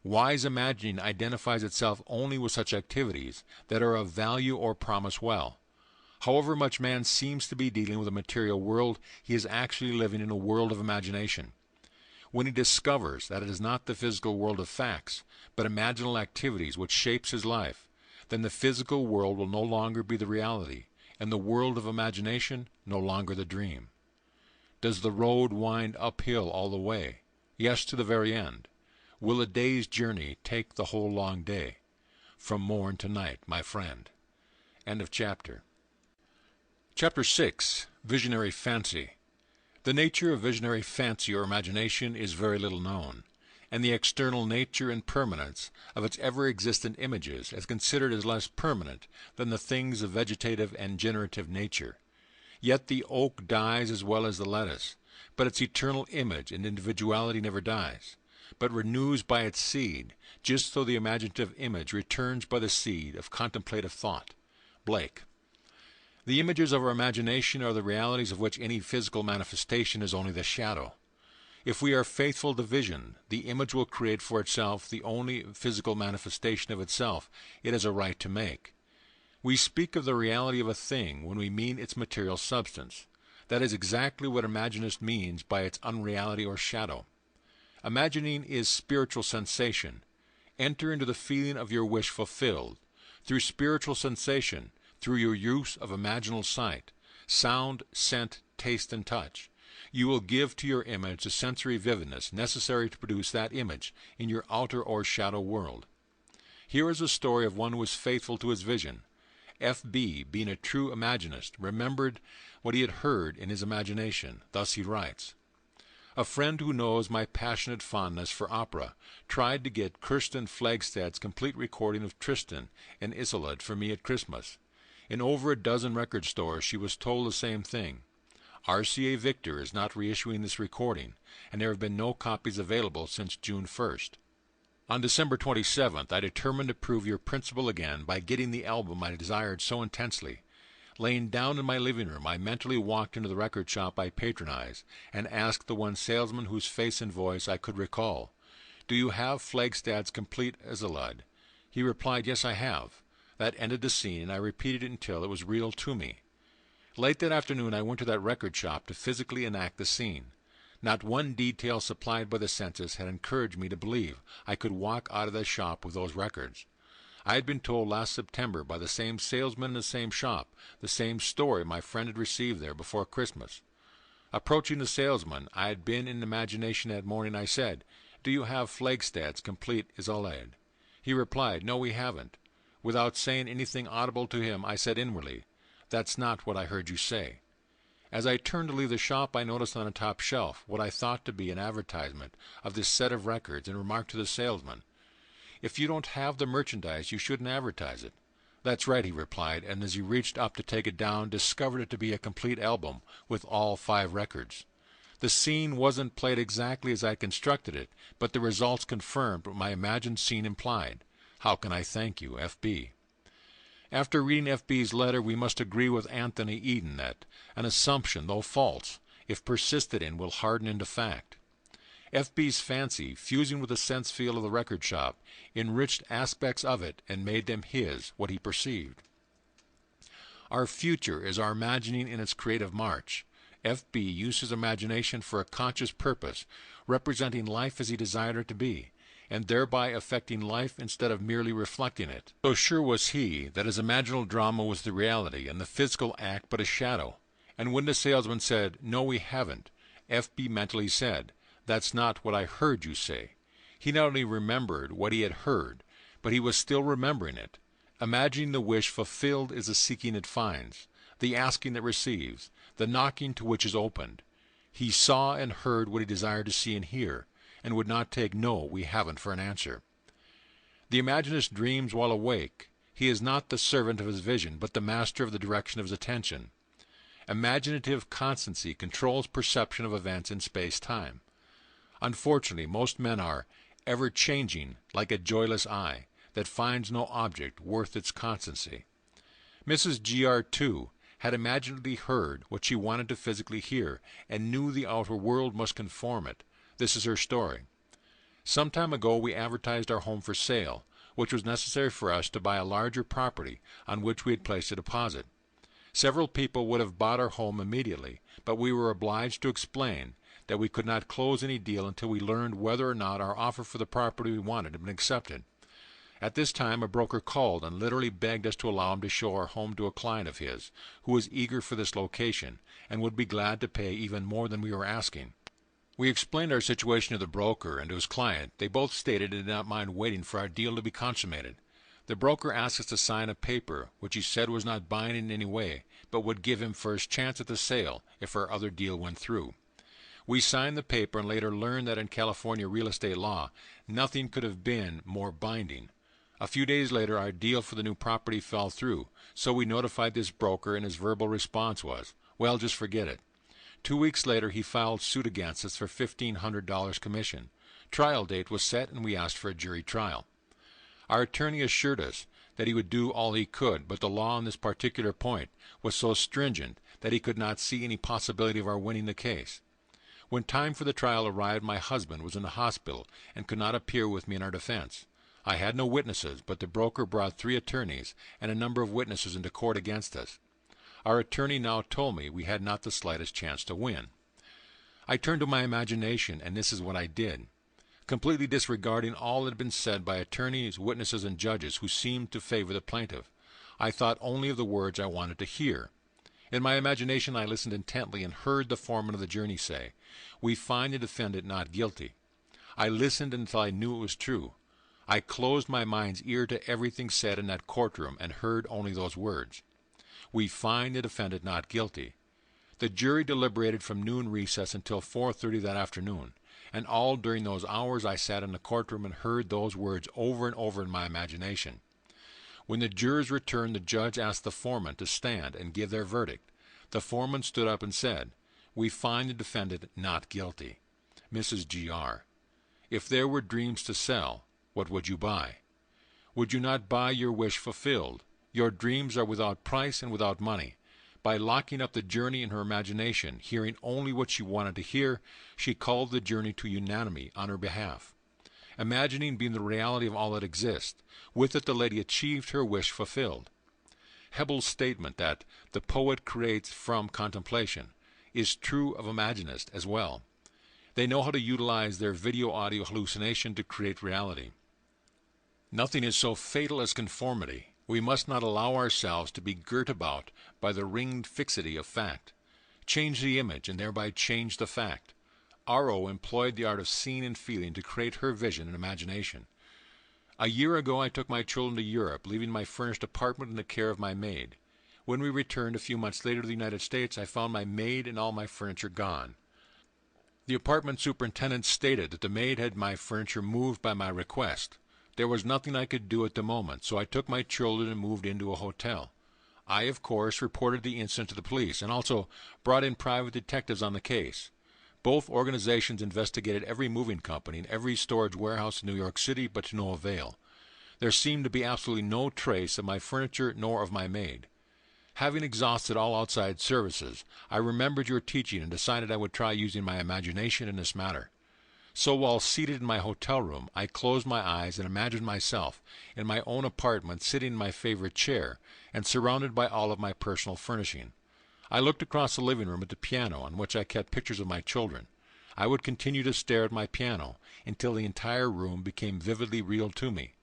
Wise imagining identifies itself only with such activities that are of value or promise well. However much man seems to be dealing with a material world, he is actually living in a world of imagination. When he discovers that it is not the physical world of facts, but imaginal activities which shapes his life, then the physical world will no longer be the reality, and the world of imagination no longer the dream. Does the road wind uphill all the way? Yes, to the very end. Will a day's journey take the whole long day? From morn to night, my friend. End of chapter. Chapter 6. Visionary Fancy. The nature of visionary fancy or imagination is very little known, and the external nature and permanence of its ever-existent images is considered as less permanent than the things of vegetative and generative nature. Yet the oak dies as well as the lettuce, but its eternal image and individuality never dies, but renews by its seed, just so the imaginative image returns by the seed of contemplative thought. Blake. The images of our imagination are the realities of which any physical manifestation is only the shadow. If we are faithful to vision, the image will create for itself the only physical manifestation of itself it has a right to make. We speak of the reality of a thing when we mean its material substance. That is exactly what imaginist means by its unreality or shadow. Imagining is spiritual sensation. Enter into the feeling of your wish fulfilled. Through spiritual sensation, through your use of imaginal sight, sound, scent, taste, and touch, you will give to your image the sensory vividness necessary to produce that image in your outer or shadow world. Here is a story of one who was faithful to his vision, F.B., being a true imaginist, remembered what he had heard in his imagination. Thus he writes, "A friend who knows my passionate fondness for opera tried to get Kirsten Flagstad's complete recording of Tristan and Isolde for me at Christmas. In over a dozen record stores she was told the same thing. RCA Victor is not reissuing this recording, and there have been no copies available since June 1st. On December 27th, I determined to prove your principle again by getting the album I desired so intensely. Laying down in my living room, I mentally walked into the record shop I patronize and asked the one salesman whose face and voice I could recall, 'Do you have Flagstad's complete Isolde?' He replied, 'Yes, I have.' That ended the scene, and I repeated it until it was real to me. Late that afternoon I went to that record shop to physically enact the scene. Not one detail supplied by the senses had encouraged me to believe I could walk out of the shop with those records. I had been told last September by the same salesman in the same shop the same story my friend had received there before Christmas. Approaching the salesman I had been in imagination that morning, I said, 'Do you have Flagstad's complete Isolde?' He replied, 'No, we haven't.' Without saying anything audible to him, I said inwardly, 'That's not what I heard you say.' As I turned to leave the shop, I noticed on a top shelf what I thought to be an advertisement of this set of records, and remarked to the salesman, 'If you don't have the merchandise, you shouldn't advertise it.' 'That's right,' he replied, and as he reached up to take it down, discovered it to be a complete album with all 5 records. The scene wasn't played exactly as I constructed it, but the results confirmed what my imagined scene implied. How can I thank you, F.B.? After reading F.B.'s letter, we must agree with Anthony Eden that an assumption, though false, if persisted in, will harden into fact. F.B.'s fancy, fusing with the sense feel of the record shop, enriched aspects of it and made them his, what he perceived. Our future is our imagining in its creative march. F.B. used his imagination for a conscious purpose, representing life as he desired it to be, and thereby affecting life instead of merely reflecting it. So sure was he that his imaginal drama was the reality, and the physical act but a shadow. And when the salesman said, 'No, we haven't,' F.B. mentally said, 'That's not what I heard you say.' He not only remembered what he had heard, but he was still remembering it. Imagining the wish fulfilled is the seeking it finds, the asking that receives, the knocking to which is opened. He saw and heard what he desired to see and hear, and would not take 'No, we haven't' for an answer. The imaginist dreams while awake. He is not the servant of his vision, but the master of the direction of his attention. Imaginative constancy controls perception of events in space-time. Unfortunately, most men are ever-changing, like a joyless eye that finds no object worth its constancy. Mrs. G.R. too had imaginatively heard what she wanted to physically hear, and knew the outer world must conform it. This is her story. Some time ago we advertised our home for sale, which was necessary for us to buy a larger property on which we had placed a deposit. Several people would have bought our home immediately, but we were obliged to explain that we could not close any deal until we learned whether or not our offer for the property we wanted had been accepted. At this time a broker called and literally begged us to allow him to show our home to a client of his, who was eager for this location, and would be glad to pay even more than we were asking. We explained our situation to the broker and to his client. They both stated they did not mind waiting for our deal to be consummated. The broker asked us to sign a paper, which he said was not binding in any way, but would give him first chance at the sale if our other deal went through. We signed the paper and later learned that in California real estate law, nothing could have been more binding. A few days later our deal for the new property fell through, so we notified this broker, and his verbal response was, "Well, just forget it." 2 weeks later he filed suit against us for $1,500 commission. Trial date was set, and we asked for a jury trial. Our attorney assured us that he would do all he could, but the law on this particular point was so stringent that he could not see any possibility of our winning the case. When time for the trial arrived, my husband was in the hospital and could not appear with me in our defense. I had no witnesses, but the broker brought 3 attorneys and a number of witnesses into court against us. Our attorney now told me we had not the slightest chance to win. I turned to my imagination, and this is what I did. Completely disregarding all that had been said by attorneys, witnesses, and judges who seemed to favor the plaintiff, I thought only of the words I wanted to hear. In my imagination I listened intently and heard the foreman of the jury say, "We find the defendant not guilty." I listened until I knew it was true. I closed my mind's ear to everything said in that courtroom and heard only those words. We find the defendant not guilty. The jury deliberated from noon recess until 4:30 that afternoon, and all during those hours I sat in the courtroom and heard those words over and over in my imagination. When the jurors returned, the judge asked the foreman to stand and give their verdict. The foreman stood up and said, "We find the defendant not guilty." Mrs. G.R. If there were dreams to sell, what would you buy? Would you not buy your wish fulfilled? Your dreams are without price and without money. By locking up the journey in her imagination, hearing only what she wanted to hear, she called the journey to unanimity on her behalf. Imagining being the reality of all that exists, with it the lady achieved her wish fulfilled. Hebel's statement that the poet creates from contemplation is true of imaginists as well. They know how to utilize their video-audio hallucination to create reality. Nothing is so fatal as conformity. We must not allow ourselves to be girt about by the ringed fixity of fact. Change the image and thereby change the fact. R.O. employed the art of seeing and feeling to create her vision and imagination. A year ago I took my children to Europe, leaving my furnished apartment in the care of my maid. When we returned a few months later to the United States, I found my maid and all my furniture gone. The apartment superintendent stated that the maid had my furniture moved by my request. There was nothing I could do at the moment, so I took my children and moved into a hotel. I, of course, reported the incident to the police and also brought in private detectives on the case. Both organizations investigated every moving company and every storage warehouse in New York City, but to no avail. There seemed to be absolutely no trace of my furniture nor of my maid. Having exhausted all outside services, I remembered your teaching and decided I would try using my imagination in this matter. So while seated in my hotel room, I closed my eyes and imagined myself in my own apartment sitting in my favorite chair and surrounded by all of my personal furnishing. I looked across the living room at the piano on which I kept pictures of my children. I would continue to stare at my piano until the entire room became vividly real to me.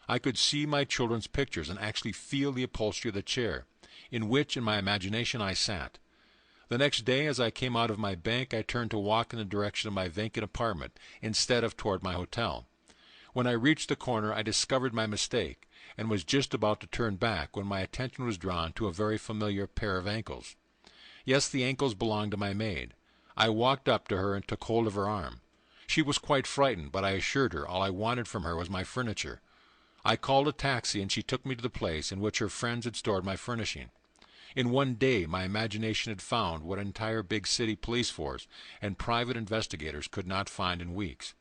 I could see my children's pictures and actually feel the upholstery of the chair, in which in my imagination I sat. The next day, as I came out of my bank, I turned to walk in the direction of my vacant apartment instead of toward my hotel. When I reached the corner, I discovered my mistake and was just about to turn back when my attention was drawn to a very familiar pair of ankles. Yes, the ankles belonged to my maid. I walked up to her and took hold of her arm. She was quite frightened, but I assured her all I wanted from her was my furniture. I called a taxi, and she took me to the place in which her friends had stored my furnishing. In one day my imagination had found what an entire big city police force and private investigators could not find in weeks.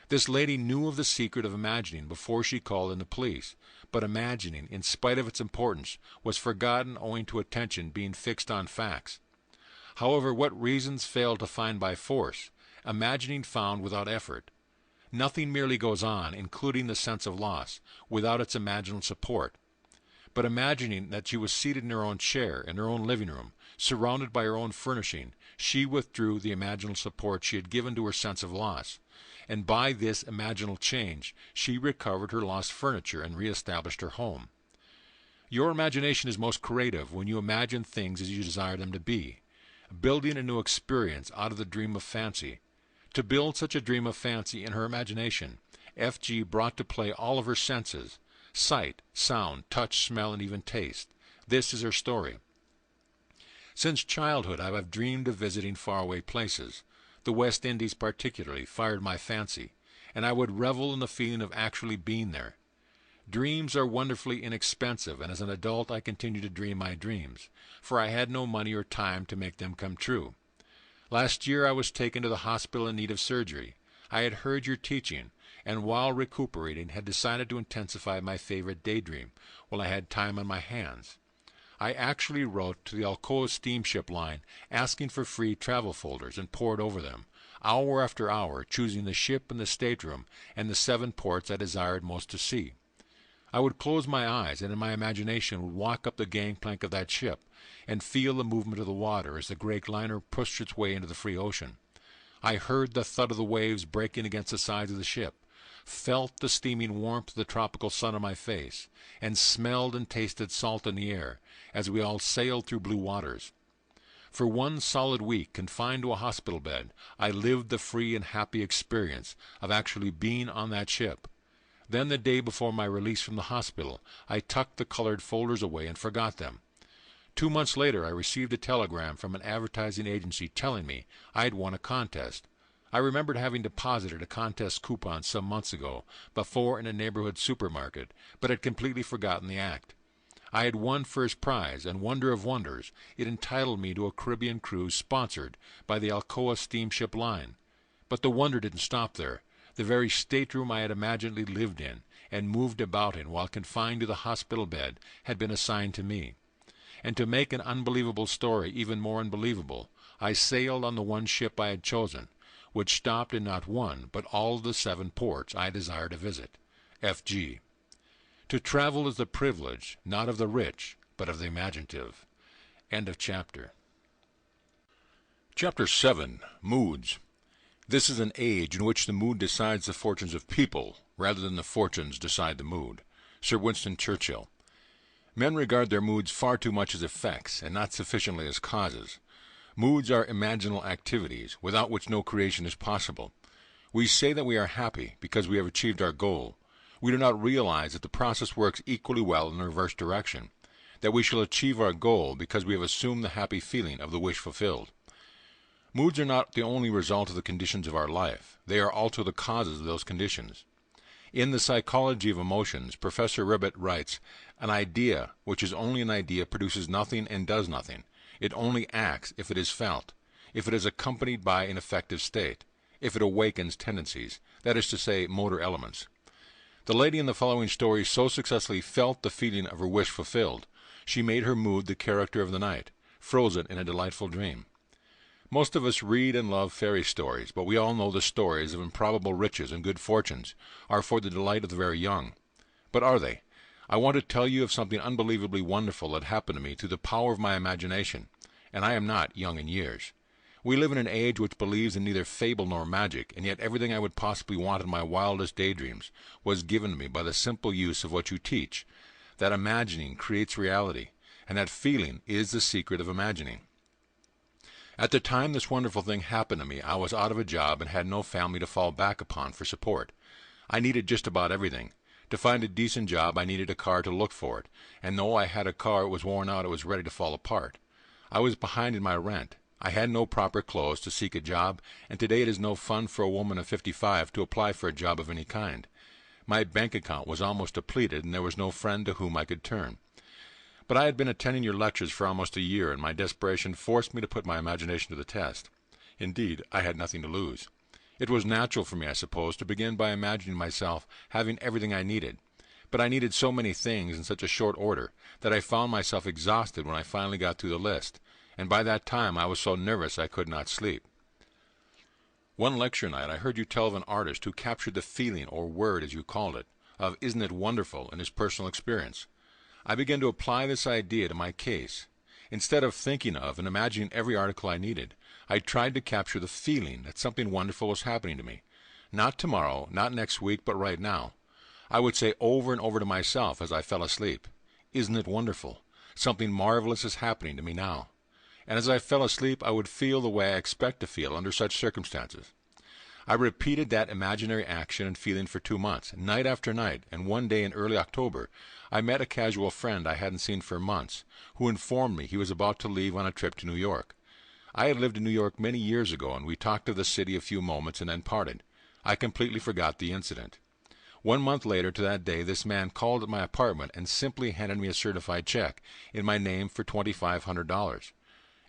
This lady knew of the secret of imagining before she called in the police, but imagining, in spite of its importance, was forgotten owing to attention being fixed on facts. However, what reasons failed to find by force, imagining found without effort. Nothing merely goes on, including the sense of loss, without its imaginal support. But imagining that she was seated in her own chair, in her own living room, surrounded by her own furnishing, she withdrew the imaginal support she had given to her sense of loss, and by this imaginal change she recovered her lost furniture and re-established her home. Your imagination is most creative when you imagine things as you desire them to be, building a new experience out of the dream of fancy. To build such a dream of fancy in her imagination, F.G. brought to play all of her senses, sight, sound, touch, smell, and even taste. This is her story. Since childhood I have dreamed of visiting faraway places. The West Indies particularly fired my fancy, and I would revel in the feeling of actually being there. Dreams are wonderfully inexpensive, and as an adult I continue to dream my dreams, for I had no money or time to make them come true. Last year I was taken to the hospital in need of surgery. I had heard your teaching, and while recuperating had decided to intensify my favorite daydream while I had time on my hands. I actually wrote to the Alcoa steamship line asking for free travel folders and pored over them, hour after hour, choosing the ship and the stateroom and the 7 ports I desired most to see. I would close my eyes and in my imagination would walk up the gangplank of that ship and feel the movement of the water as the great liner pushed its way into the free ocean. I heard the thud of the waves breaking against the sides of the ship, felt the steaming warmth of the tropical sun on my face, and smelled and tasted salt in the air as we all sailed through blue waters. For 1 solid week, confined to a hospital bed, I lived the free and happy experience of actually being on that ship. Then the day before my release from the hospital, I tucked the colored folders away and forgot them. 2 months later I received a telegram from an advertising agency telling me I had won a contest. I remembered having deposited a contest coupon some months ago before in a neighborhood supermarket, but had completely forgotten the act. I had won first prize, and wonder of wonders, it entitled me to a Caribbean cruise sponsored by the Alcoa Steamship Line. But the wonder didn't stop there. The very stateroom I had imaginedly lived in and moved about in while confined to the hospital bed had been assigned to me. And to make an unbelievable story even more unbelievable, I sailed on the one ship I had chosen, which stopped in not one but all of the 7 ports I desired to visit. F.G. To travel is the privilege, not of the rich, but of the imaginative. End of chapter. Chapter 7. Moods. This is an age in which the mood decides the fortunes of people, rather than the fortunes decide the mood. Sir Winston Churchill. Men regard their moods far too much as effects, and not sufficiently as causes. Moods are imaginal activities, without which no creation is possible. We say that we are happy because we have achieved our goal. We do not realize that the process works equally well in the reverse direction, that we shall achieve our goal because we have assumed the happy feeling of the wish fulfilled. Moods are not the only result of the conditions of our life. They are also the causes of those conditions. In The Psychology of Emotions, Professor Ribbett writes, "An idea, which is only an idea, produces nothing and does nothing. It only acts if it is felt, if it is accompanied by an affective state, if it awakens tendencies, that is to say, motor elements." The lady in the following story so successfully felt the feeling of her wish fulfilled, she made her mood the character of the night, froze it in a delightful dream. Most of us read and love fairy stories, but we all know the stories of improbable riches and good fortunes are for the delight of the very young. But are they? I want to tell you of something unbelievably wonderful that happened to me through the power of my imagination, and I am not young in years. We live in an age which believes in neither fable nor magic, and yet everything I would possibly want in my wildest daydreams was given to me by the simple use of what you teach, that imagining creates reality, and that feeling is the secret of imagining. At the time this wonderful thing happened to me, I was out of a job and had no family to fall back upon for support. I needed just about everything. To find a decent job, I needed a car to look for it, and though I had a car it was worn out, it was ready to fall apart. I was behind in my rent. I had no proper clothes to seek a job, and today it is no fun for a woman of 55 to apply for a job of any kind. My bank account was almost depleted, and there was no friend to whom I could turn. But I had been attending your lectures for almost a year, and my desperation forced me to put my imagination to the test. Indeed, I had nothing to lose. It was natural for me, I suppose, to begin by imagining myself having everything I needed. But I needed so many things in such a short order that I found myself exhausted when I finally got through the list, and by that time I was so nervous I could not sleep. One lecture night I heard you tell of an artist who captured the feeling, or word as you called it, of "isn't it wonderful" in his personal experience. I began to apply this idea to my case. Instead of thinking of and imagining every article I needed, I tried to capture the feeling that something wonderful was happening to me. Not tomorrow, not next week, but right now. I would say over and over to myself as I fell asleep, "Isn't it wonderful? Something marvelous is happening to me now." And as I fell asleep, I would feel the way I expect to feel under such circumstances. I repeated that imaginary action and feeling for 2 months, night after night, and one day in early October I met a casual friend I hadn't seen for months, who informed me he was about to leave on a trip to New York. I had lived in New York many years ago, and we talked of the city a few moments and then parted. I completely forgot the incident. 1 month later to that day this man called at my apartment and simply handed me a certified check in my name for $2,500.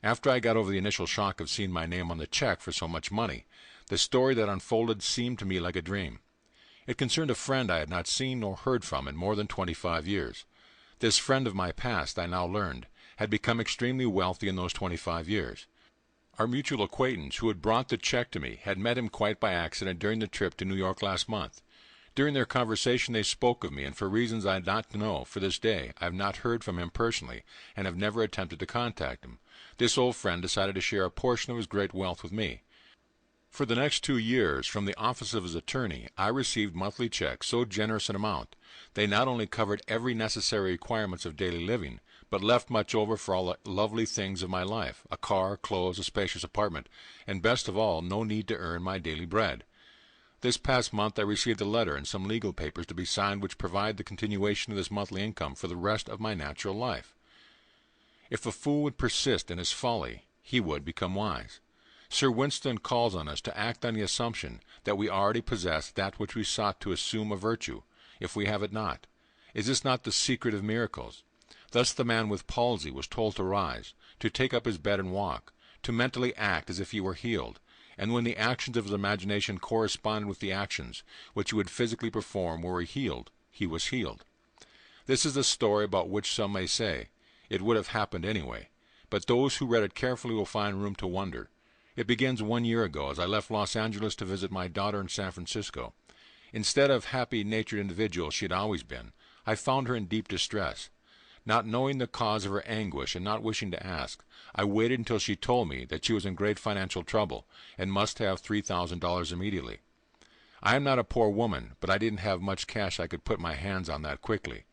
After I got over the initial shock of seeing my name on the check for so much money, the story that unfolded seemed to me like a dream. It concerned a friend I had not seen nor heard from in more than 25 years. This friend of my past, I now learned, had become extremely wealthy in those 25 years. Our mutual acquaintance who had brought the check to me had met him quite by accident during the trip to New York last month. During their conversation they spoke of me, and for reasons I do not know, for this day, I have not heard from him personally, and have never attempted to contact him. This old friend decided to share a portion of his great wealth with me. For the next 2 years, from the office of his attorney, I received monthly checks so generous an amount. They not only covered every necessary requirements of daily living, but left much over for all the lovely things of my life, a car, clothes, a spacious apartment, and best of all, no need to earn my daily bread. This past month I received a letter and some legal papers to be signed which provide the continuation of this monthly income for the rest of my natural life. If a fool would persist in his folly, he would become wise. Sir Winston calls on us to act on the assumption that we already possess that which we sought to assume a virtue, if we have it not. Is this not the secret of miracles? Thus the man with palsy was told to rise, to take up his bed and walk, to mentally act as if he were healed, and when the actions of his imagination corresponded with the actions which he would physically perform were healed, he was healed. This is the story about which some may say, it would have happened anyway, but those who read it carefully will find room to wonder. It begins 1 year ago as I left Los Angeles to visit my daughter in San Francisco. Instead of happy-natured individual she had always been, I found her in deep distress. Not knowing the cause of her anguish and not wishing to ask, I waited until she told me that she was in great financial trouble and must have $3,000 immediately. I am not a poor woman, but I didn't have much cash I could put my hands on that quickly.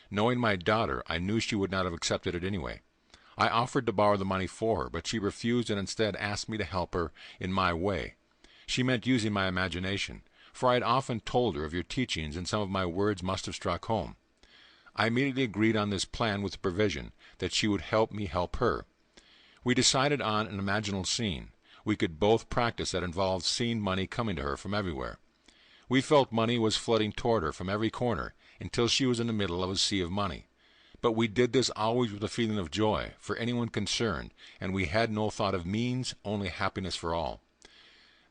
Knowing my daughter, I knew she would not have accepted it anyway. I offered to borrow the money for her, but she refused and instead asked me to help her in my way. She meant using my imagination, for I had often told her of your teachings and some of my words must have struck home. I immediately agreed on this plan with the provision that she would help me help her. We decided on an imaginal scene. We could both practice that involved seeing money coming to her from everywhere. We felt money was flooding toward her from every corner until she was in the middle of a sea of money. But we did this always with a feeling of joy for anyone concerned, and we had no thought of means, only happiness for all.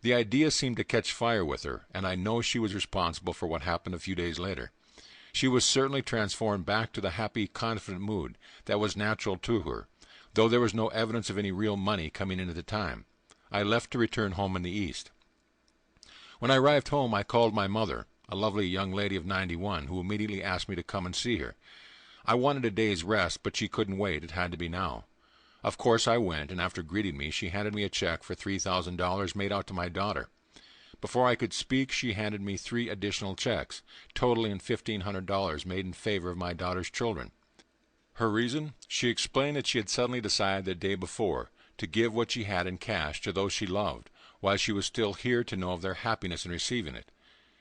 The idea seemed to catch fire with her, and I know she was responsible for what happened a few days later. She was certainly transformed back to the happy, confident mood that was natural to her, though there was no evidence of any real money coming in at the time. I left to return home in the East. When I arrived home, I called my mother, a lovely young lady of 91, who immediately asked me to come and see her. I wanted a day's rest, but she couldn't wait. It had to be now. Of course I went, and after greeting me, she handed me a check for $3,000 made out to my daughter. Before I could speak, she handed me 3 additional checks, totaling $1,500 made in favor of my daughter's children. Her reason? She explained that she had suddenly decided the day before to give what she had in cash to those she loved, while she was still here to know of their happiness in receiving it.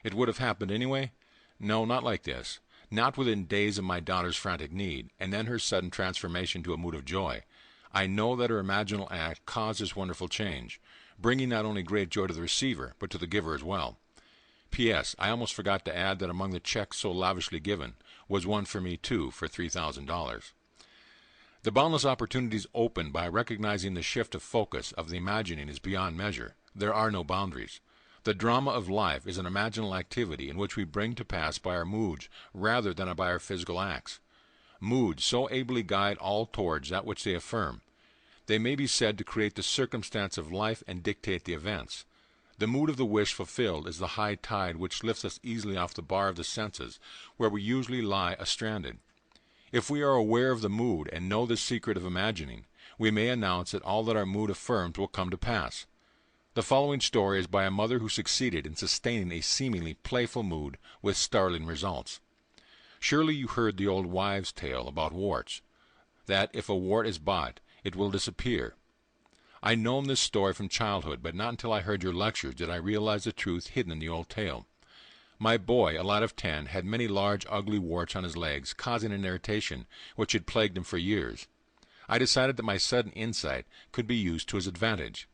It would have happened anyway? No, not like this. Not within days of my daughter's frantic need, and then her sudden transformation to a mood of joy. I know that her imaginal act caused this wonderful change, bringing not only great joy to the receiver, but to the giver as well. P.S. I almost forgot to add that among the checks so lavishly given was one for me, too, for $3,000. The boundless opportunities opened by recognizing the shift of focus of the imagining is beyond measure. There are no boundaries. The drama of life is an imaginal activity in which we bring to pass by our moods rather than by our physical acts. Moods so ably guide all towards that which they affirm. They may be said to create the circumstance of life and dictate the events. The mood of the wish fulfilled is the high tide which lifts us easily off the bar of the senses, where we usually lie astranded. If we are aware of the mood and know the secret of imagining, we may announce that all that our mood affirms will come to pass. The following story is by a mother who succeeded in sustaining a seemingly playful mood with startling results. Surely you heard the old wives' tale about warts, that if a wart is bought, it will disappear. I known this story from childhood, but not until I heard your lectures did I realize the truth hidden in the old tale. My boy, a lad of 10, had many large, ugly warts on his legs, causing an irritation which had plagued him for years. I decided that my sudden insight could be used to his advantage.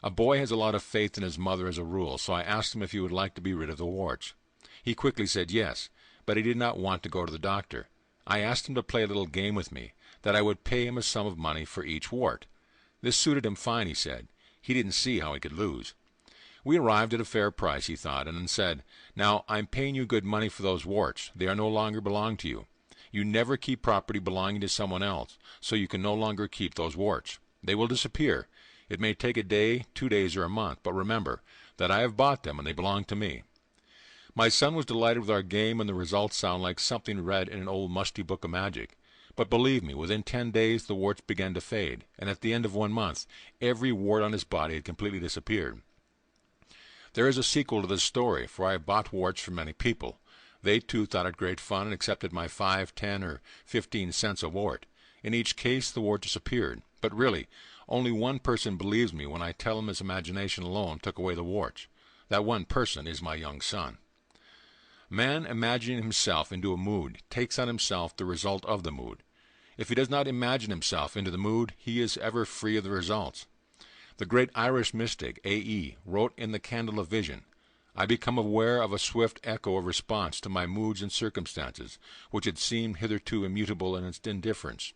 A boy has a lot of faith in his mother as a rule, so I asked him if he would like to be rid of the warts. He quickly said yes, but he did not want to go to the doctor. I asked him to play a little game with me, that I would pay him a sum of money for each wart. This suited him fine, he said. He didn't see how he could lose. We arrived at a fair price, he thought, and then said, "Now, I'm paying you good money for those warts. They are no longer belong to you. You never keep property belonging to someone else, so you can no longer keep those warts. They will disappear. It may take a day, 2 days, or a month, but remember that I have bought them and they belong to me." My son was delighted with our game, and the results sound like something read in an old musty book of magic. But believe me, within 10 days the warts began to fade, and at the end of 1 month every wart on his body had completely disappeared. There is a sequel to this story, for I have bought warts from many people. They too thought it great fun and accepted my 5, 10, or 15 cents a wart. In each case the wart disappeared. But really, only one person believes me when I tell him his imagination alone took away the warts. That one person is my young son. Man, imagining himself into a mood, takes on himself the result of the mood. If he does not imagine himself into the mood, he is ever free of the results. The great Irish mystic A.E. wrote in The Candle of Vision, "I become aware of a swift echo of response to my moods and circumstances, which had seemed hitherto immutable in its indifference.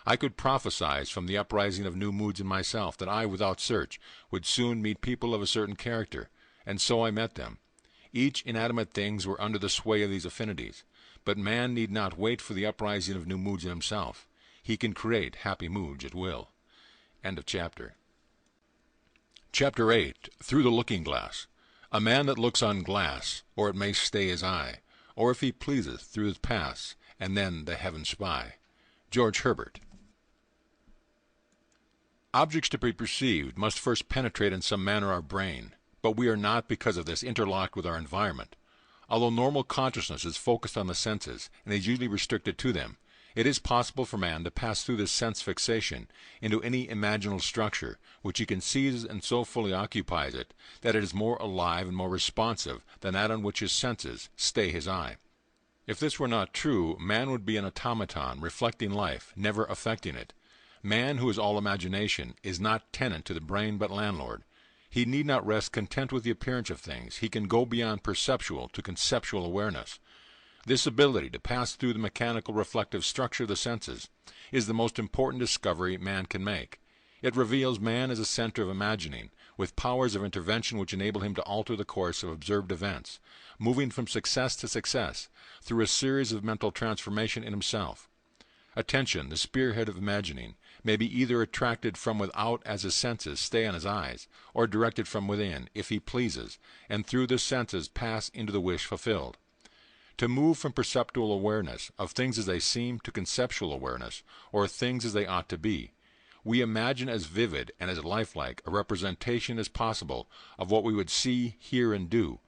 I could prophesy from the uprising of new moods in myself that I, without search, would soon meet people of a certain character, and so I met them. Each inanimate things were under the sway of these affinities, but man need not wait for the uprising of new moods in himself. He can create happy moods at will." End of chapter. Chapter 8. Through the Looking Glass. A man that looks on glass, or it may stay his eye, or if he pleaseth through it pass, and then the heaven spy. George Herbert. Objects to be perceived must first penetrate in some manner our brain, but we are not because of this interlocked with our environment. Although normal consciousness is focused on the senses, and is usually restricted to them, it is possible for man to pass through this sense fixation into any imaginal structure which he conceives and so fully occupies it that it is more alive and more responsive than that on which his senses stay his eye. If this were not true, man would be an automaton reflecting life, never affecting it. Man, who is all imagination, is not tenant to the brain but landlord. He need not rest content with the appearance of things. He can go beyond perceptual to conceptual awareness. This ability to pass through the mechanical reflective structure of the senses is the most important discovery man can make. It reveals man as a center of imagining, with powers of intervention which enable him to alter the course of observed events, moving from success to success through a series of mental transformation in himself. Attention, the spearhead of imagining, may be either attracted from without as his senses stay on his eyes, or directed from within, if he pleases, and through the senses pass into the wish fulfilled. To move from perceptual awareness of things as they seem to conceptual awareness, or things as they ought to be, we imagine as vivid and as lifelike a representation as possible of what we would see, hear, and do,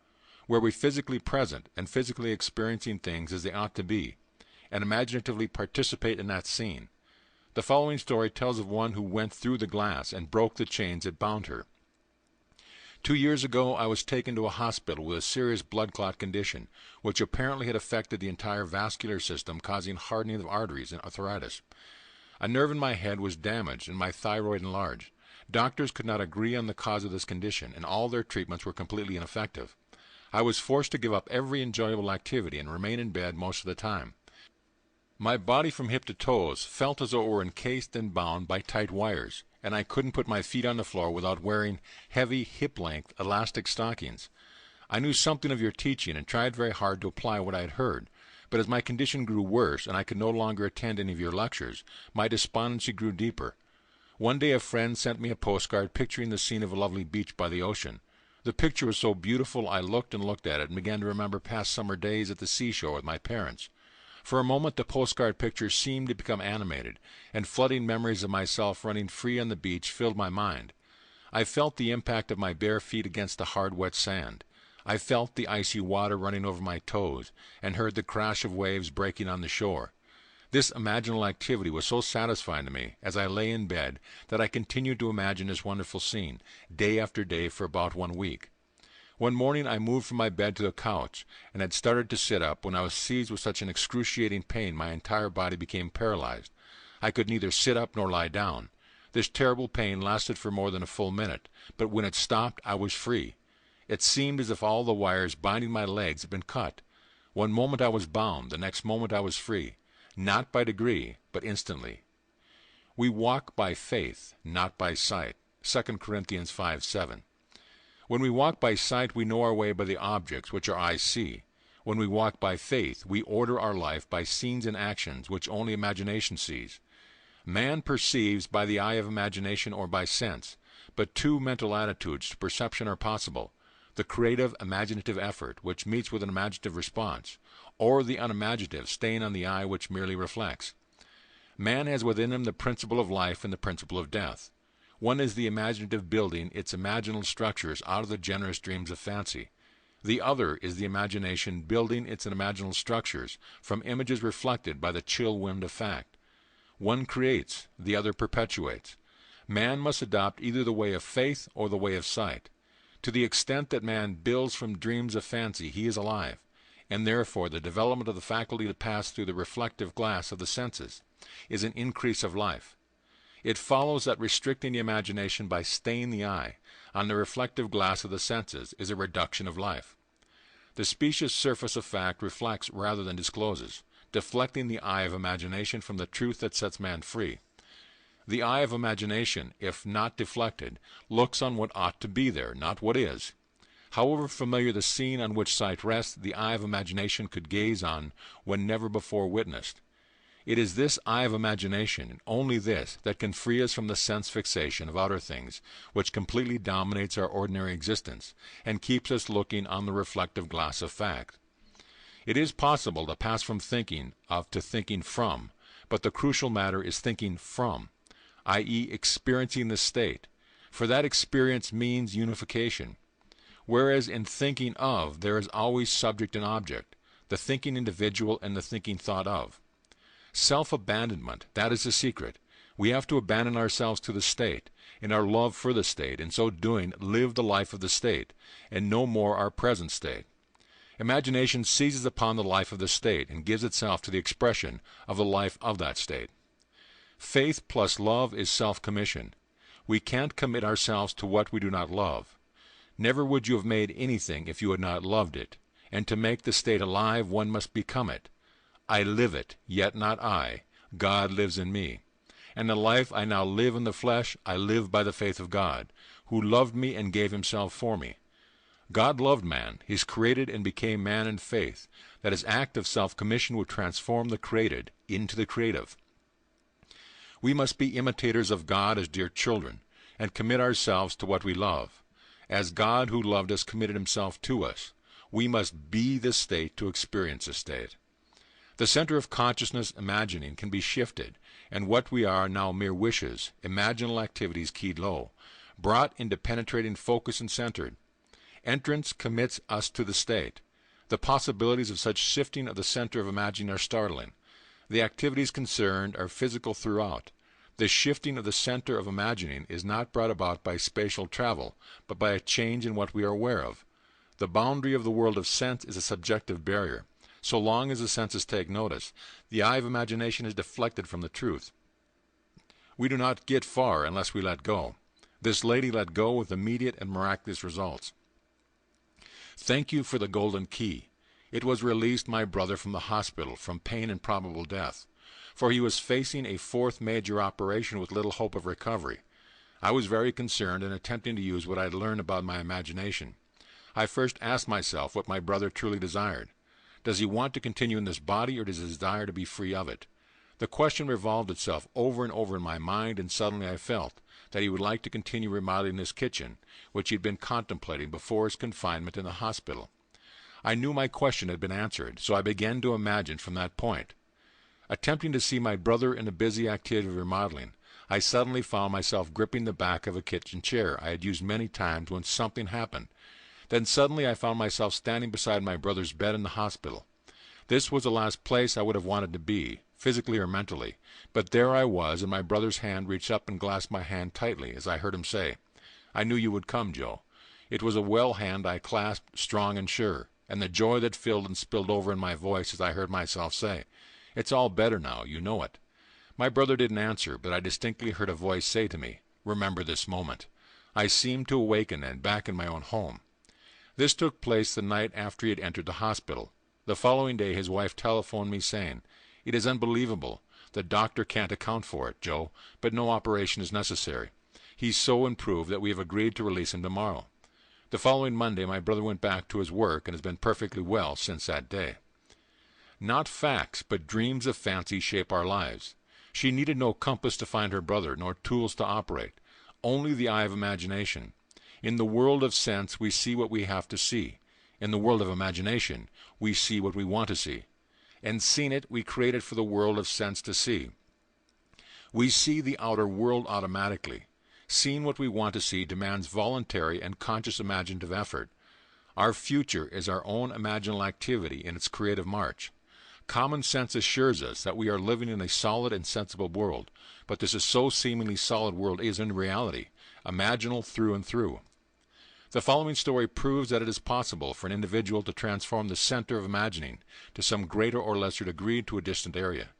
where we physically present and physically experiencing things as they ought to be, and imaginatively participate in that scene. The following story tells of one who went through the glass and broke the chains that bound her. 2 years ago I was taken to a hospital with a serious blood clot condition, which apparently had affected the entire vascular system, causing hardening of arteries and arthritis. A nerve in my head was damaged and my thyroid enlarged. Doctors could not agree on the cause of this condition, and all their treatments were completely ineffective. I was forced to give up every enjoyable activity and remain in bed most of the time. My body from hip to toes felt as though it were encased and bound by tight wires, and I couldn't put my feet on the floor without wearing heavy hip-length elastic stockings. I knew something of your teaching and tried very hard to apply what I had heard, but as my condition grew worse and I could no longer attend any of your lectures, my despondency grew deeper. One day a friend sent me a postcard picturing the scene of a lovely beach by the ocean. The picture was so beautiful I looked and looked at it and began to remember past summer days at the seashore with my parents. For a moment the postcard picture seemed to become animated, and flooding memories of myself running free on the beach filled my mind. I felt the impact of my bare feet against the hard, wet sand. I felt the icy water running over my toes, and heard the crash of waves breaking on the shore. This imaginal activity was so satisfying to me, as I lay in bed, that I continued to imagine this wonderful scene, day after day for about 1 week. One morning I moved from my bed to the couch, and had started to sit up when I was seized with such an excruciating pain my entire body became paralyzed. I could neither sit up nor lie down. This terrible pain lasted for more than a full minute, but when it stopped I was free. It seemed as if all the wires binding my legs had been cut. One moment I was bound, the next moment I was free, not by degree, but instantly. We walk by faith, not by sight. 2 Corinthians 5:7. When we walk by sight, we know our way by the objects which our eyes see. When we walk by faith, we order our life by scenes and actions which only imagination sees. Man perceives by the eye of imagination or by sense, but two mental attitudes to perception are possible: the creative, imaginative effort, which meets with an imaginative response, or the unimaginative, staying on the eye which merely reflects. Man has within him the principle of life and the principle of death. One is the imaginative building its imaginal structures out of the generous dreams of fancy. The other is the imagination building its imaginal structures from images reflected by the chill wind of fact. One creates, the other perpetuates. Man must adopt either the way of faith or the way of sight. To the extent that man builds from dreams of fancy, he is alive, and therefore the development of the faculty to pass through the reflective glass of the senses is an increase of life. It follows that restricting the imagination by staying the eye on the reflective glass of the senses is a reduction of life. The specious surface of fact reflects rather than discloses, deflecting the eye of imagination from the truth that sets man free. The eye of imagination, if not deflected, looks on what ought to be there, not what is. However familiar the scene on which sight rests, the eye of imagination could gaze on when never before witnessed. It is this eye of imagination, and only this, that can free us from the sense fixation of outer things, which completely dominates our ordinary existence, and keeps us looking on the reflective glass of fact. It is possible to pass from thinking of to thinking from, but the crucial matter is thinking from, i.e. experiencing the state, for that experience means unification. Whereas in thinking of there is always subject and object, the thinking individual and the thinking thought of. Self-abandonment, that is the secret. We have to abandon ourselves to the state, in our love for the state, in so doing live the life of the state, and no more our present state. Imagination seizes upon the life of the state and gives itself to the expression of the life of that state. Faith plus love is self-commission. We can't commit ourselves to what we do not love. Never would you have made anything if you had not loved it, and to make the state alive one must become it. I live it, yet not I. God lives in me. And the life I now live in the flesh, I live by the faith of God, who loved me and gave himself for me. God loved man. He is created and became man in faith, that his act of self-commission would transform the created into the creative. We must be imitators of God as dear children, and commit ourselves to what we love. As God who loved us committed himself to us, we must be the state to experience the state. The center of consciousness, imagining, can be shifted, and what we are now mere wishes, imaginal activities keyed low, brought into penetrating focus and centered. Entrance commits us to the state. The possibilities of such shifting of the center of imagining are startling. The activities concerned are physical throughout. The shifting of the center of imagining is not brought about by spatial travel, but by a change in what we are aware of. The boundary of the world of sense is a subjective barrier. So long as the senses take notice, the eye of imagination is deflected from the truth. We do not get far unless we let go. This lady let go with immediate and miraculous results. Thank you for the golden key. It was released my brother from the hospital from pain and probable death, for he was facing a fourth major operation with little hope of recovery. I was very concerned and attempting to use what I had learned about my imagination. I first asked myself what my brother truly desired. Does he want to continue in this body, or does he desire to be free of it? The question revolved itself over and over in my mind, and suddenly I felt that he would like to continue remodeling his kitchen, which he had been contemplating before his confinement in the hospital. I knew my question had been answered, so I began to imagine from that point. Attempting to see my brother in the busy activity of remodeling, I suddenly found myself gripping the back of a kitchen chair I had used many times when something happened. Then suddenly I found myself standing beside my brother's bed in the hospital. This was the last place I would have wanted to be, physically or mentally, but there I was, and my brother's hand reached up and grasped my hand tightly, as I heard him say, "I knew you would come, Joe." It was a well hand I clasped, strong and sure, and the joy that filled and spilled over in my voice as I heard myself say, "It's all better now, you know it." My brother didn't answer, but I distinctly heard a voice say to me, "Remember this moment." I seemed to awaken and back in my own home. This took place the night after he had entered the hospital. The following day his wife telephoned me saying, "It is unbelievable. The doctor can't account for it, Joe, but no operation is necessary. He's so improved that we have agreed to release him tomorrow." The following Monday my brother went back to his work and has been perfectly well since that day. Not facts, but dreams of fancy shape our lives. She needed no compass to find her brother, nor tools to operate, only the eye of imagination. In the world of sense we see what we have to see. In the world of imagination we see what we want to see. And seeing it, we create it for the world of sense to see. We see the outer world automatically. Seeing what we want to see demands voluntary and conscious imaginative effort. Our future is our own imaginal activity in its creative march. Common sense assures us that we are living in a solid and sensible world, but this so seemingly solid world is in reality imaginal through and through. The following story proves that it is possible for an individual to transform the center of imagining to some greater or lesser degree to a distant area,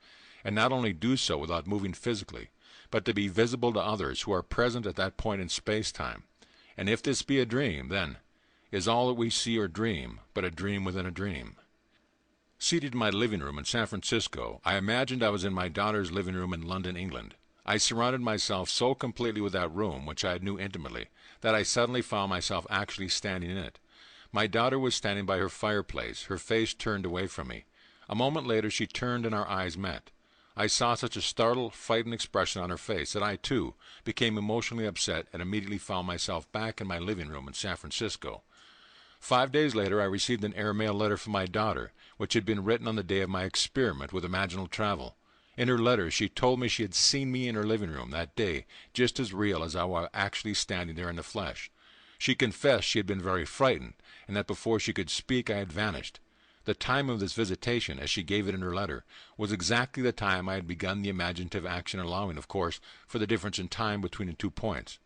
and not only do so without moving physically, but to be visible to others who are present at that point in space-time. And if this be a dream, then is all that we see or dream but a dream within a dream. Seated in my living room in San Francisco, I imagined I was in my daughter's living room in London, England. I surrounded myself so completely with that room, which I knew intimately, that I suddenly found myself actually standing in it. My daughter was standing by her fireplace, her face turned away from me. A moment later she turned and our eyes met. I saw such a startled, frightened expression on her face that I, too, became emotionally upset and immediately found myself back in my living room in San Francisco. 5 days later I received an airmail letter from my daughter, which had been written on the day of my experiment with imaginal travel. In her letter she told me she had seen me in her living room that day, just as real as I was actually standing there in the flesh. She confessed she had been very frightened, and that before she could speak I had vanished. The time of this visitation, as she gave it in her letter, was exactly the time I had begun the imaginative action, allowing, of course, for the difference in time between the 2 points.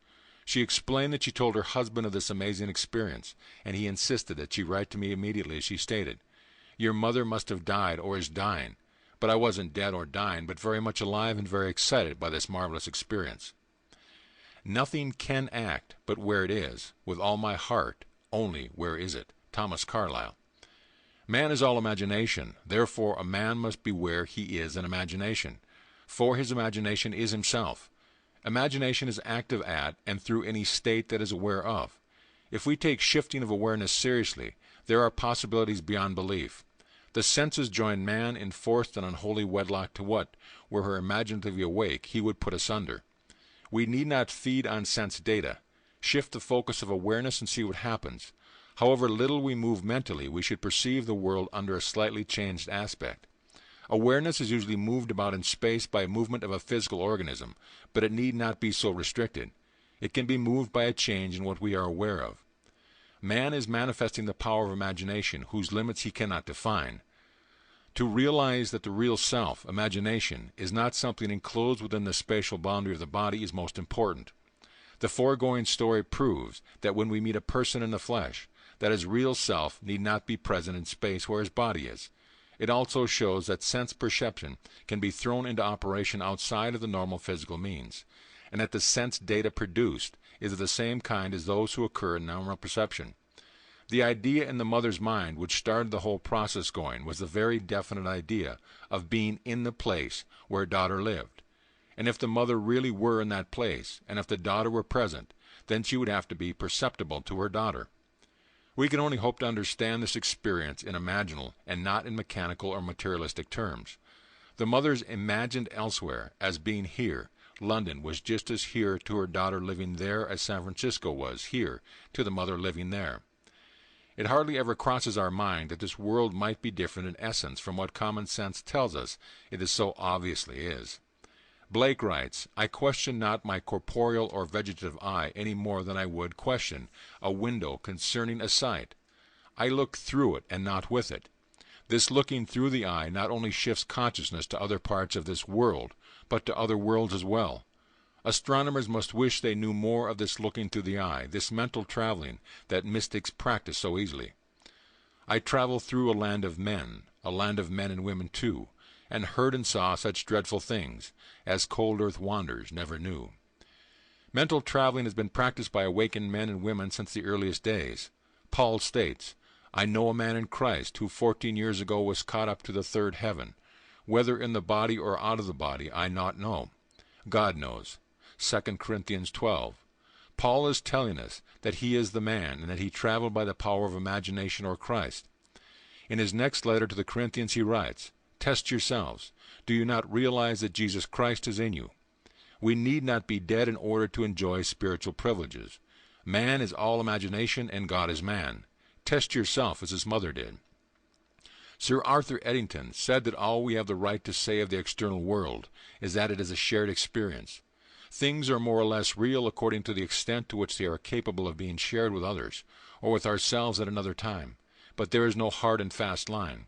She explained that she told her husband of this amazing experience, and he insisted that she write to me immediately, as she stated. Your mother must have died or is dying, but I wasn't dead or dying, but very much alive and very excited by this marvelous experience. Nothing can act but where it is, with all my heart, only where is it? Thomas Carlyle. Man is all imagination, therefore a man must be where he is in imagination, for his imagination is himself. Imagination is active at and through any state that is aware of. If we take shifting of awareness seriously, there are possibilities beyond belief. The senses join man in forced and unholy wedlock to what, were her imaginatively awake, he would put asunder. We need not feed on sense data. Shift the focus of awareness and see what happens. However little we move mentally, we should perceive the world under a slightly changed aspect. Awareness is usually moved about in space by movement of a physical organism, but it need not be so restricted. It can be moved by a change in what we are aware of. Man is manifesting the power of imagination, whose limits he cannot define. To realize that the real self, imagination, is not something enclosed within the spatial boundary of the body is most important. The foregoing story proves that when we meet a person in the flesh, that his real self need not be present in space where his body is. It also shows that sense perception can be thrown into operation outside of the normal physical means, and that the sense data produced is of the same kind as those who occur in normal perception. The idea in the mother's mind which started the whole process going was the very definite idea of being in the place where her daughter lived. And if the mother really were in that place, and if the daughter were present, then she would have to be perceptible to her daughter. We can only hope to understand this experience in imaginal and not in mechanical or materialistic terms. The mother's imagined elsewhere as being here, London, was just as here to her daughter living there as San Francisco was here to the mother living there. It hardly ever crosses our mind that this world might be different in essence from what common sense tells us it is so obviously is. Blake writes, I question not my corporeal or vegetative eye any more than I would question a window concerning a sight. I look through it and not with it. This looking through the eye not only shifts consciousness to other parts of this world, but to other worlds as well. Astronomers must wish they knew more of this looking through the eye, this mental traveling that mystics practice so easily. I travel through a land of men and women too, and heard and saw such dreadful things as cold earth wanderers never knew. Mental traveling has been practiced by awakened men and women since the earliest days. Paul states, I know a man in Christ who 14 years ago was caught up to the third heaven. Whether in the body or out of the body, I not know. God knows. 2 Corinthians 12. Paul is telling us that he is the man and that he traveled by the power of imagination or Christ. In his next letter to the Corinthians he writes, Test yourselves. Do you not realize that Jesus Christ is in you? We need not be dead in order to enjoy spiritual privileges. Man is all imagination and God is man. Test yourself as his mother did. Sir Arthur Eddington said that all we have the right to say of the external world is that it is a shared experience. Things are more or less real according to the extent to which they are capable of being shared with others, or with ourselves at another time, but there is no hard and fast line.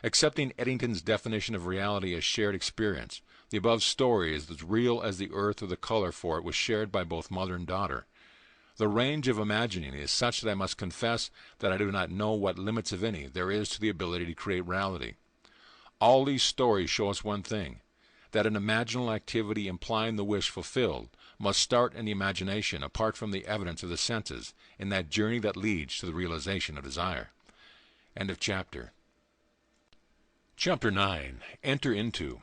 Accepting Eddington's definition of reality as shared experience, the above story is as real as the earth or the color for it was shared by both mother and daughter. The range of imagining is such that I must confess that I do not know what limits, if any, there is to the ability to create reality. All these stories show us one thing, that an imaginal activity implying the wish fulfilled must start in the imagination apart from the evidence of the senses in that journey that leads to the realization of desire. End of chapter. Chapter 9. Enter into.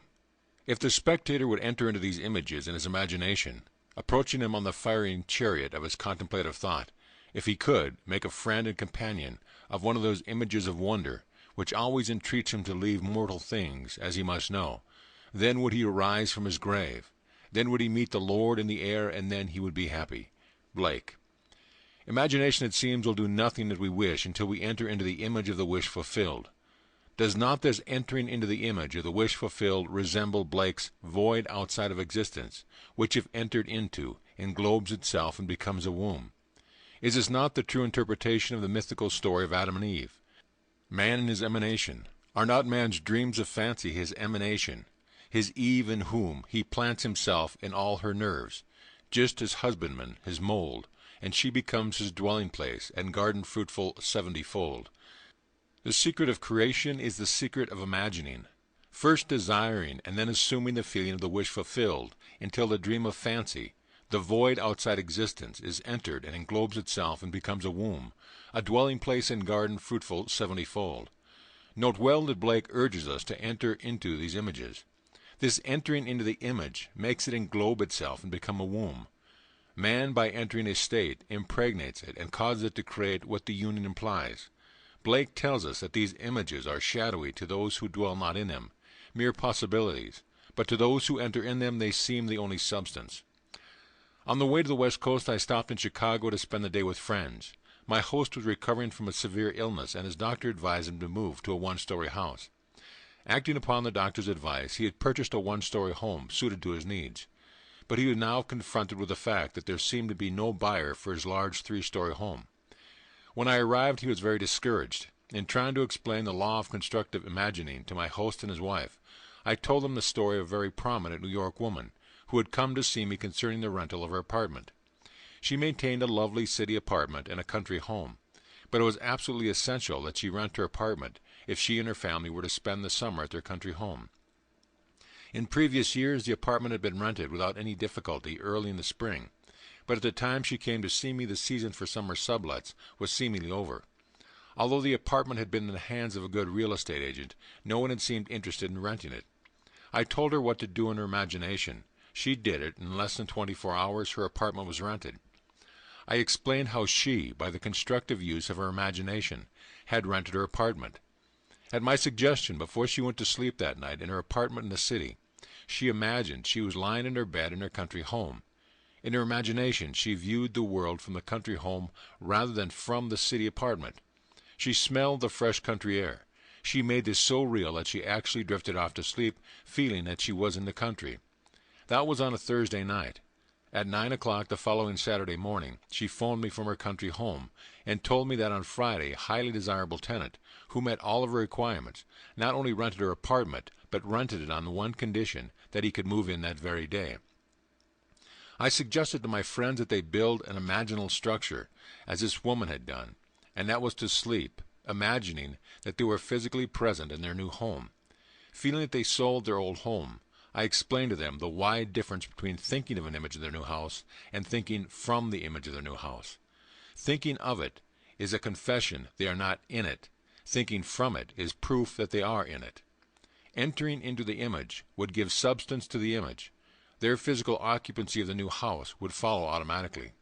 If the spectator would enter into these images in his imagination, approaching him on the firing chariot of his contemplative thought, if he could, make a friend and companion of one of those images of wonder which always entreats him to leave mortal things, as he must know, then would he arise from his grave, then would he meet the Lord in the air, and then he would be happy. Blake. Imagination, it seems, will do nothing that we wish until we enter into the image of the wish fulfilled. Does not this entering into the image of the wish fulfilled resemble Blake's void outside of existence, which, if entered into, englobes itself and becomes a womb? Is this not the true interpretation of the mythical story of Adam and Eve? Man in his emanation. Are not man's dreams of fancy his emanation, his Eve in whom he plants himself in all her nerves, just as husbandman his mold, and she becomes his dwelling place, and garden fruitful 70-fold? The secret of creation is the secret of imagining, first desiring and then assuming the feeling of the wish fulfilled, until the dream of fancy, the void outside existence, is entered and englobes itself and becomes a womb, a dwelling place and garden fruitful 70-fold. Note well that Blake urges us to enter into these images. This entering into the image makes it englobe itself and become a womb. Man, by entering a state, impregnates it and causes it to create what the union implies. Blake tells us that these images are shadowy to those who dwell not in them, mere possibilities, but to those who enter in them they seem the only substance. On the way to the West Coast I stopped in Chicago to spend the day with friends. My host was recovering from a severe illness, and his doctor advised him to move to a one-story house. Acting upon the doctor's advice, he had purchased a one-story home suited to his needs. But he was now confronted with the fact that there seemed to be no buyer for his large three-story home. When I arrived, he was very discouraged. In trying to explain the law of constructive imagining to my host and his wife, I told them the story of a very prominent New York woman who had come to see me concerning the rental of her apartment. She maintained a lovely city apartment and a country home, but it was absolutely essential that she rent her apartment if she and her family were to spend the summer at their country home. In previous years, the apartment had been rented without any difficulty early in the spring, but at the time she came to see me the season for summer sublets was seemingly over. Although the apartment had been in the hands of a good real estate agent, no one had seemed interested in renting it. I told her what to do in her imagination. She did it. In less than 24 hours her apartment was rented. I explained how she, by the constructive use of her imagination, had rented her apartment. At my suggestion, before she went to sleep that night in her apartment in the city, she imagined she was lying in her bed in her country home. In her imagination she viewed the world from the country home rather than from the city apartment. She smelled the fresh country air. She made this so real that she actually drifted off to sleep, feeling that she was in the country. That was on a Thursday night. At 9 o'clock the following Saturday morning she phoned me from her country home and told me that on Friday a highly desirable tenant, who met all of her requirements, not only rented her apartment, but rented it on the one condition that he could move in that very day. I suggested to my friends that they build an imaginal structure, as this woman had done, and that was to sleep, imagining that they were physically present in their new home. Feeling that they sold their old home, I explained to them the wide difference between thinking of an image of their new house and thinking from the image of their new house. Thinking of it is a confession they are not in it. Thinking from it is proof that they are in it. Entering into the image would give substance to the image. Their physical occupancy of the new house would follow automatically.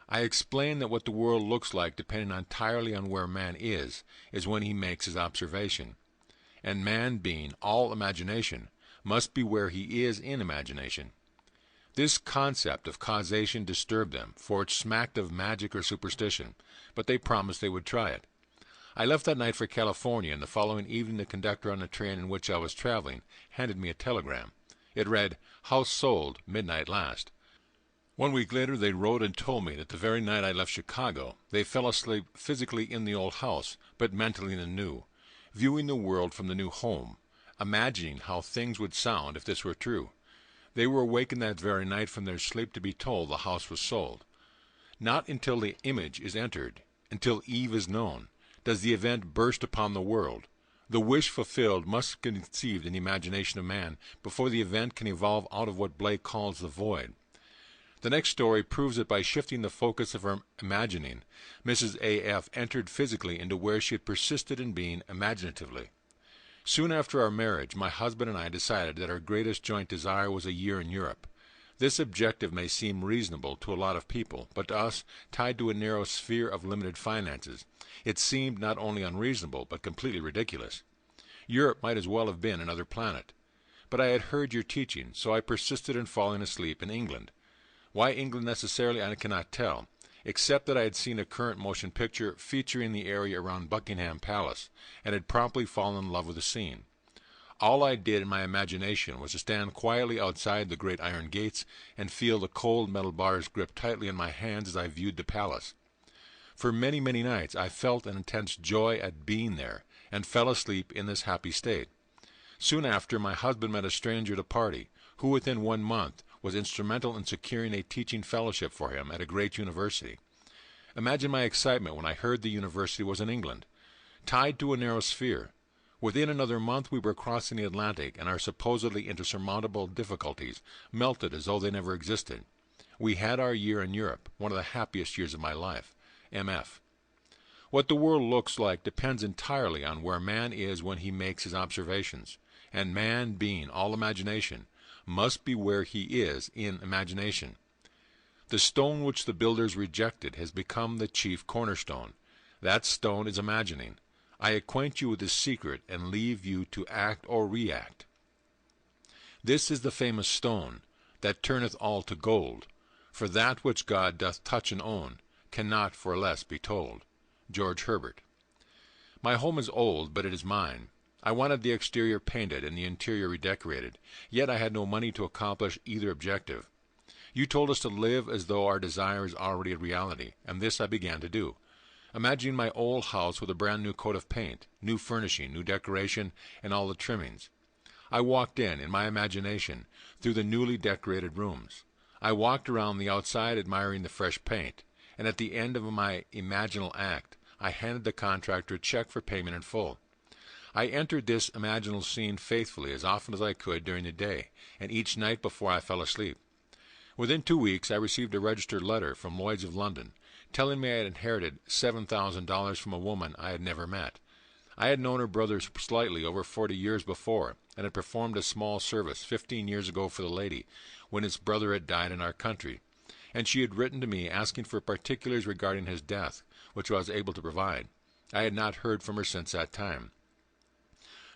I explained that what the world looks like, depending entirely on where man is when he makes his observation. And man, being all imagination, must be where he is in imagination. This concept of causation disturbed them, for it smacked of magic or superstition, but they promised they would try it. I left that night for California, and the following evening the conductor on the train in which I was traveling handed me a telegram. It read, "House sold, midnight last." 1 week later they wrote and told me that the very night I left Chicago they fell asleep physically in the old house, but mentally in the new, viewing the world from the new home, imagining how things would sound if this were true. They were awakened that very night from their sleep to be told the house was sold. Not until the image is entered, until Eve is known, does the event burst upon the world. The wish fulfilled must be conceived in the imagination of man before the event can evolve out of what Blake calls the void. The next story proves that by shifting the focus of her imagining, Mrs. A.F. entered physically into where she had persisted in being imaginatively. Soon after our marriage, my husband and I decided that our greatest joint desire was a year in Europe. This objective may seem reasonable to a lot of people, but to us, tied to a narrow sphere of limited finances, it seemed not only unreasonable, but completely ridiculous. Europe might as well have been another planet. But I had heard your teaching, so I persisted in falling asleep in England. Why England necessarily I cannot tell, except that I had seen a current motion picture featuring the area around Buckingham Palace, and had promptly fallen in love with the scene. All I did in my imagination was to stand quietly outside the great iron gates and feel the cold metal bars grip tightly in my hands as I viewed the palace. For many, many nights I felt an intense joy at being there, and fell asleep in this happy state. Soon after, my husband met a stranger at a party, who within 1 month was instrumental in securing a teaching fellowship for him at a great university. Imagine my excitement when I heard the university was in England, tied to a narrow sphere. Within another month we were crossing the Atlantic, and our supposedly insurmountable difficulties melted as though they never existed. We had our year in Europe, one of the happiest years of my life. M.F. What the world looks like depends entirely on where man is when he makes his observations, and man, being all imagination, must be where he is in imagination. The stone which the builders rejected has become the chief cornerstone. That stone is imagining. I acquaint you with this secret, and leave you to act or react. This is the famous stone, that turneth all to gold, for that which God doth touch and own, cannot for less be told. George Herbert. My home is old, but it is mine. I wanted the exterior painted and the interior redecorated, yet I had no money to accomplish either objective. You told us to live as though our desire is already a reality, and this I began to do. Imagining my old house with a brand new coat of paint, new furnishing, new decoration, and all the trimmings. I walked in my imagination, through the newly decorated rooms. I walked around the outside admiring the fresh paint, and at the end of my imaginal act, I handed the contractor a check for payment in full. I entered this imaginal scene faithfully as often as I could during the day, and each night before I fell asleep. Within 2 weeks I received a registered letter from Lloyd's of London, telling me I had inherited $7,000 from a woman I had never met. I had known her brother slightly over 40 years before, and had performed a small service 15 years ago for the lady, when his brother had died in our country, and she had written to me asking for particulars regarding his death, which I was able to provide. I had not heard from her since that time.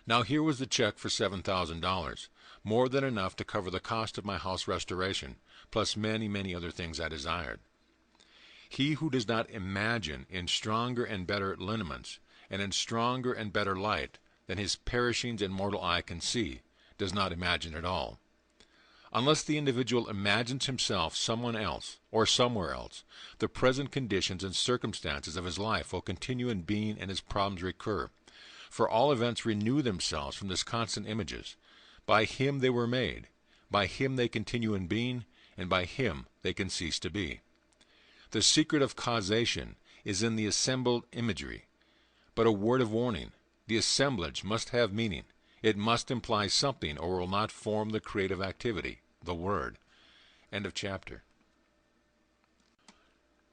Now here was the check for $7,000, more than enough to cover the cost of my house restoration, plus many, many other things I desired. He who does not imagine in stronger and better lineaments, and in stronger and better light than his perishing and mortal eye can see, does not imagine at all. Unless the individual imagines himself someone else, or somewhere else, the present conditions and circumstances of his life will continue in being and his problems recur. For all events renew themselves from this constant images. By him they were made, by him they continue in being, and by him they can cease to be. The secret of causation is in the assembled imagery. But a word of warning, the assemblage must have meaning. It must imply something, or will not form the creative activity, the word. End of chapter.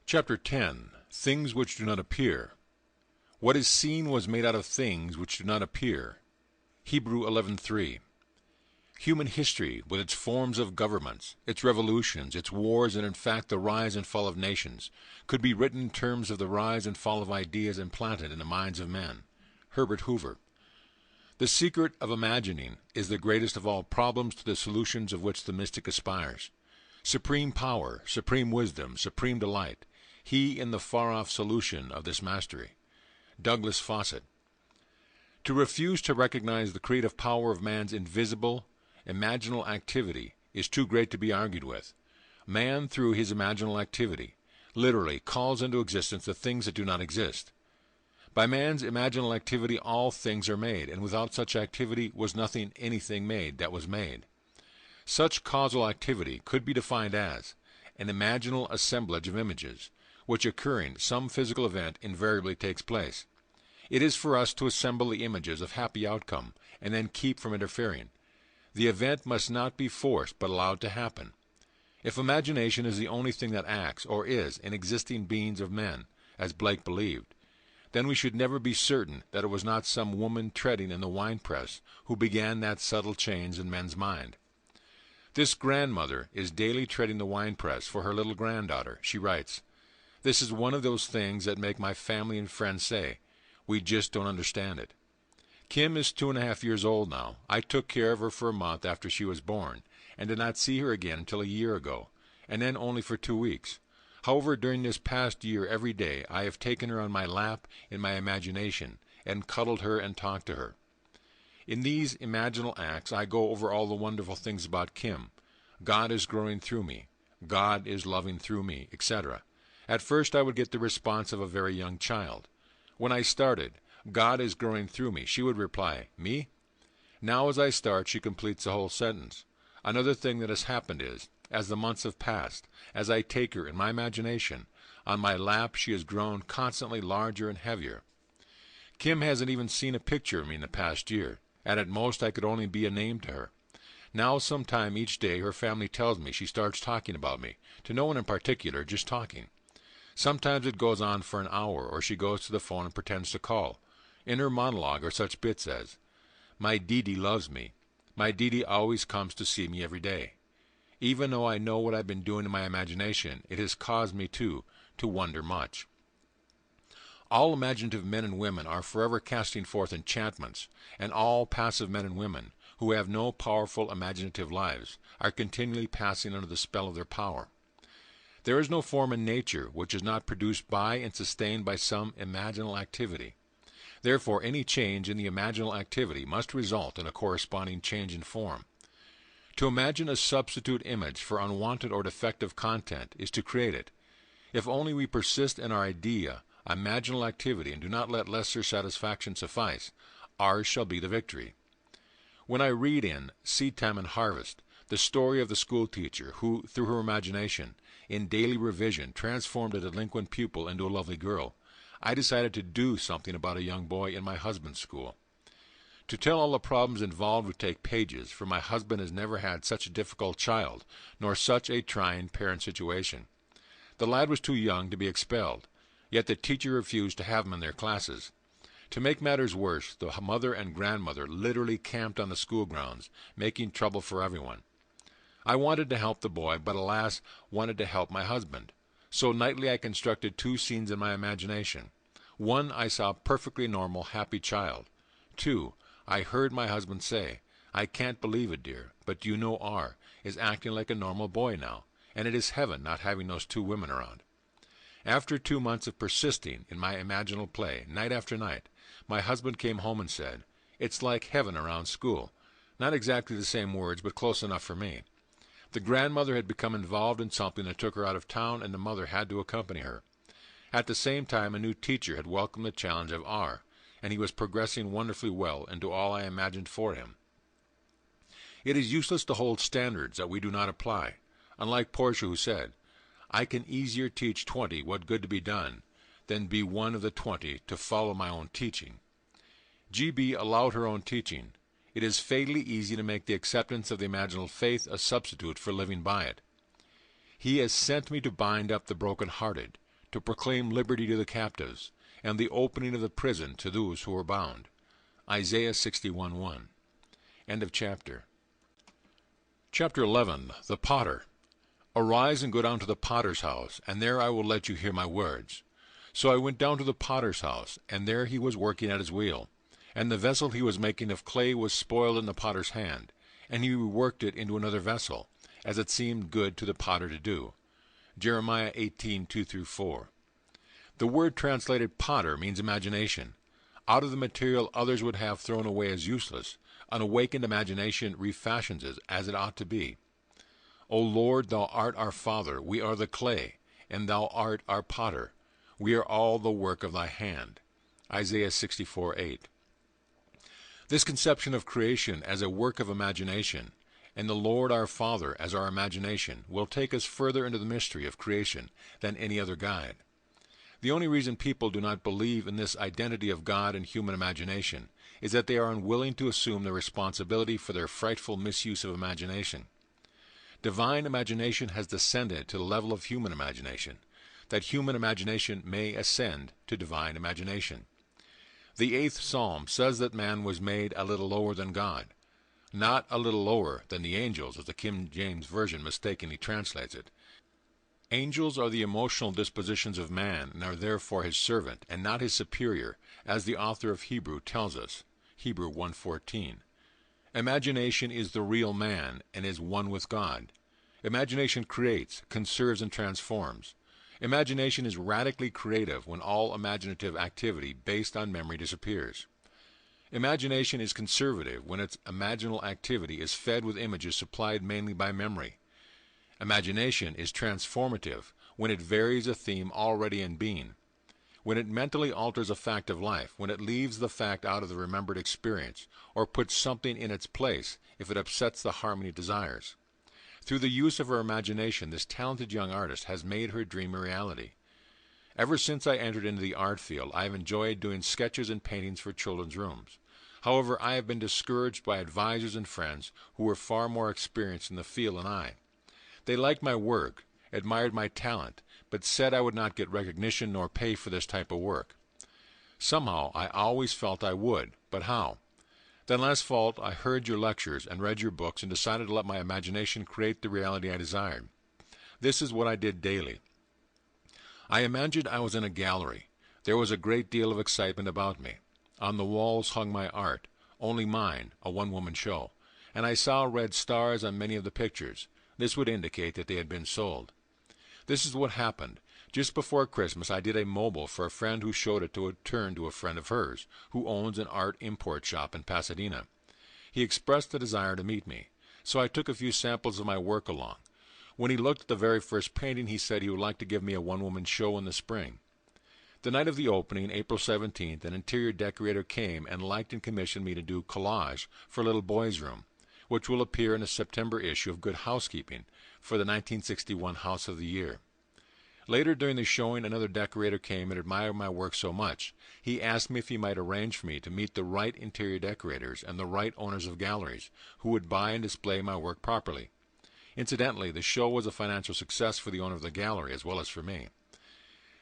Chapter 10. Things which do not appear. What is seen was made out of things which do not appear. Hebrew 11:3. Human history, with its forms of governments, its revolutions, its wars, and in fact the rise and fall of nations, could be written in terms of the rise and fall of ideas implanted in the minds of men. Herbert Hoover. The secret of imagining is the greatest of all problems to the solutions of which the mystic aspires. Supreme power, supreme wisdom, supreme delight, he in the far-off solution of this mastery. Douglas Fawcett. To refuse to recognize the creative power of man's invisible, imaginal activity is too great to be argued with. Man, through his imaginal activity, literally calls into existence the things that do not exist. By man's imaginal activity all things are made, and without such activity was nothing anything made that was made. Such causal activity could be defined as an imaginal assemblage of images, which occurring, some physical event invariably takes place. It is for us to assemble the images of happy outcome, and then keep from interfering. The event must not be forced, but allowed to happen. If imagination is the only thing that acts, or is, in existing beings of men, as Blake believed, then we should never be certain that it was not some woman treading in the winepress who began that subtle change in men's mind. This grandmother is daily treading the winepress for her little granddaughter. She writes, "This is one of those things that make my family and friends say, 'We just don't understand it.' Kim is 2.5 years old now. I took care of her for a month after she was born, and did not see her again until a year ago, and then only for 2 weeks. However, during this past year every day I have taken her on my lap in my imagination, and cuddled her and talked to her. In these imaginal acts I go over all the wonderful things about Kim. God is growing through me. God is loving through me, etc. At first I would get the response of a very young child. When I started, 'God is growing through me,' she would reply, 'Me?' Now as I start, she completes the whole sentence. Another thing that has happened is, as the months have passed, as I take her in my imagination, on my lap she has grown constantly larger and heavier. Kim hasn't even seen a picture of me in the past year, and at most I could only be a name to her. Now sometime each day her family tells me she starts talking about me, to no one in particular, just talking. Sometimes it goes on for an hour, or she goes to the phone and pretends to call. In her monologue are such bits as, 'My Dee loves me. My Dee always comes to see me every day.' Even though I know what I've been doing in my imagination, it has caused me, too, to wonder much." All imaginative men and women are forever casting forth enchantments, and all passive men and women, who have no powerful imaginative lives, are continually passing under the spell of their power. There is no form in nature which is not produced by and sustained by some imaginal activity. Therefore any change in the imaginal activity must result in a corresponding change in form. To imagine a substitute image for unwanted or defective content is to create it. If only we persist in our idea, imaginal activity, and do not let lesser satisfaction suffice, ours shall be the victory. When I read in Seed Time and Harvest the story of the schoolteacher who, through her imagination, in daily revision, transformed a delinquent pupil into a lovely girl, I decided to do something about a young boy in my husband's school. To tell all the problems involved would take pages, for my husband has never had such a difficult child, nor such a trying parent situation. The lad was too young to be expelled, yet the teacher refused to have him in their classes. To make matters worse, the mother and grandmother literally camped on the school grounds, making trouble for everyone. I wanted to help the boy, but alas, wanted to help my husband. So nightly I constructed 2 scenes in my imagination. 1, I saw a perfectly normal, happy child. 2, I heard my husband say, "I can't believe it, dear, but you know R. is acting like a normal boy now, and it is heaven not having those 2 women around." After 2 months of persisting in my imaginal play, night after night, my husband came home and said, "It's like heaven around school." Not exactly the same words, but close enough for me. The grandmother had become involved in something that took her out of town, and the mother had to accompany her. At the same time, a new teacher had welcomed the challenge of R., and he was progressing wonderfully well into all I imagined for him. It is useless to hold standards that we do not apply. Unlike Portia, who said, "I can easier teach 20 what good to be done, than be one of the 20 to follow my own teaching." G.B. allowed her own teaching. It is fatally easy to make the acceptance of the imaginal faith a substitute for living by it. "He has sent me to bind up the broken-hearted, to proclaim liberty to the captives, and the opening of the prison to those who are bound." Isaiah 61:1. End of chapter. Chapter 11. The Potter. "Arise and go down to the potter's house, and there I will let you hear my words. So I went down to the potter's house, and there he was working at his wheel. And the vessel he was making of clay was spoiled in the potter's hand, and he reworked it into another vessel, as it seemed good to the potter to do." Jeremiah 18:2-4. The word translated potter means imagination. Out of the material others would have thrown away as useless, an awakened imagination refashions it as it ought to be. "O Lord, thou art our Father, we are the clay, and thou art our potter. We are all the work of thy hand." Isaiah 64:8. This conception of creation as a work of imagination, and the Lord our Father as our imagination, will take us further into the mystery of creation than any other guide. The only reason people do not believe in this identity of God and human imagination is that they are unwilling to assume the responsibility for their frightful misuse of imagination. Divine imagination has descended to the level of human imagination, that human imagination may ascend to divine imagination. The 8th Psalm says that man was made a little lower than God, not a little lower than the angels, as the King James Version mistakenly translates it. Angels are the emotional dispositions of man and are therefore his servant and not his superior, as the author of Hebrew tells us, Hebrew 1:14. Imagination is the real man and is one with God. Imagination creates, conserves, and transforms. Imagination is radically creative when all imaginative activity based on memory disappears. Imagination is conservative when its imaginal activity is fed with images supplied mainly by memory. Imagination is transformative when it varies a theme already in being, when it mentally alters a fact of life, when it leaves the fact out of the remembered experience, or puts something in its place if it upsets the harmony it desires. Through the use of her imagination, this talented young artist has made her dream a reality. Ever since I entered into the art field, I have enjoyed doing sketches and paintings for children's rooms. However, I have been discouraged by advisors and friends who were far more experienced in the field than I. They liked my work, admired my talent, but said I would not get recognition nor pay for this type of work. Somehow, I always felt I would, but how? Then last fall, I heard your lectures and read your books and decided to let my imagination create the reality I desired. This is what I did daily. I imagined I was in a gallery. There was a great deal of excitement about me. On the walls hung my art, only mine, a one-woman show, and I saw red stars on many of the pictures. This would indicate that they had been sold. This is what happened. Just before Christmas, I did a mobile for a friend who showed it to return to a friend of hers, who owns an art import shop in Pasadena. He expressed a desire to meet me, so I took a few samples of my work along. When he looked at the very first painting, he said he would like to give me a one-woman show in the spring. The night of the opening, April 17th, an interior decorator came and liked and commissioned me to do collage for a little boy's room, which will appear in the September issue of Good Housekeeping for the 1961 House of the Year. Later during the showing, another decorator came and admired my work so much, he asked me if he might arrange for me to meet the right interior decorators and the right owners of galleries who would buy and display my work properly. Incidentally, the show was a financial success for the owner of the gallery as well as for me.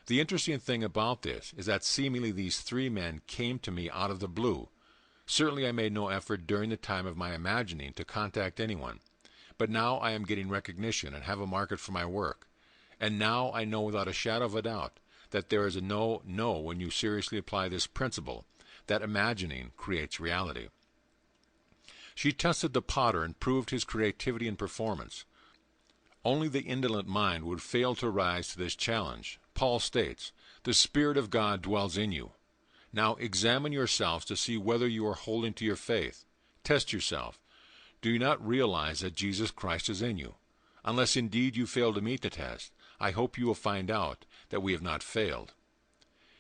The interesting thing about this is that seemingly these 3 men came to me out of the blue. Certainly I made no effort during the time of my imagining to contact anyone, but now I am getting recognition and have a market for my work. And now I know without a shadow of a doubt that there is a no when you seriously apply this principle, that imagining creates reality. She tested the potter and proved his creativity and performance. Only the indolent mind would fail to rise to this challenge. Paul states, "The Spirit of God dwells in you." Now examine yourselves to see whether you are holding to your faith. Test yourself. Do you not realize that Jesus Christ is in you? Unless indeed you fail to meet the test, I hope you will find out that we have not failed.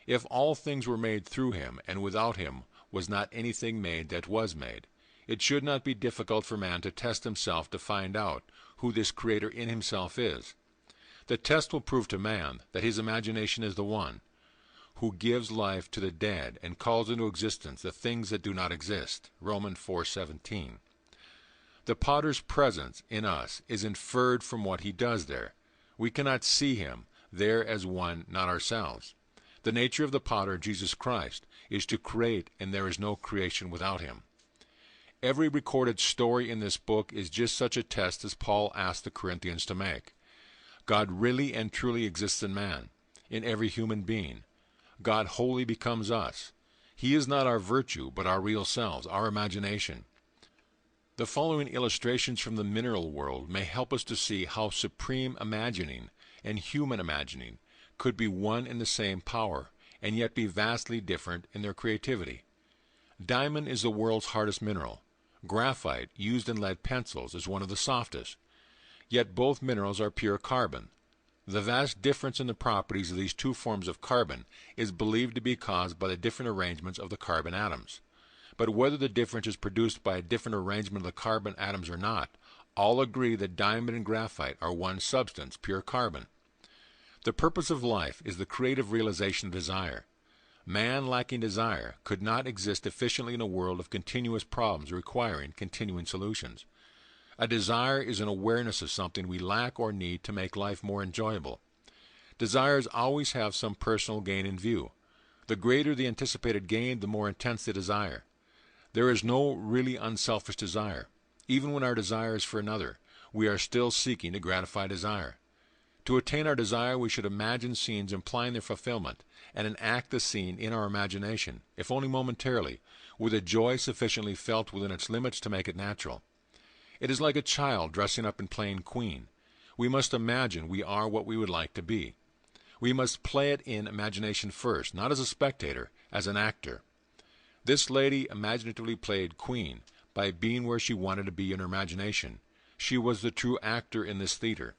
If all things were made through him, and without him was not anything made that was made, it should not be difficult for man to test himself to find out who this Creator in himself is. The test will prove to man that his imagination is the one who gives life to the dead and calls into existence the things that do not exist. Romans 4:17. The potter's presence in us is inferred from what he does there. We cannot see him there as one, not ourselves. The nature of the potter, Jesus Christ, is to create, and there is no creation without him. Every recorded story in this book is just such a test as Paul asked the Corinthians to make. God really and truly exists in man, in every human being. God wholly becomes us. He is not our virtue, but our real selves, our imagination. The following illustrations from the mineral world may help us to see how supreme imagining and human imagining could be one and the same power, and yet be vastly different in their creativity. Diamond is the world's hardest mineral. Graphite, used in lead pencils, is one of the softest. Yet both minerals are pure carbon. The vast difference in the properties of these 2 forms of carbon is believed to be caused by the different arrangements of the carbon atoms. But whether the difference is produced by a different arrangement of the carbon atoms or not, all agree that diamond and graphite are one substance, pure carbon. The purpose of life is the creative realization of desire. Man lacking desire could not exist efficiently in a world of continuous problems requiring continuing solutions. A desire is an awareness of something we lack or need to make life more enjoyable. Desires always have some personal gain in view. The greater the anticipated gain, the more intense the desire. There is no really unselfish desire. Even when our desire is for another, we are still seeking to gratify desire. To attain our desire, we should imagine scenes implying their fulfillment, and enact the scene in our imagination, if only momentarily, with a joy sufficiently felt within its limits to make it natural. It is like a child dressing up and playing queen. We must imagine we are what we would like to be. We must play it in imagination first, not as a spectator, as an actor. This lady imaginatively played queen by being where she wanted to be in her imagination. She was the true actor in this theater.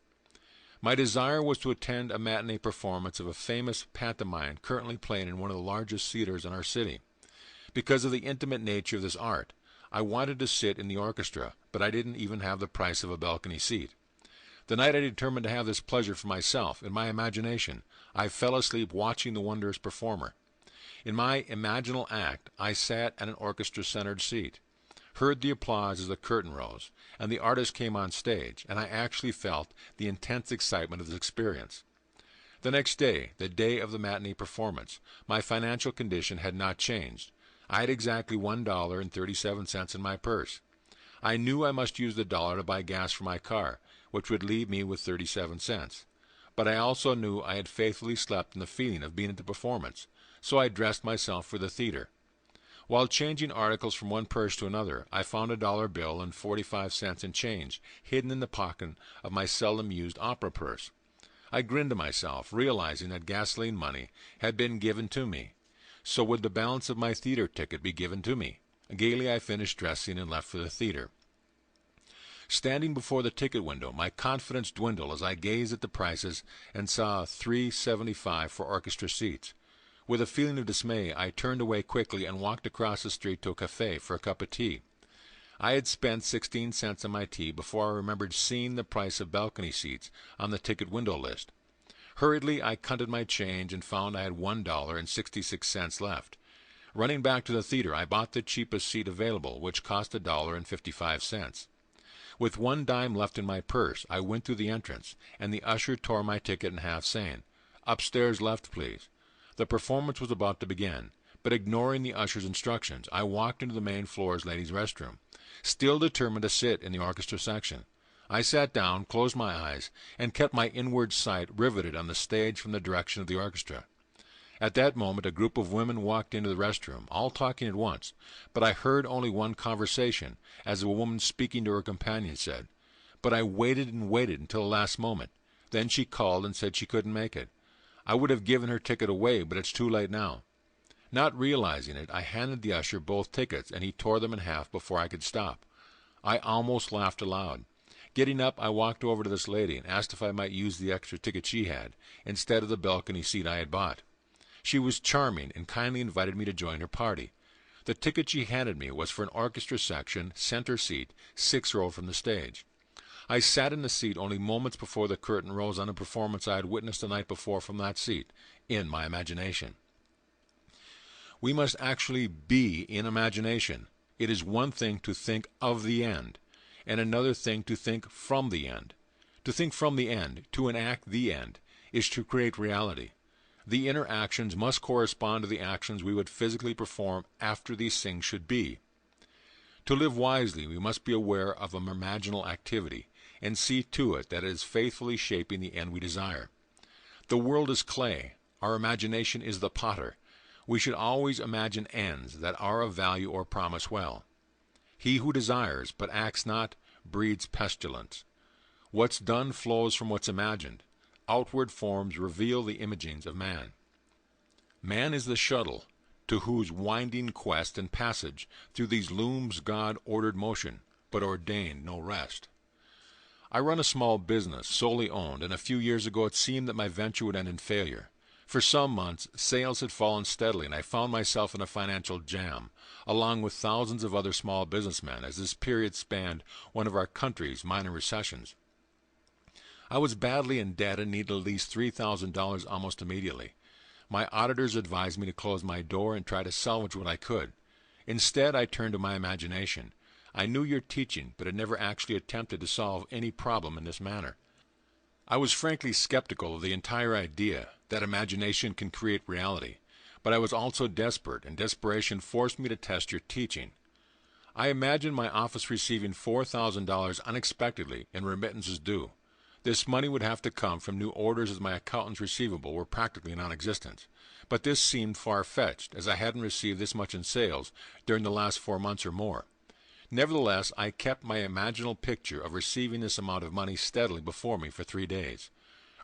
My desire was to attend a matinee performance of a famous pantomime currently playing in one of the largest theaters in our city. Because of the intimate nature of this art, I wanted to sit in the orchestra, but I didn't even have the price of a balcony seat. The night I determined to have this pleasure for myself, in my imagination, I fell asleep watching the wondrous performer. In my imaginal act, I sat at an orchestra-centered seat, heard the applause as the curtain rose, and the artist came on stage, and I actually felt the intense excitement of this experience. The next day, the day of the matinee performance, my financial condition had not changed. I had exactly $1.37 in my purse. I knew I must use the dollar to buy gas for my car, which would leave me with 37 cents. But I also knew I had faithfully slept in the feeling of being at the performance, so I dressed myself for the theater. While changing articles from one purse to another, I found a dollar bill and 45 cents in change hidden in the pocket of my seldom-used opera purse. I grinned to myself, realizing that gasoline money had been given to me. So would the balance of my theater ticket be given to me? Gaily I finished dressing and left for the theater. Standing before the ticket window, my confidence dwindled as I gazed at the prices and saw $3.75 for orchestra seats. With a feeling of dismay, I turned away quickly and walked across the street to a cafe for a cup of tea. I had spent 16 cents on my tea before I remembered seeing the price of balcony seats on the ticket window list. Hurriedly, I counted my change and found I had $1.66 left. Running back to the theater, I bought the cheapest seat available, which cost $1.55. With 1 dime left in my purse, I went through the entrance, and the usher tore my ticket in half, saying, "Upstairs left, please." The performance was about to begin, but ignoring the usher's instructions, I walked into the main floor's ladies' restroom, still determined to sit in the orchestra section. I sat down, closed my eyes, and kept my inward sight riveted on the stage from the direction of the orchestra. At that moment a group of women walked into the restroom, all talking at once, but I heard only one conversation, as a woman speaking to her companion said, "But I waited and waited until the last moment. Then she called and said she couldn't make it. I would have given her ticket away, but it's too late now." Not realizing it, I handed the usher both tickets, and he tore them in half before I could stop. I almost laughed aloud. Getting up, I walked over to this lady and asked if I might use the extra ticket she had, instead of the balcony seat I had bought. She was charming and kindly invited me to join her party. The ticket she handed me was for an orchestra section, center seat, 6th row from the stage. I sat in the seat only moments before the curtain rose on a performance I had witnessed the night before from that seat, in my imagination. We must actually be in imagination. It is one thing to think of the end, and another thing to think from the end. To think from the end, to enact the end, is to create reality. The inner actions must correspond to the actions we would physically perform after these things should be. To live wisely, we must be aware of an imaginal activity, and see to it that it is faithfully shaping the end we desire. The world is clay. Our imagination is the potter. We should always imagine ends that are of value or promise well. He who desires, but acts not, breeds pestilence. What's done flows from what's imagined. Outward forms reveal the imagings of man. Man is the shuttle, to whose winding quest and passage through these looms God ordered motion, but ordained no rest. I run a small business, solely owned, and a few years ago it seemed that my venture would end in failure. For some months, sales had fallen steadily, and I found myself in a financial jam, along with thousands of other small businessmen, as this period spanned one of our country's minor recessions. I was badly in debt and needed at least $3,000 almost immediately. My auditors advised me to close my door and try to salvage what I could. Instead, I turned to my imagination. I knew your teaching, but had never actually attempted to solve any problem in this manner. I was frankly skeptical of the entire idea that imagination can create reality, but I was also desperate, and desperation forced me to test your teaching. I imagined my office receiving $4,000 unexpectedly in remittances due. This money would have to come from new orders, as my accountant's receivable were practically non-existent. But this seemed far-fetched, as I hadn't received this much in sales during the last 4 months or more. Nevertheless, I kept my imaginal picture of receiving this amount of money steadily before me for 3 days.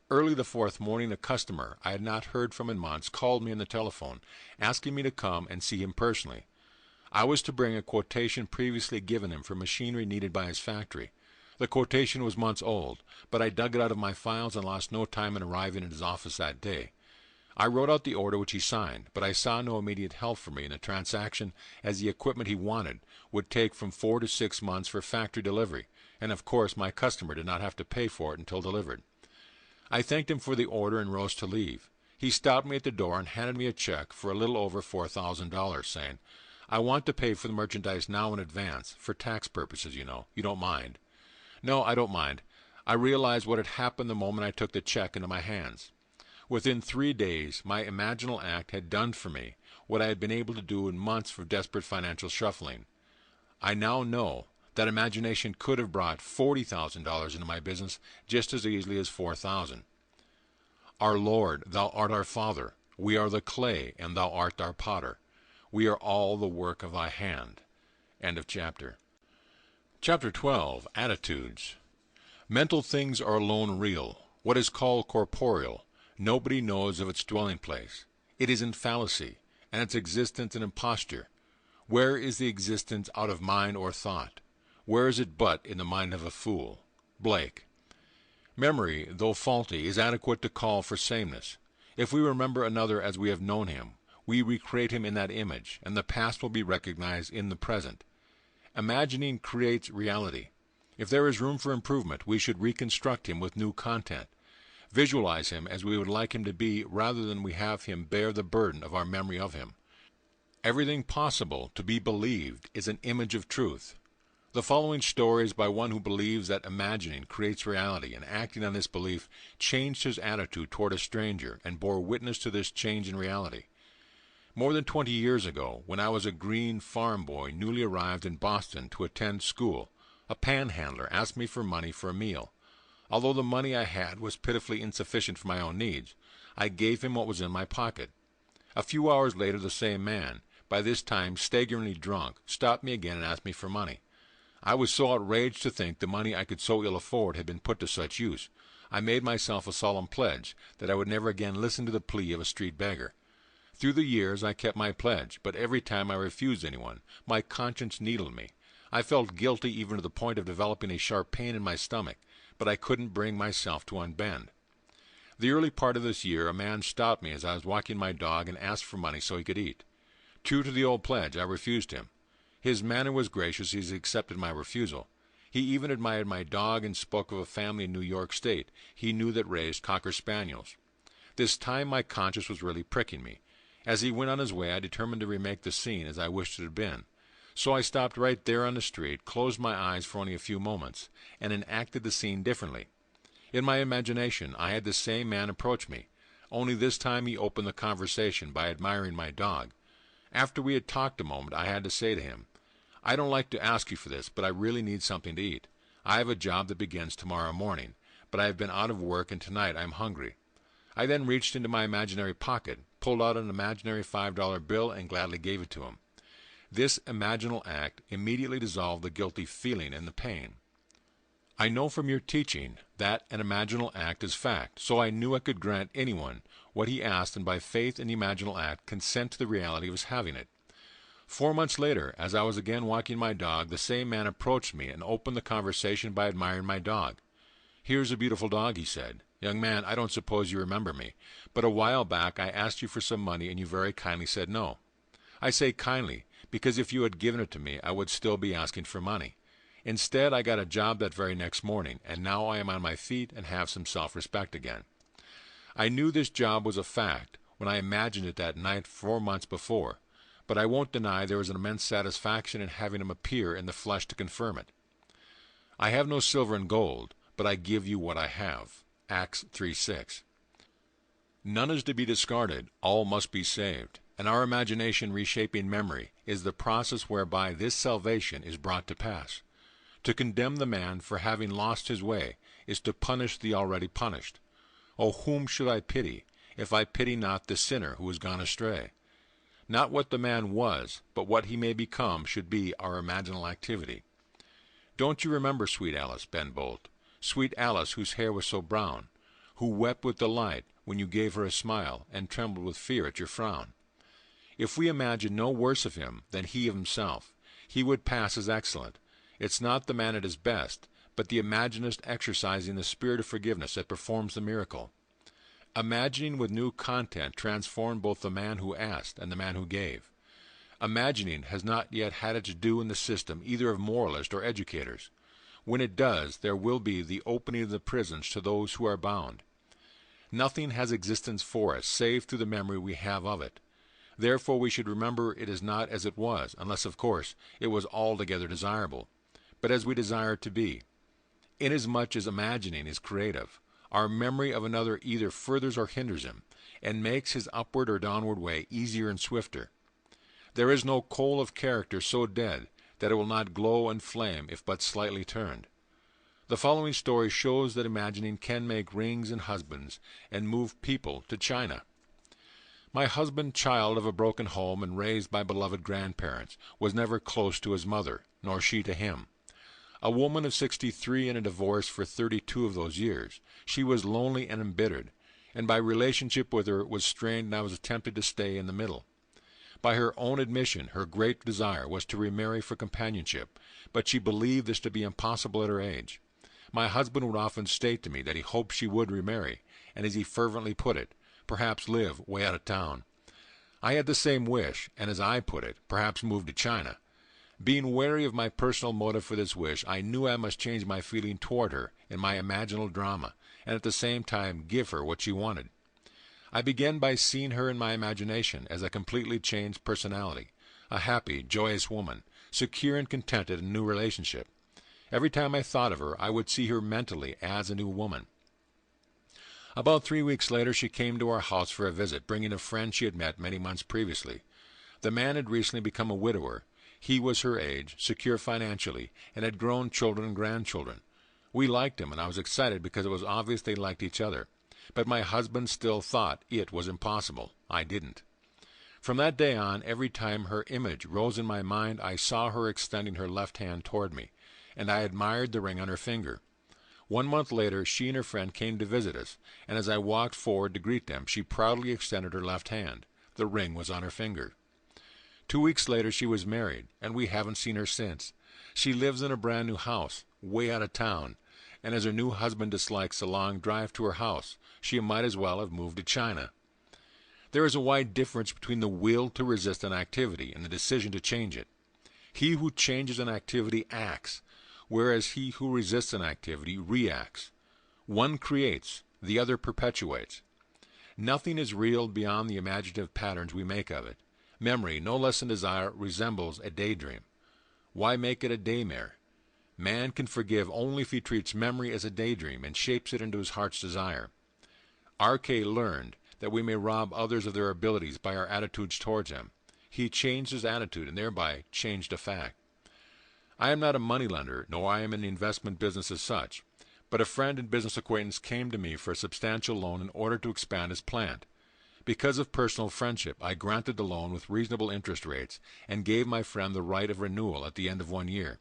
Early the fourth morning, a customer I had not heard from in months called me on the telephone, asking me to come and see him personally. I was to bring a quotation previously given him for machinery needed by his factory. The quotation was months old, but I dug it out of my files and lost no time in arriving at his office that day. I wrote out the order which he signed, but I saw no immediate help for me in the transaction, as the equipment he wanted would take from 4 to 6 months for factory delivery, and of course my customer did not have to pay for it until delivered. I thanked him for the order and rose to leave. He stopped me at the door and handed me a check for a little over $4,000, saying, "I want to pay for the merchandise now in advance, for tax purposes, you know. You don't mind?" "No, I don't mind." I realized what had happened the moment I took the check into my hands. Within 3 days, my imaginal act had done for me what I had been able to do in months of desperate financial shuffling. I now know that imagination could have brought $40,000 into my business just as easily as $4,000. Our Lord, thou art our Father. We are the clay, and thou art our potter. We are all the work of thy hand. End of chapter. Chapter 12. Attitudes. Mental things are alone real. What is called corporeal, nobody knows of its dwelling place. It is in fallacy, and its existence an imposture. Where is the existence out of mind or thought? Where is it but in the mind of a fool? Blake. Memory, though faulty, is adequate to call for sameness. If we remember another as we have known him, we recreate him in that image, and the past will be recognized in the present. Imagining creates reality. If there is room for improvement, we should reconstruct him with new content. Visualize him as we would like him to be, rather than we have him bear the burden of our memory of him. Everything possible to be believed is an image of truth. The following story is by one who believes that imagining creates reality, and acting on this belief changed his attitude toward a stranger and bore witness to this change in reality. More than 20 years ago, when I was a green farm boy newly arrived in Boston to attend school, a panhandler asked me for money for a meal. Although the money I had was pitifully insufficient for my own needs, I gave him what was in my pocket. A few hours later, the same man, by this time staggeringly drunk, stopped me again and asked me for money. I was so outraged to think the money I could so ill afford had been put to such use. I made myself a solemn pledge that I would never again listen to the plea of a street beggar. Through the years I kept my pledge, but every time I refused anyone, my conscience needled me. I felt guilty even to the point of developing a sharp pain in my stomach, but I couldn't bring myself to unbend. The early part of this year, a man stopped me as I was walking my dog and asked for money so he could eat. True to the old pledge, I refused him. His manner was gracious as he accepted my refusal. He even admired my dog and spoke of a family in New York State he knew that raised Cocker Spaniels. This time my conscience was really pricking me. As he went on his way, I determined to remake the scene as I wished it had been. So I stopped right there on the street, closed my eyes for only a few moments, and enacted the scene differently. In my imagination, I had the same man approach me, only this time he opened the conversation by admiring my dog. After we had talked a moment, I had to say to him, "I don't like to ask you for this, but I really need something to eat. I have a job that begins tomorrow morning, but I have been out of work, and tonight I am hungry." I then reached into my imaginary pocket, pulled out an imaginary $5 bill, and gladly gave it to him. This imaginal act immediately dissolved the guilty feeling and the pain. I know from your teaching that an imaginal act is fact, so I knew I could grant anyone what he asked, and by faith in the imaginal act consent to the reality of his having it. 4 months later, as I was again walking my dog, the same man approached me and opened the conversation by admiring my dog. "Here's a beautiful dog," he said. "Young man, I don't suppose you remember me, but a while back I asked you for some money and you very kindly said no. I say kindly, because if you had given it to me, I would still be asking for money. Instead, I got a job that very next morning, and now I am on my feet and have some self-respect again. I knew this job was a fact when I imagined it that night 4 months before, but I won't deny there was an immense satisfaction in having him appear in the flesh to confirm it. I have no silver and gold, but I give you what I have. Acts 3:6. None is to be discarded, all must be saved, and our imagination reshaping memory is the process whereby this salvation is brought to pass. To condemn the man for having lost his way is to punish the already punished. Oh, whom should I pity, if I pity not the sinner who has gone astray? Not what the man was, but what he may become should be our imaginal activity. Don't you remember sweet Alice, Ben Bolt, sweet Alice whose hair was so brown, who wept with delight when you gave her a smile, and trembled with fear at your frown? If we imagine no worse of him than he of himself, he would pass as excellent. It's not the man at his best, but the imaginist exercising the spirit of forgiveness that performs the miracle. Imagining with new content transformed both the man who asked and the man who gave. Imagining has not yet had its due in the system either of moralists or educators. When it does, there will be the opening of the prisons to those who are bound. Nothing has existence for us, save through the memory we have of it. Therefore we should remember it is not as it was, unless, of course, it was altogether desirable, but as we desire it to be. Inasmuch as imagining is creative, our memory of another either furthers or hinders him, and makes his upward or downward way easier and swifter. There is no coal of character so dead that it will not glow and flame if but slightly turned. The following story shows that imagining can make rings and husbands, and move people to China. My husband, child of a broken home and raised by beloved grandparents, was never close to his mother, nor she to him. A woman of 63 in a divorce for 32 of those years, she was lonely and embittered, and by relationship with her was strained, and I was tempted to stay in the middle. By her own admission, her great desire was to remarry for companionship, but she believed this to be impossible at her age. My husband would often state to me that he hoped she would remarry, and as he fervently put it, perhaps live way out of town. I had the same wish, and as I put it, perhaps move to China. Being wary of my personal motive for this wish, I knew I must change my feeling toward her in my imaginal drama, and at the same time give her what she wanted. I began by seeing her in my imagination as a completely changed personality, a happy, joyous woman, secure and contented in a new relationship. Every time I thought of her, I would see her mentally as a new woman. About 3 weeks later she came to our house for a visit, bringing a friend she had met many months previously. The man had recently become a widower. He was her age, secure financially, and had grown children and grandchildren. We liked him, and I was excited because it was obvious they liked each other. But my husband still thought it was impossible. I didn't. From that day on, every time her image rose in my mind, I saw her extending her left hand toward me, and I admired the ring on her finger. 1 month later, she and her friend came to visit us, and as I walked forward to greet them, she proudly extended her left hand. The ring was on her finger. 2 weeks later, she was married, and we haven't seen her since. She lives in a brand new house, way out of town, and as her new husband dislikes a long drive to her house, she might as well have moved to China. There is a wide difference between the will to resist an activity and the decision to change it. He who changes an activity acts, whereas he who resists an activity reacts. One creates, the other perpetuates. Nothing is real beyond the imaginative patterns we make of it. Memory, no less than desire, resembles a daydream. Why make it a daymare? Man can forgive only if he treats memory as a daydream and shapes it into his heart's desire. R.K. learned that we may rob others of their abilities by our attitudes towards them. He changed his attitude and thereby changed a fact. I am not a moneylender, nor I am in the investment business as such, but a friend and business acquaintance came to me for a substantial loan in order to expand his plant. Because of personal friendship, I granted the loan with reasonable interest rates and gave my friend the right of renewal at the end of 1 year.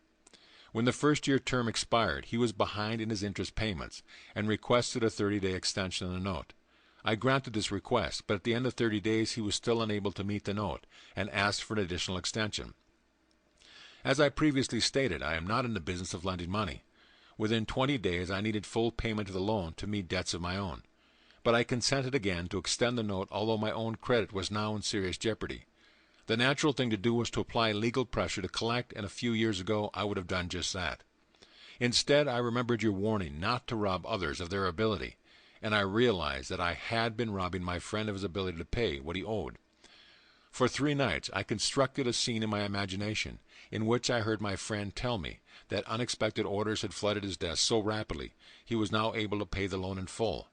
When the first-year term expired, he was behind in his interest payments and requested a 30-day extension of the note. I granted this request, but at the end of 30 days he was still unable to meet the note and asked for an additional extension. As I previously stated, I am not in the business of lending money. Within 20 days I needed full payment of the loan to meet debts of my own. But I consented again to extend the note, although my own credit was now in serious jeopardy. The natural thing to do was to apply legal pressure to collect, and a few years ago I would have done just that. Instead, I remembered your warning not to rob others of their ability, and I realized that I had been robbing my friend of his ability to pay what he owed. For 3 nights I constructed a scene in my imagination in which I heard my friend tell me that unexpected orders had flooded his desk so rapidly he was now able to pay the loan in full.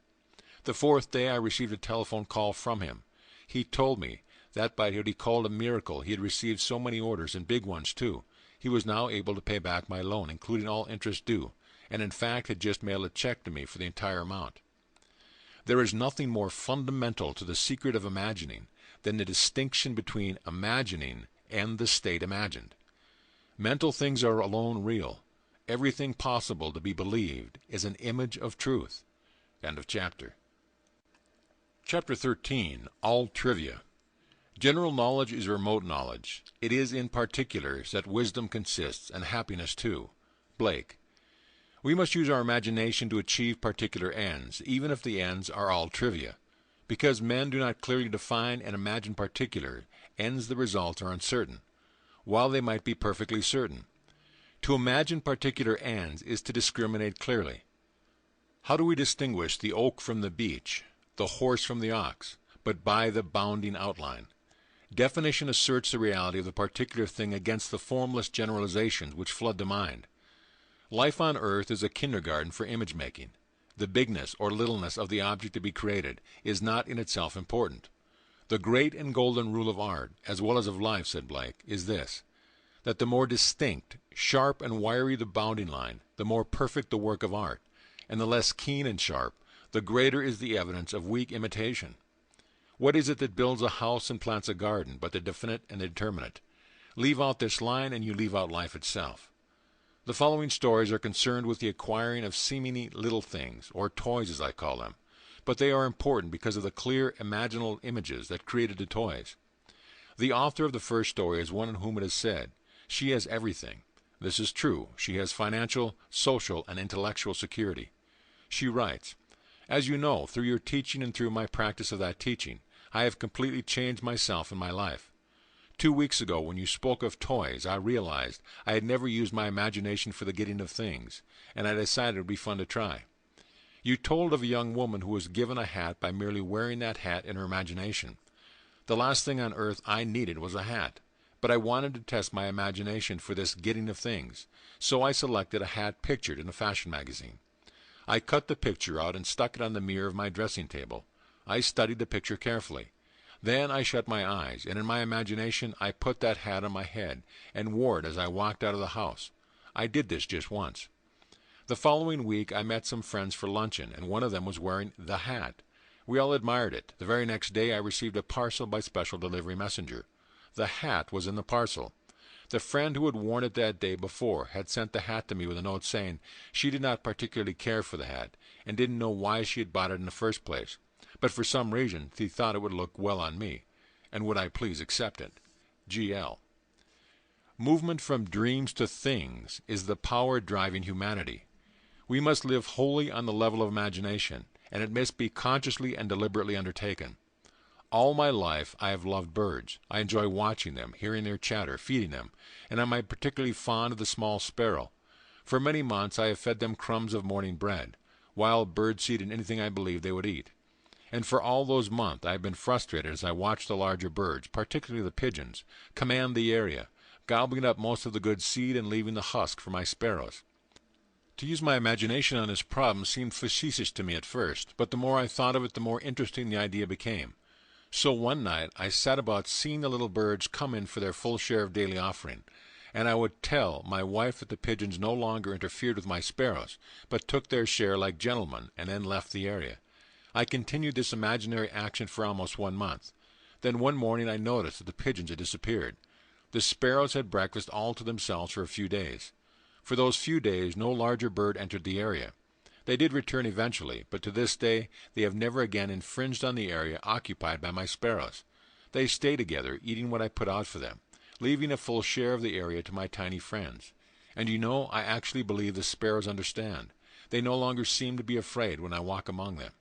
The 4th day I received a telephone call from him. He told me that by what he called a miracle he had received so many orders, and big ones too, he was now able to pay back my loan, including all interest due, and in fact had just mailed a check to me for the entire amount. There is nothing more fundamental to the secret of imagining than the distinction between imagining and the state imagined. Mental things are alone real. Everything possible to be believed is an image of truth. End of chapter. Chapter 13. All Trivia. General knowledge is remote knowledge. It is in particulars that wisdom consists, and happiness too. Blake. We must use our imagination to achieve particular ends, even if the ends are all trivia. Because men do not clearly define and imagine particular ends, the results are uncertain, while they might be perfectly certain. To imagine particular ends is to discriminate clearly. How do we distinguish the oak from the beech, the horse from the ox, but by the bounding outline? Definition asserts the reality of the particular thing against the formless generalizations which flood the mind. Life on earth is a kindergarten for image-making. The bigness or littleness of the object to be created is not in itself important. The great and golden rule of art, as well as of life, said Blake, is this, that the more distinct, sharp, and wiry the bounding line, the more perfect the work of art, and the less keen and sharp, the greater is the evidence of weak imitation. What is it that builds a house and plants a garden but the definite and the determinate? Leave out this line and you leave out life itself. The following stories are concerned with the acquiring of seemingly little things, or toys as I call them, but they are important because of the clear imaginal images that created the toys. The author of the first story is one in whom it is said, "She has everything." This is true. She has financial, social, and intellectual security. She writes, "As you know, through your teaching and through my practice of that teaching, I have completely changed myself and my life. 2 weeks ago, when you spoke of toys, I realized I had never used my imagination for the getting of things, and I decided it would be fun to try. You told of a young woman who was given a hat by merely wearing that hat in her imagination. The last thing on earth I needed was a hat, but I wanted to test my imagination for this getting of things, so I selected a hat pictured in a fashion magazine. I cut the picture out and stuck it on the mirror of my dressing table. I studied the picture carefully. Then I shut my eyes, and in my imagination I put that hat on my head and wore it as I walked out of the house. I did this just once. The following week I met some friends for luncheon, and one of them was wearing the hat. We all admired it. The very next day I received a parcel by special delivery messenger. The hat was in the parcel. The friend who had worn it that day before had sent the hat to me with a note saying she did not particularly care for the hat, and didn't know why she had bought it in the first place, but for some reason she thought it would look well on me, and would I please accept it. G.L. Movement from dreams to things is the power driving humanity. We must live wholly on the level of imagination, and it must be consciously and deliberately undertaken. All my life I have loved birds. I enjoy watching them, hearing their chatter, feeding them, and I am particularly fond of the small sparrow. For many months I have fed them crumbs of morning bread, wild bird seed, and anything I believed they would eat. And for all those months I have been frustrated as I watched the larger birds, particularly the pigeons, command the area, gobbling up most of the good seed and leaving the husk for my sparrows. To use my imagination on this problem seemed facetious to me at first, but the more I thought of it, the more interesting the idea became. So one night I sat about seeing the little birds come in for their full share of daily offering, and I would tell my wife that the pigeons no longer interfered with my sparrows, but took their share like gentlemen, and then left the area. I continued this imaginary action for almost 1 month. Then one morning I noticed that the pigeons had disappeared. The sparrows had breakfast all to themselves for a few days. For those few days no larger bird entered the area. They did return eventually, but to this day they have never again infringed on the area occupied by my sparrows. They stay together, eating what I put out for them, leaving a full share of the area to my tiny friends. And you know, I actually believe the sparrows understand. They no longer seem to be afraid when I walk among them.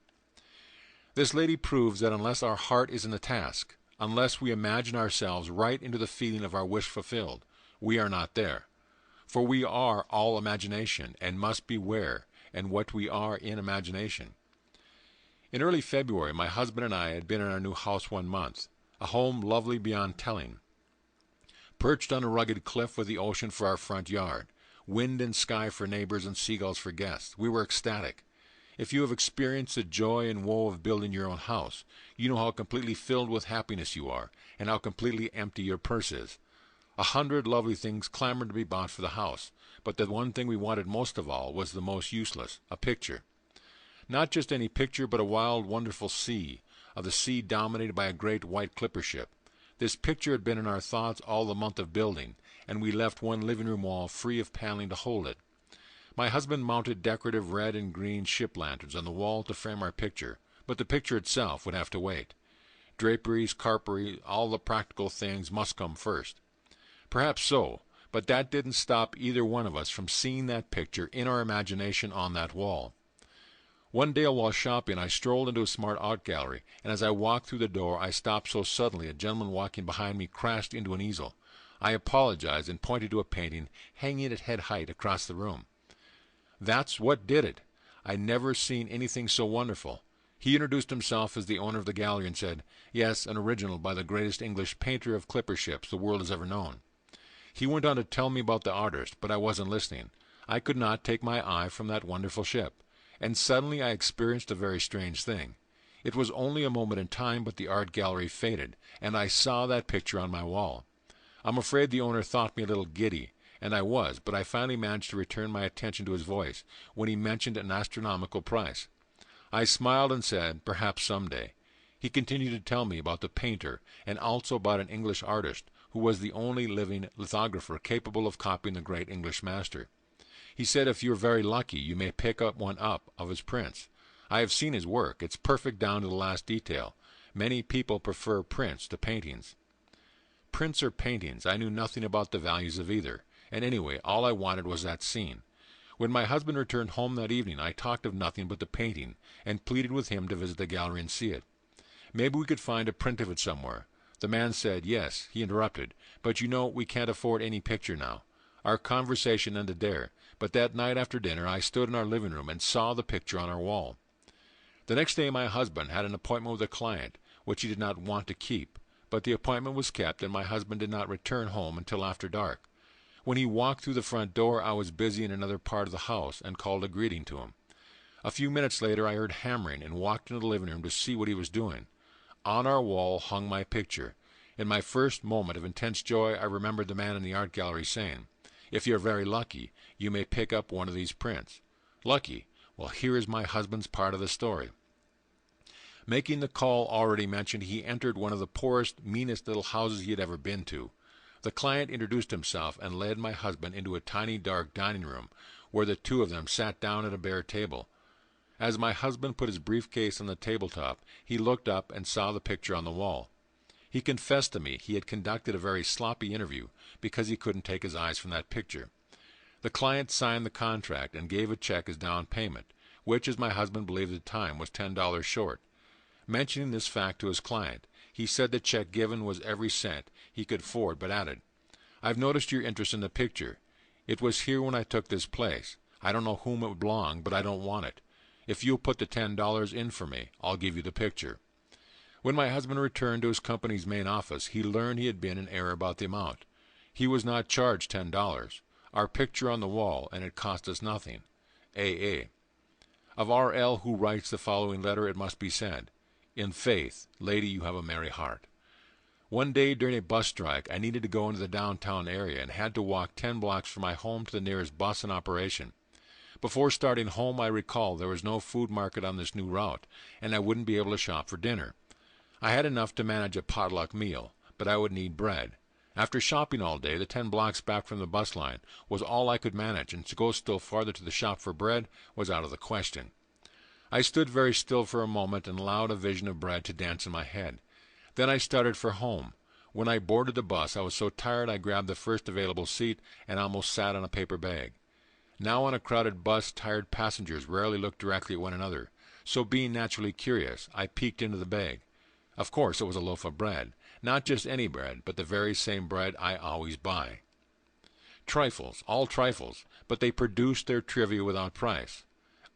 This lady proves that unless our heart is in the task, unless we imagine ourselves right into the feeling of our wish fulfilled, we are not there. For we are all imagination, and must beware and what we are in imagination. In early February, my husband and I had been in our new house 1 month, a home lovely beyond telling. Perched on a rugged cliff with the ocean for our front yard, wind and sky for neighbors and seagulls for guests, we were ecstatic. If you have experienced the joy and woe of building your own house, you know how completely filled with happiness you are, and how completely empty your purse is. 100 lovely things clamored to be bought for the house, but the one thing we wanted most of all was the most useless, a picture. Not just any picture, but a wild, wonderful sea, of the sea dominated by a great white clipper ship. This picture had been in our thoughts all the month of building, and we left one living room wall free of paneling to hold it. My husband mounted decorative red and green ship lanterns on the wall to frame our picture, but the picture itself would have to wait. Draperies, carpery, all the practical things must come first. Perhaps so, but that didn't stop either one of us from seeing that picture in our imagination on that wall. One day while shopping, I strolled into a smart art gallery, and as I walked through the door, I stopped so suddenly a gentleman walking behind me crashed into an easel. I apologized and pointed to a painting hanging at head height across the room. That's what did it. I'd never seen anything so wonderful. He introduced himself as the owner of the gallery and said, "Yes, an original by the greatest English painter of clipper ships the world has ever known." He went on to tell me about the artist, but I wasn't listening. I could not take my eye from that wonderful ship. And suddenly I experienced a very strange thing. It was only a moment in time, but the art gallery faded, and I saw that picture on my wall. I'm afraid the owner thought me a little giddy, and I was, but I finally managed to return my attention to his voice when he mentioned an astronomical price. I smiled and said, "Perhaps someday." He continued to tell me about the painter, and also about an English artist, who was the only living lithographer capable of copying the great English master. He said if you're very lucky, you may pick up one of his prints. I have seen his work. It's perfect down to the last detail. Many people prefer prints to paintings. Prints or paintings, I knew nothing about the values of either, and anyway, all I wanted was that scene. When my husband returned home that evening, I talked of nothing but the painting, and pleaded with him to visit the gallery and see it. Maybe we could find a print of it somewhere. The man said, "Yes," he interrupted, "but you know we can't afford any picture now." Our conversation ended there, but that night after dinner I stood in our living room and saw the picture on our wall. The next day my husband had an appointment with a client, which he did not want to keep, but the appointment was kept, and my husband did not return home until after dark. When he walked through the front door, I was busy in another part of the house and called a greeting to him. A few minutes later I heard hammering and walked into the living room to see what he was doing. On our wall hung my picture. In my first moment of intense joy, I remembered the man in the art gallery saying, "If you're very lucky, you may pick up one of these prints." Lucky? Well, here is my husband's part of the story. Making the call already mentioned, he entered one of the poorest, meanest little houses he had ever been to. The client introduced himself and led my husband into a tiny dark dining room, where the two of them sat down at a bare table. As my husband put his briefcase on the tabletop, he looked up and saw the picture on the wall. He confessed to me he had conducted a very sloppy interview because he couldn't take his eyes from that picture. The client signed the contract and gave a check as down payment, which, as my husband believed at the time, was $10 short. Mentioning this fact to his client, he said the check given was every cent he could afford, but added, "I've noticed your interest in the picture. It was here when I took this place. I don't know whom it belonged, but I don't want it. If you'll put the $10 in for me, I'll give you the picture." When my husband returned to his company's main office, he learned he had been in error about the amount. He was not charged $10. Our picture on the wall, and it cost us nothing. A.A. Of R.L., who writes the following letter, it must be said, "In faith, lady, you have a merry heart." One day during a bus strike, I needed to go into the downtown area and had to walk 10 blocks from my home to the nearest bus in operation. Before starting home, I recalled there was no food market on this new route, and I wouldn't be able to shop for dinner. I had enough to manage a potluck meal, but I would need bread. After shopping all day, the 10 blocks back from the bus line was all I could manage, and to go still farther to the shop for bread was out of the question. I stood very still for a moment and allowed a vision of bread to dance in my head. Then I started for home. When I boarded the bus, I was so tired I grabbed the first available seat and almost sat on a paper bag. Now on a crowded bus, tired passengers rarely looked directly at one another, so being naturally curious, I peeked into the bag. Of course it was a loaf of bread, not just any bread, but the very same bread I always buy. Trifles, all trifles, but they produce their trivia without price.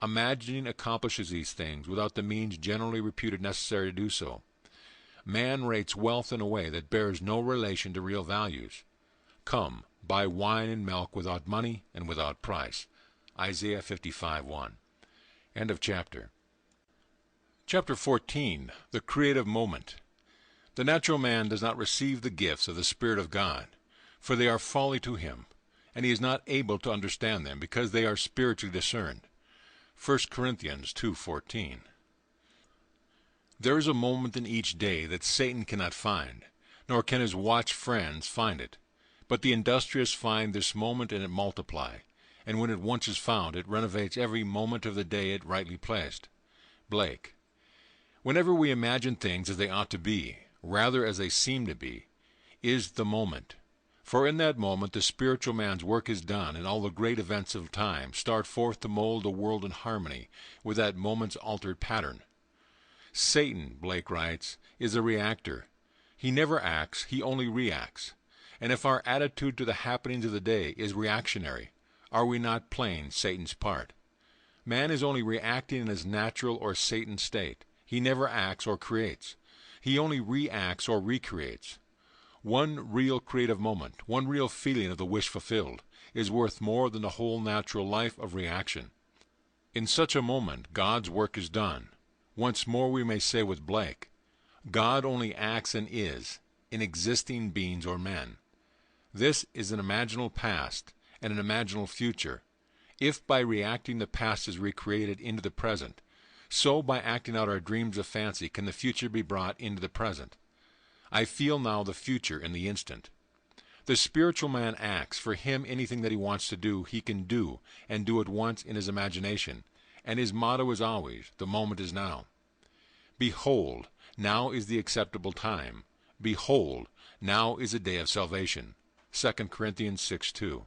Imagining accomplishes these things without the means generally reputed necessary to do so. Man rates wealth in a way that bears no relation to real values. Come, buy wine and milk without money and without price. Isaiah 55:1. End of chapter. Chapter 14. The Creative Moment. The natural man does not receive the gifts of the Spirit of God, for they are folly to him, and he is not able to understand them because they are spiritually discerned. 1 Corinthians 2:14. There is a moment in each day that Satan cannot find, nor can his watch friends find it. But the industrious find this moment and it multiply, and when it once is found, it renovates every moment of the day it rightly placed. Blake. Whenever we imagine things as they ought to be, rather as they seem to be, is the moment. For in that moment the spiritual man's work is done, and all the great events of time start forth to mold the world in harmony with that moment's altered pattern. Satan, Blake writes, is a reactor. He never acts, he only reacts. And if our attitude to the happenings of the day is reactionary, are we not playing Satan's part? Man is only reacting in his natural or Satan state. He never acts or creates. He only reacts or recreates. One real creative moment, one real feeling of the wish fulfilled, is worth more than the whole natural life of reaction. In such a moment, God's work is done. Once more we may say with Blake, God only acts and is, in existing beings or men. This is an imaginal past and an imaginal future. If by reacting the past is recreated into the present, so by acting out our dreams of fancy can the future be brought into the present. I feel now the future in the instant. The spiritual man acts. For him anything that he wants to do, he can do, and do at once in his imagination, and his motto is always, the moment is now. Behold, now is the acceptable time. Behold, now is the day of salvation. 2 Corinthians 6:2.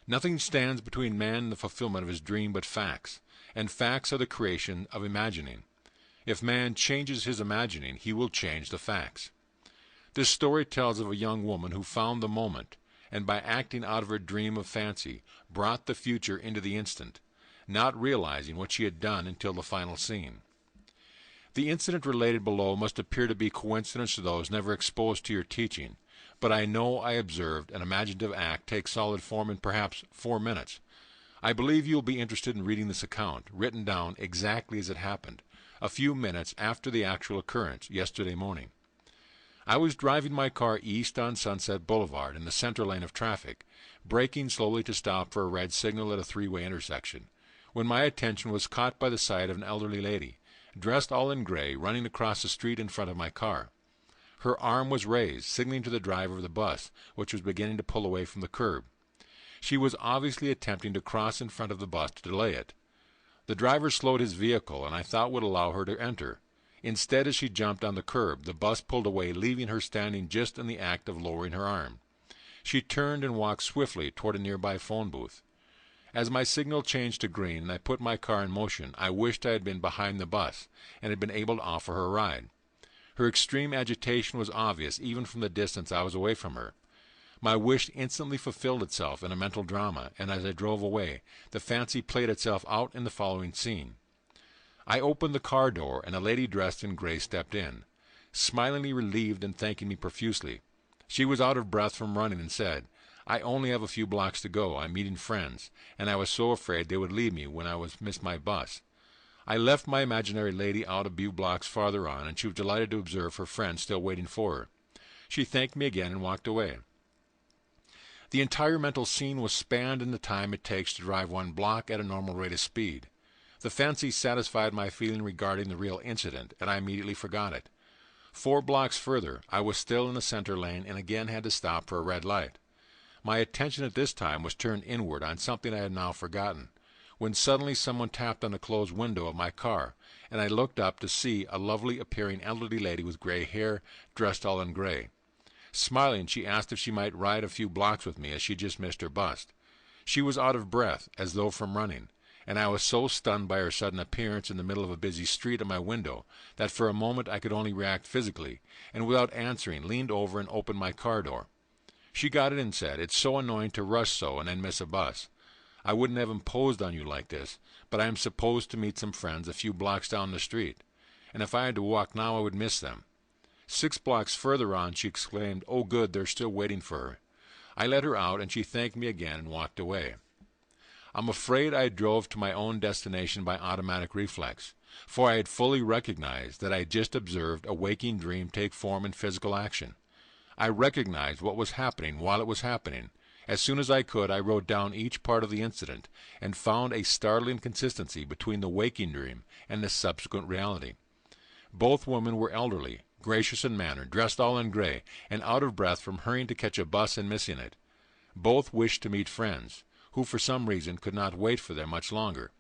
Nothing stands between man and the fulfillment of his dream but facts, and facts are the creation of imagining. If man changes his imagining, he will change the facts. This story tells of a young woman who found the moment, and by acting out of her dream of fancy, brought the future into the instant, not realizing what she had done until the final scene. The incident related below must appear to be coincidence to those never exposed to your teaching, but I know I observed an imaginative act take solid form in perhaps 4 minutes. I believe you will be interested in reading this account, written down exactly as it happened, a few minutes after the actual occurrence, yesterday morning. I was driving my car east on Sunset Boulevard in the center lane of traffic, braking slowly to stop for a red signal at a 3-way intersection, when my attention was caught by the sight of an elderly lady, dressed all in gray, running across the street in front of my car. Her arm was raised, signaling to the driver of the bus, which was beginning to pull away from the curb. She was obviously attempting to cross in front of the bus to delay it. The driver slowed his vehicle, and I thought would allow her to enter. Instead, as she jumped on the curb, the bus pulled away, leaving her standing just in the act of lowering her arm. She turned and walked swiftly toward a nearby phone booth. As my signal changed to green and I put my car in motion, I wished I had been behind the bus and had been able to offer her a ride. Her extreme agitation was obvious even from the distance I was away from her. My wish instantly fulfilled itself in a mental drama, and as I drove away, the fancy played itself out in the following scene. I opened the car door, and a lady dressed in gray stepped in, smilingly relieved and thanking me profusely. She was out of breath from running and said, "I only have a few blocks to go. I'm meeting friends, and I was so afraid they would leave me when I missed my bus." I left my imaginary lady out a few blocks farther on, and she was delighted to observe her friends still waiting for her. She thanked me again and walked away. The entire mental scene was spanned in the time it takes to drive 1 block at a normal rate of speed. The fancy satisfied my feeling regarding the real incident, and I immediately forgot it. 4 blocks further, I was still in the center lane and again had to stop for a red light. My attention at this time was turned inward on something I had now forgotten, when suddenly someone tapped on the closed window of my car, and I looked up to see a lovely-appearing elderly lady with gray hair, dressed all in gray. Smiling, she asked if she might ride a few blocks with me, as she just missed her bus. She was out of breath, as though from running, and I was so stunned by her sudden appearance in the middle of a busy street at my window that for a moment I could only react physically, and without answering leaned over and opened my car door. She got in and said, "It's so annoying to rush so and then miss a bus. I wouldn't have imposed on you like this, but I am supposed to meet some friends a few blocks down the street, and if I had to walk now I would miss them." 6 blocks further on she exclaimed, "Oh good, they're still waiting for her." I let her out, and she thanked me again and walked away. I'm afraid I drove to my own destination by automatic reflex, for I had fully recognized that I had just observed a waking dream take form in physical action. I recognized what was happening while it was happening. As soon as I could, I wrote down each part of the incident, and found a startling consistency between the waking dream and the subsequent reality. Both women were elderly, gracious in manner, dressed all in gray, and out of breath from hurrying to catch a bus and missing it. Both wished to meet friends, who for some reason could not wait for them much longer,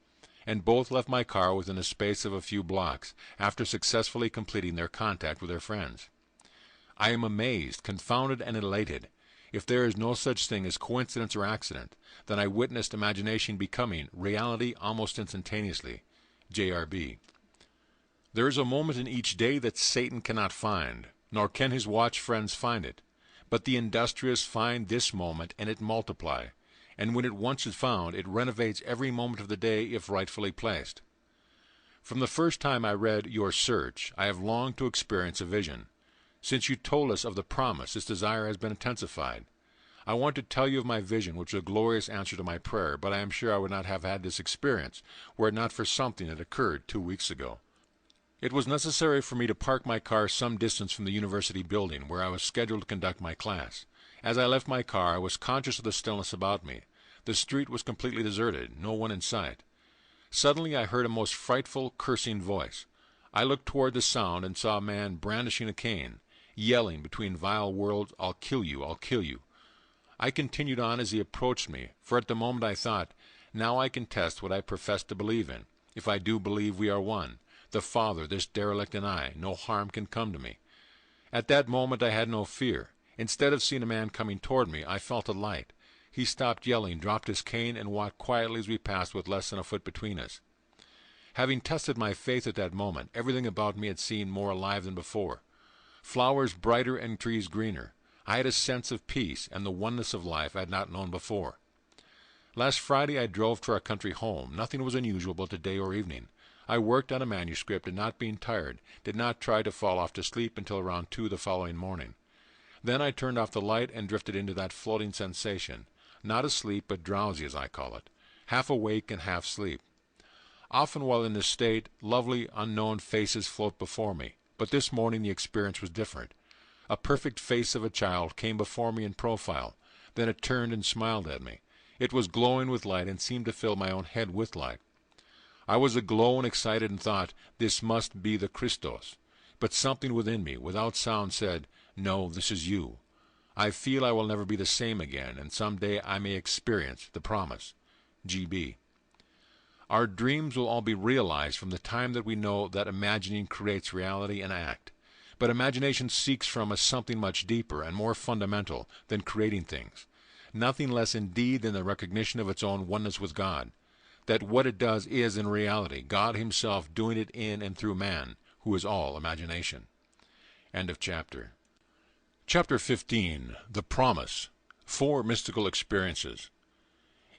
and both left my car within a space of a few blocks, after successfully completing their contact with their friends. I am amazed, confounded, and elated. If there is no such thing as coincidence or accident, then I witnessed imagination becoming reality almost instantaneously. J.R.B. There is a moment in each day that Satan cannot find, nor can his watch friends find it. But the industrious find this moment, and it multiply. And when it once is found, it renovates every moment of the day if rightfully placed. From the first time I read Your Search, I have longed to experience a vision. Since you told us of the promise, this desire has been intensified. I want to tell you of my vision, which was a glorious answer to my prayer, but I am sure I would not have had this experience were it not for something that occurred 2 weeks ago. It was necessary for me to park my car some distance from the university building, where I was scheduled to conduct my class. As I left my car, I was conscious of the stillness about me. The street was completely deserted, no one in sight. Suddenly I heard a most frightful, cursing voice. I looked toward the sound and saw a man brandishing a cane, yelling between vile words, "I'll kill you, I'll kill you." I continued on as he approached me, for at the moment I thought, now I can test what I profess to believe in. If I do believe we are one, the Father, this derelict, and I, no harm can come to me. At that moment I had no fear. Instead of seeing a man coming toward me, I felt a light. He stopped yelling, dropped his cane, and walked quietly as we passed with less than a foot between us. Having tested my faith at that moment, everything about me had seemed more alive than before. Flowers brighter and trees greener. I had a sense of peace and the oneness of life I had not known before. Last Friday I drove to our country home. Nothing was unusual about the day or evening. I worked on a manuscript, and not being tired, did not try to fall off to sleep until around 2 the following morning. Then I turned off the light and drifted into that floating sensation, not asleep but drowsy as I call it, half awake and half asleep. Often while in this state, lovely unknown faces float before me, but this morning the experience was different. A perfect face of a child came before me in profile, then it turned and smiled at me. It was glowing with light and seemed to fill my own head with light. I was aglow and excited and thought, this must be the Christos. But something within me, without sound, said, no, this is you. I feel I will never be the same again, and some day I may experience the promise. G.B. Our dreams will all be realized from the time that we know that imagining creates reality and act. But imagination seeks from us something much deeper and more fundamental than creating things. Nothing less indeed than the recognition of its own oneness with God. That what it does is, in reality, God himself doing it in and through man, who is all imagination. End of chapter. Chapter 15. The Promise. 4 Mystical Experiences.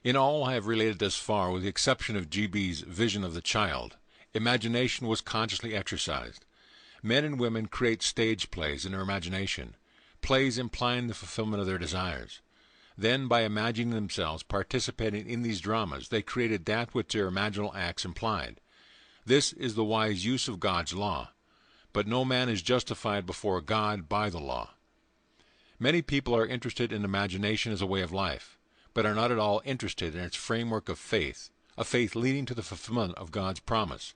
In all I have related thus far, with the exception of G.B.'s vision of the child, imagination was consciously exercised. Men and women create stage plays in their imagination, plays implying the fulfillment of their desires. Then, by imagining themselves participating in these dramas, they created that which their imaginal acts implied. This is the wise use of God's law. But no man is justified before God by the law. Many people are interested in imagination as a way of life, but are not at all interested in its framework of faith, a faith leading to the fulfillment of God's promise.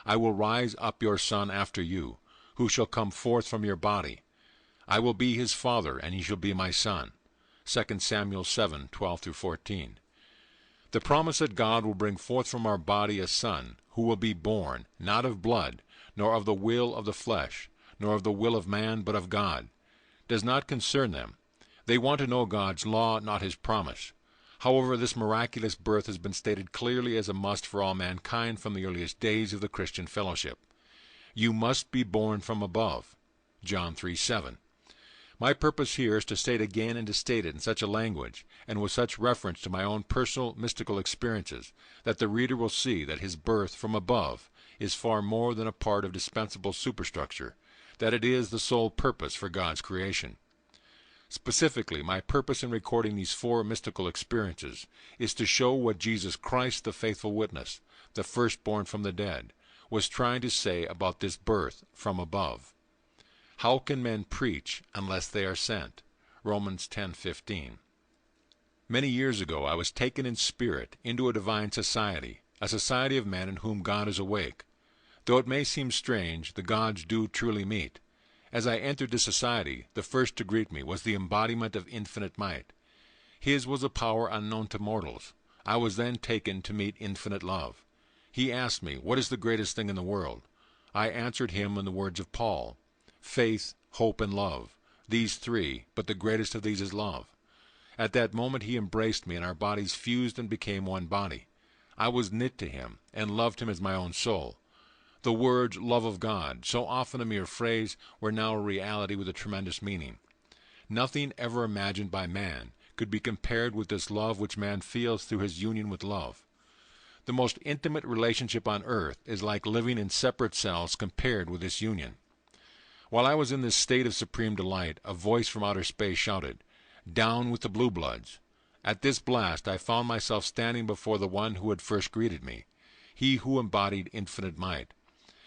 I will rise up your son after you, who shall come forth from your body. I will be his father, and he shall be my son. 2 Samuel 7:12-14. The promise that God will bring forth from our body a son, who will be born, not of blood, nor of the will of the flesh, nor of the will of man, but of God, does not concern them. They want to know God's law, not his promise. However, this miraculous birth has been stated clearly as a must for all mankind from the earliest days of the Christian fellowship. You must be born from above. John 3:7. My purpose here is to state again and to state it in such a language, and with such reference to my own personal mystical experiences, that the reader will see that his birth from above is far more than a part of dispensable superstructure, that it is the sole purpose for God's creation. Specifically, my purpose in recording these 4 mystical experiences is to show what Jesus Christ, the faithful witness, the firstborn from the dead, was trying to say about this birth from above. How can men preach unless they are sent? Romans 10:15. Many years ago I was taken in spirit into a divine society, a society of men in whom God is awake. Though it may seem strange, the gods do truly meet. As I entered this society, the first to greet me was the embodiment of infinite might. His was a power unknown to mortals. I was then taken to meet infinite love. He asked me, "What is the greatest thing in the world?" I answered him in the words of Paul, "Faith, hope, and love. These 3, but the greatest of these is love." At that moment he embraced me, and our bodies fused and became one body. I was knit to him, and loved him as my own soul. The words "love of God," so often a mere phrase, were now a reality with a tremendous meaning. Nothing ever imagined by man could be compared with this love which man feels through his union with love. The most intimate relationship on earth is like living in separate cells compared with this union. While I was in this state of supreme delight, a voice from outer space shouted, "Down with the blue bloods!" At this blast I found myself standing before the one who had first greeted me, he who embodied infinite might.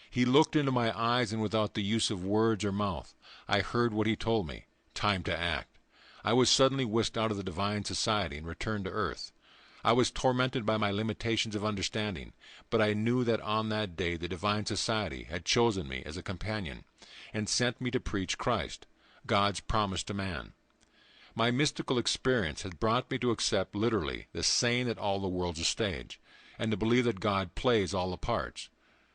He looked into my eyes, and without the use of words or mouth, I heard what he told me: time to act. I was suddenly whisked out of the divine society and returned to earth. I was tormented by my limitations of understanding, but I knew that on that day the divine society had chosen me as a companion, and sent me to preach Christ, God's promise to man. My mystical experience had brought me to accept literally the saying that all the world's a stage, and to believe that God plays all the parts.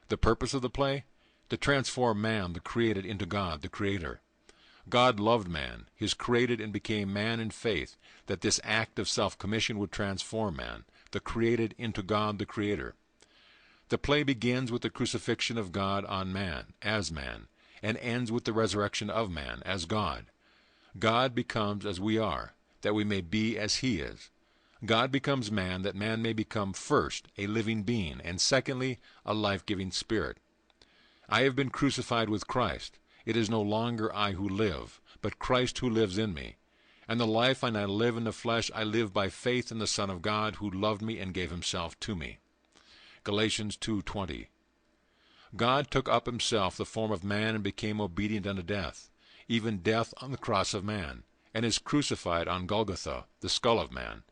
The purpose of the play? To transform man, the created, into God, the Creator. God loved man, his created, and became man in faith that this act of self-commission would transform man, the created, into God, the Creator. The play begins with the crucifixion of God on man, as man, and ends with the resurrection of man, as God. God becomes as we are, that we may be as he is. God becomes man, that man may become, first, a living being, and secondly, a life-giving spirit. I have been crucified with Christ. It is no longer I who live, but Christ who lives in me. And the life I now live in the flesh, I live by faith in the Son of God, who loved me and gave himself to me. Galatians 2:20. God took up himself the form of man and became obedient unto death, even death on the cross of man, and is crucified on Golgotha, the skull of man.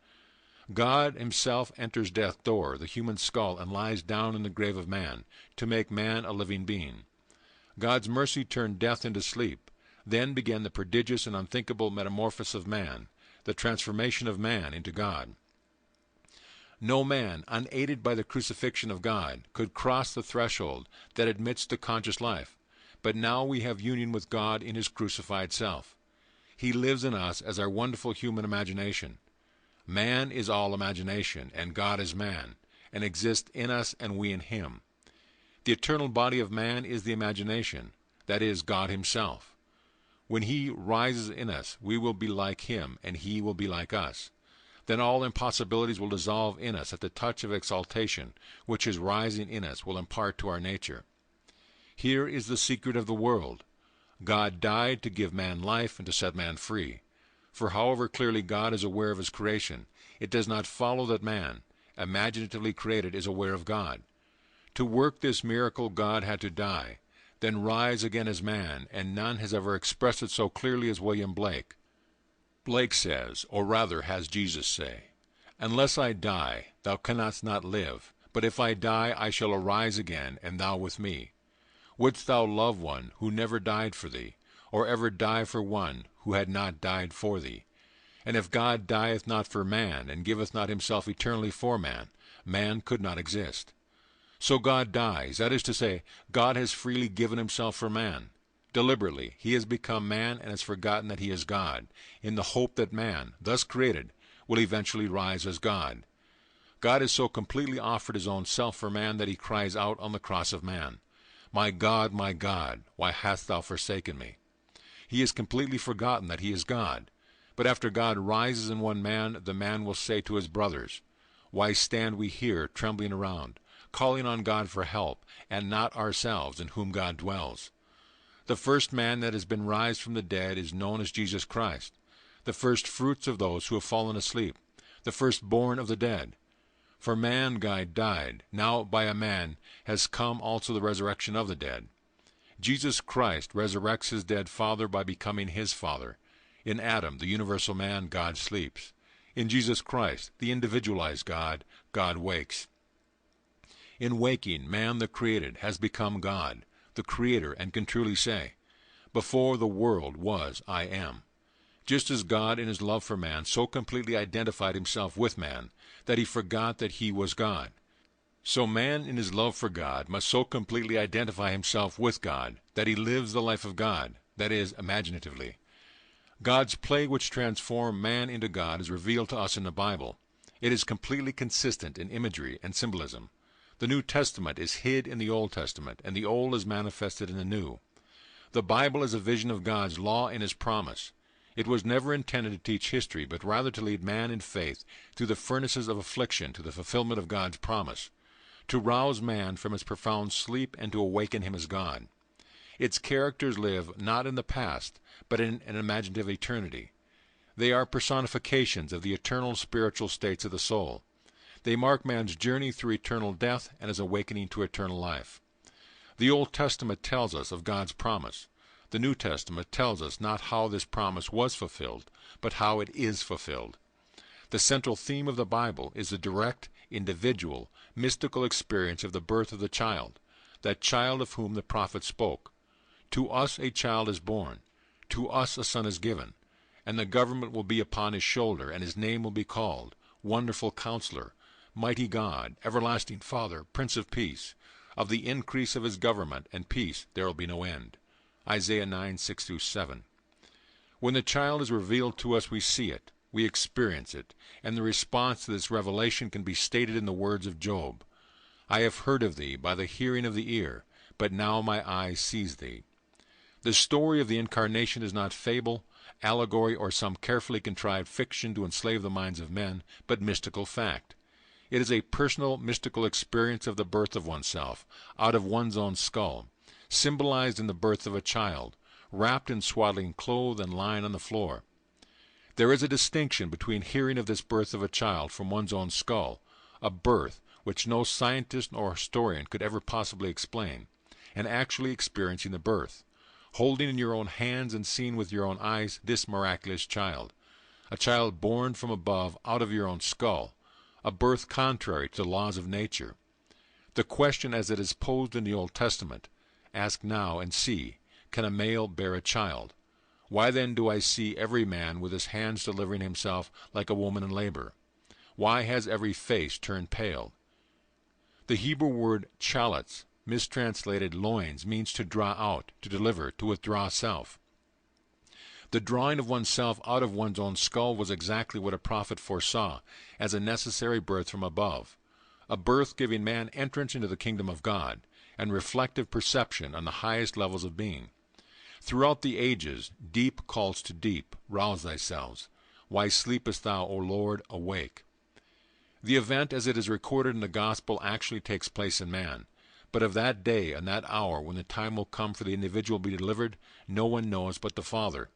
God himself enters death's door, the human skull, and lies down in the grave of man, to make man a living being. God's mercy turned death into sleep. Then began the prodigious and unthinkable metamorphosis of man, the transformation of man into God. No man, unaided by the crucifixion of God, could cross the threshold that admits to conscious life, but now we have union with God in his crucified self. He lives in us as our wonderful human imagination. Man is all imagination, and God is man, and exists in us and we in him. The eternal body of man is the imagination, that is, God himself. When he rises in us, we will be like him, and he will be like us. Then all impossibilities will dissolve in us at the touch of exaltation, which his rising in us will impart to our nature. Here is the secret of the world. God died to give man life and to set man free. For however clearly God is aware of his creation, it does not follow that man, imaginatively created, is aware of God. To work this miracle, God had to die, then rise again as man, and none has ever expressed it so clearly as William Blake. Blake says, or rather has Jesus say, "Unless I die, thou canst not live, but if I die, I shall arise again, and thou with me. Wouldst thou love one who never died for thee, or ever die for one who had not died for thee? And if God dieth not for man, and giveth not himself eternally for man, man could not exist. So God dies, that is to say, God has freely given himself for man. Deliberately, he has become man and has forgotten that he is God, in the hope that man, thus created, will eventually rise as God. God has so completely offered his own self for man that he cries out on the cross of man, my God, why hast thou forsaken me?" He has completely forgotten that he is God. But after God rises in one man, the man will say to his brothers, "Why stand we here trembling around, calling on God for help, and not ourselves in whom God dwells?" The first man that has been raised from the dead is known as Jesus Christ, the first fruits of those who have fallen asleep, the firstborn of the dead. For man died, now by a man has come also the resurrection of the dead. Jesus Christ resurrects his dead father by becoming his father. In Adam, the universal man, God sleeps. In Jesus Christ, the individualized God, God wakes. In waking, man the created has become God, the Creator, and can truly say, "Before the world was, I am." Just as God in his love for man so completely identified himself with man that he forgot that he was God, so man in his love for God must so completely identify himself with God that he lives the life of God, that is, imaginatively. God's play which transformed man into God is revealed to us in the Bible. It is completely consistent in imagery and symbolism. The New Testament is hid in the Old Testament, and the Old is manifested in the New. The Bible is a vision of God's law and his promise. It was never intended to teach history, but rather to lead man in faith through the furnaces of affliction to the fulfillment of God's promise, to rouse man from his profound sleep and to awaken him as God. Its characters live not in the past, but in an imaginative eternity. They are personifications of the eternal spiritual states of the soul. They mark man's journey through eternal death and his awakening to eternal life. The Old Testament tells us of God's promise. The New Testament tells us not how this promise was fulfilled, but how it is fulfilled. The central theme of the Bible is the direct, individual, mystical experience of the birth of the child, that child of whom the prophet spoke. To us a child is born, to us a son is given, and the government will be upon his shoulder, and his name will be called Wonderful Counselor, Mighty God, Everlasting Father, Prince of Peace. Of the increase of his government and peace there will be no end. Isaiah 9:6-7. When the child is revealed to us, we see it, we experience it, and the response to this revelation can be stated in the words of Job. "I have heard of thee by the hearing of the ear, but now my eye sees thee." The story of the Incarnation is not fable, allegory, or some carefully contrived fiction to enslave the minds of men, but mystical fact. It is a personal, mystical experience of the birth of oneself, out of one's own skull, symbolized in the birth of a child, wrapped in swaddling clothes and lying on the floor. There is a distinction between hearing of this birth of a child from one's own skull, a birth which no scientist or historian could ever possibly explain, and actually experiencing the birth, holding in your own hands and seeing with your own eyes this miraculous child, a child born from above out of your own skull, a birth contrary to the laws of nature. The question as it is posed in the Old Testament, "Ask now and see, can a male bear a child? Why then do I see every man with his hands delivering himself like a woman in labor? Why has every face turned pale?" The Hebrew word chalets, mistranslated loins, means to draw out, to deliver, to withdraw self. The drawing of oneself out of one's own skull was exactly what a prophet foresaw as a necessary birth from above, a birth giving man entrance into the kingdom of God, and reflective perception on the highest levels of being. Throughout the ages, deep calls to deep, rouse thyself. Why sleepest thou, O Lord? Awake. The event as it is recorded in the Gospel actually takes place in man, but of that day and that hour when the time will come for the individual to be delivered, no one knows but the Father.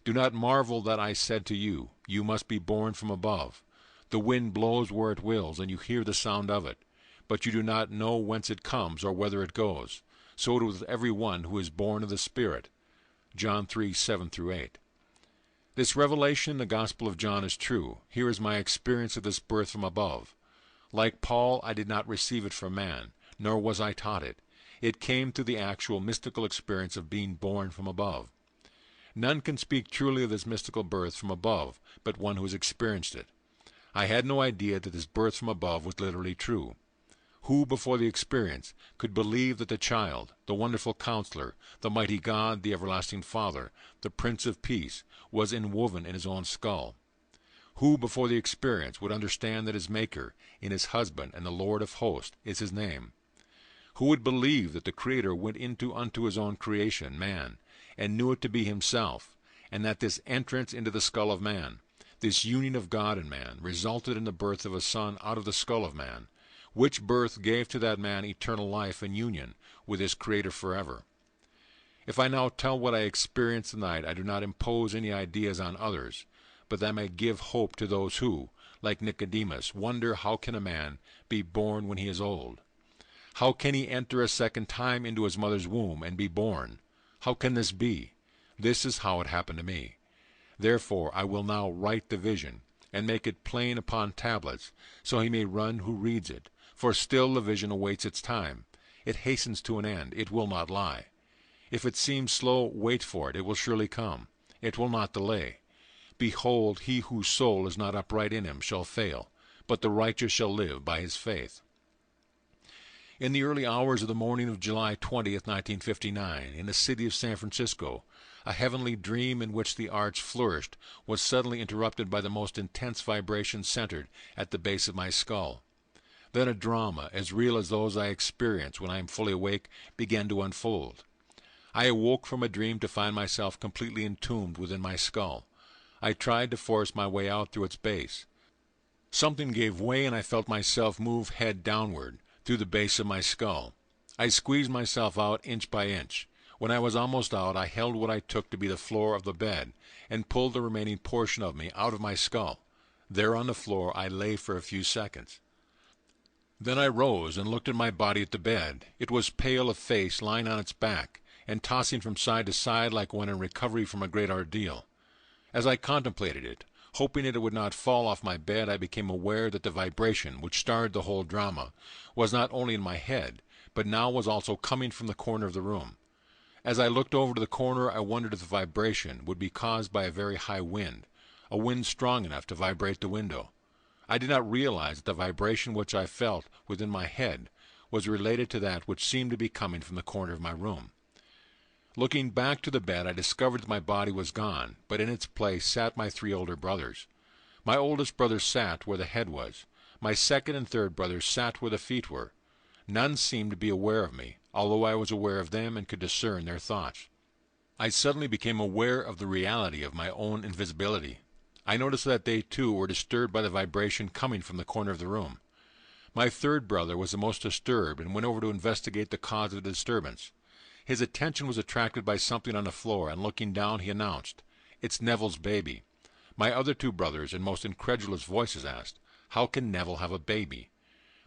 Do not marvel that I said to you, you must be born from above. The wind blows where it wills, and you hear the sound of it, but you do not know whence it comes or whither it goes. So it is with every one who is born of the Spirit. John 3:7-8. This revelation in the Gospel of John is true. Here is my experience of this birth from above. Like Paul, I did not receive it from man, nor was I taught it. It came through the actual mystical experience of being born from above. None can speak truly of this mystical birth from above but one who has experienced it. I had no idea that this birth from above was literally true. Who, before the experience, could believe that the child, the wonderful Counselor, the mighty God, the everlasting Father, the Prince of Peace, was inwoven in his own skull? Who, before the experience, would understand that his Maker, in his husband and the Lord of hosts, is his name? Who would believe that the Creator went into unto his own creation, man, and knew it to be himself, and that this entrance into the skull of man, this union of God and man, resulted in the birth of a son out of the skull of man, which birth gave to that man eternal life and union with his Creator forever. If I now tell what I experienced tonight, I do not impose any ideas on others, but that I may give hope to those who, like Nicodemus, wonder how can a man be born when he is old? How can he enter a second time into his mother's womb and be born? How can this be? This is how it happened to me. Therefore I will now write the vision, and make it plain upon tablets, so he may run who reads it. For still the vision awaits its time. It hastens to an end, it will not lie. If it seems slow, wait for it, it will surely come. It will not delay. Behold, he whose soul is not upright in him shall fail, but the righteous shall live by his faith. In the early hours of the morning of July 20th, 1959, in the city of San Francisco, a heavenly dream in which the arts flourished was suddenly interrupted by the most intense vibration centered at the base of my skull. Then a drama, as real as those I experience when I am fully awake, began to unfold. I awoke from a dream to find myself completely entombed within my skull. I tried to force my way out through its base. Something gave way, and I felt myself move head downward through the base of my skull. I squeezed myself out inch by inch. When I was almost out, I held what I took to be the floor of the bed, and pulled the remaining portion of me out of my skull. There on the floor I lay for a few seconds. Then I rose and looked at my body at the bed. It was pale of face, lying on its back, and tossing from side to side like one in recovery from a great ordeal. As I contemplated it, hoping that it would not fall off my bed, I became aware that the vibration which started the whole drama was not only in my head, but now was also coming from the corner of the room. As I looked over to the corner, I wondered if the vibration would be caused by a very high wind, a wind strong enough to vibrate the window. I did not realize that the vibration which I felt within my head was related to that which seemed to be coming from the corner of my room. Looking back to the bed, I discovered that my body was gone, but in its place sat my 3 older brothers. My oldest brother sat where the head was. My second and third brothers sat where the feet were. None seemed to be aware of me, although I was aware of them and could discern their thoughts. I suddenly became aware of the reality of my own invisibility. I noticed that they, too, were disturbed by the vibration coming from the corner of the room. My third brother was the most disturbed and went over to investigate the cause of the disturbance. His attention was attracted by something on the floor, and looking down he announced, "It's Neville's baby." My other 2 brothers, in most incredulous voices, asked, "How can Neville have a baby?"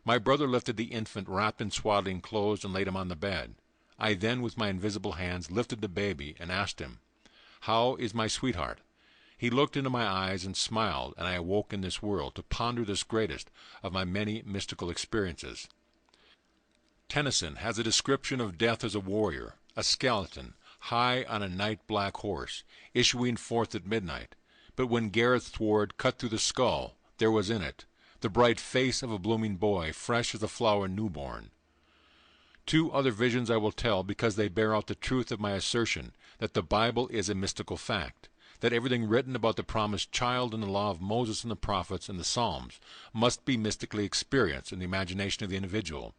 My brother lifted the infant wrapped in swaddling clothes and laid him on the bed. I then, with my invisible hands, lifted the baby and asked him, "How is my sweetheart?" He looked into my eyes and smiled, and I awoke in this world to ponder this greatest of my many mystical experiences. Tennyson has a description of death as a warrior, a skeleton, high on a night-black horse, issuing forth at midnight. But when Gareth's sword cut through the skull, there was in it the bright face of a blooming boy, fresh as a flower newborn. 2 other visions I will tell, because they bear out the truth of my assertion that the Bible is a mystical fact, that everything written about the promised child in the law of Moses and the prophets and the Psalms must be mystically experienced in the imagination of the individual.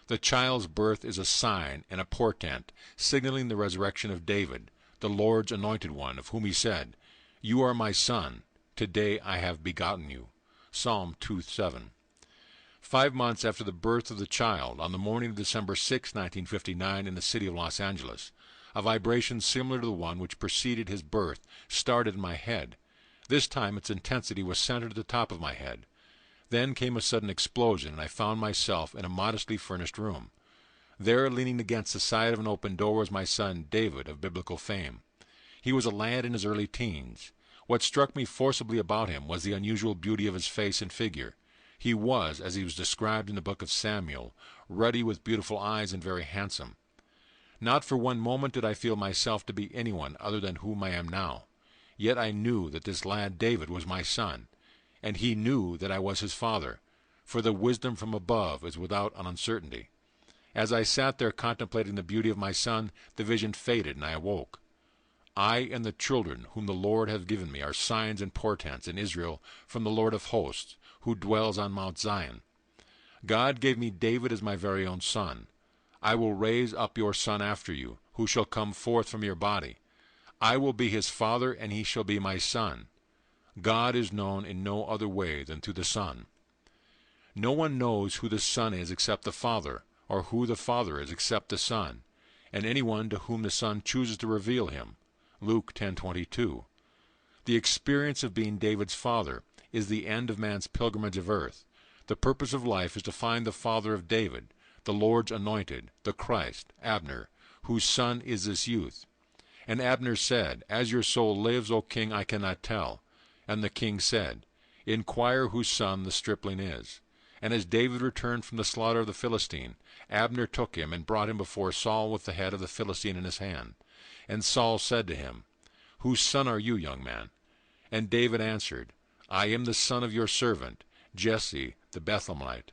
The child's birth is a sign and a portent, signaling the resurrection of David, the Lord's anointed one, of whom he said, "You are my son, today I have begotten you." Psalm 2:7. 5 months after the birth of the child, on the morning of December 6, 1959, in the city of Los Angeles, a vibration similar to the one which preceded his birth started in my head. This time its intensity was centered at the top of my head. Then came a sudden explosion, and I found myself in a modestly furnished room. There, leaning against the side of an open door, was my son David, of biblical fame. He was a lad in his early teens. What struck me forcibly about him was the unusual beauty of his face and figure. He was, as he was described in the book of Samuel, ruddy with beautiful eyes and very handsome. Not for one moment did I feel myself to be anyone other than whom I am now. Yet I knew that this lad David was my son, and he knew that I was his father, for the wisdom from above is without an uncertainty. As I sat there contemplating the beauty of my son, the vision faded, and I awoke. I and the children whom the Lord hath given me are signs and portents in Israel from the Lord of hosts, who dwells on Mount Zion. God gave me David as my very own son. I will raise up your son after you, who shall come forth from your body. I will be his father, and he shall be my son. God is known in no other way than through the Son. No one knows who the Son is except the Father, or who the Father is except the Son, and anyone to whom the Son chooses to reveal him. Luke 10:22. The experience of being David's father is the end of man's pilgrimage of earth. The purpose of life is to find the father of David, the Lord's anointed, the Christ, Abner, whose son is this youth. And Abner said, As your soul lives, O king, I cannot tell. And the king said, Inquire whose son the stripling is. And as David returned from the slaughter of the Philistine, Abner took him and brought him before Saul with the head of the Philistine in his hand. And Saul said to him, Whose son are you, young man? And David answered, I am the son of your servant, Jesse the Bethlehemite.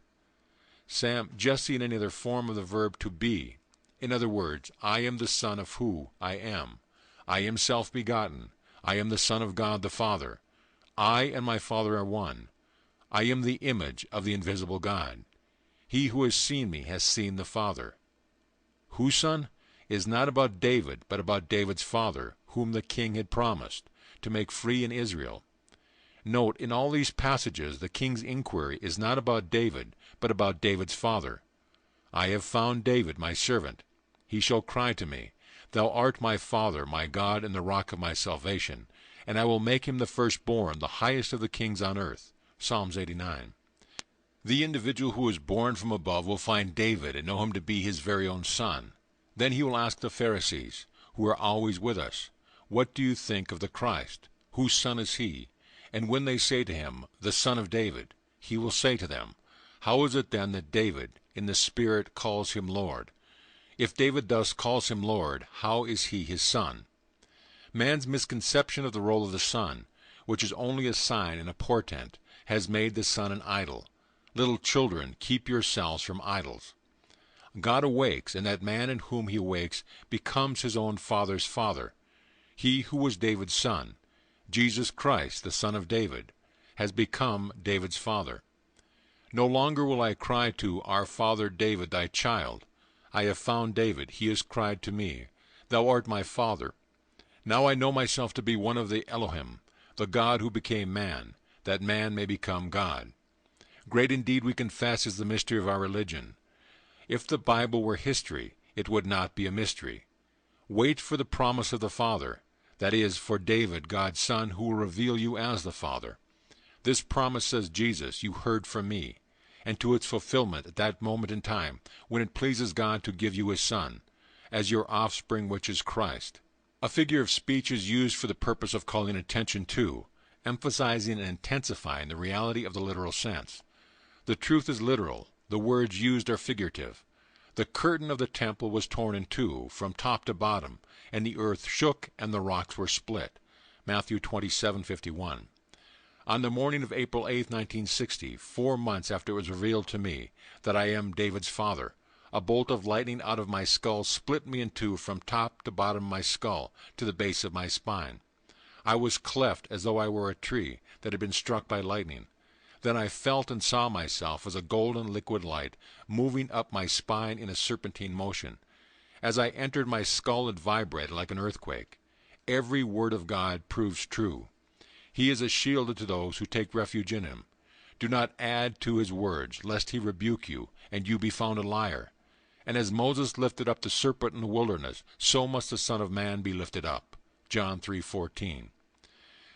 Jesse in any other form of the verb to be. In other words, I am the son of who I am. I am self-begotten. I am the Son of God the Father. I and my Father are one. I am the image of the invisible God. He who has seen me has seen the Father. Whose son is not about David, but about David's father, whom the king had promised, to make free in Israel. Note, in all these passages, the king's inquiry is not about David, but about David's father. I have found David, my servant. He shall cry to me, Thou art my father, my God, and the rock of my salvation, and I will make him the firstborn, the highest of the kings on earth. Psalms 89. The individual who is born from above will find David and know him to be his very own son. Then he will ask the Pharisees, who are always with us, What do you think of the Christ? Whose son is he? And when they say to him, The Son of David, he will say to them, How is it then that David, in the Spirit, calls him Lord? If David thus calls him Lord, how is he his son? Man's misconception of the role of the Son, which is only a sign and a portent, has made the Son an idol. Little children, keep yourselves from idols. God awakes, and that man in whom he awakes becomes his own father's father. He who was David's son, Jesus Christ, the Son of David, has become David's father. No longer will I cry to our father David, thy child. I have found David, he has cried to me, Thou art my father. Now I know myself to be one of the Elohim, the God who became man, that man may become God. Great indeed, we confess, is the mystery of our religion. If the Bible were history, it would not be a mystery. Wait for the promise of the Father, that is, for David, God's Son, who will reveal you as the Father. This promise, says Jesus, you heard from me, and to its fulfillment at that moment in time, when it pleases God to give you his Son, as your offspring, which is Christ. A figure of speech is used for the purpose of calling attention to, emphasizing and intensifying the reality of the literal sense. The truth is literal, the words used are figurative. The curtain of the temple was torn in two, from top to bottom, and the earth shook and the rocks were split. Matthew 27:51. On the morning of April 8, 1960, 4 months after it was revealed to me that I am David's father, a bolt of lightning out of my skull split me in two from top to bottom of my skull to the base of my spine. I was cleft as though I were a tree that had been struck by lightning. Then I felt and saw myself as a golden liquid light moving up my spine in a serpentine motion. As I entered my skull, it vibrated like an earthquake. Every word of God proves true. He is a shield to those who take refuge in him. Do not add to his words, lest he rebuke you, and you be found a liar. And as Moses lifted up the serpent in the wilderness, so must the Son of Man be lifted up. John 3:14.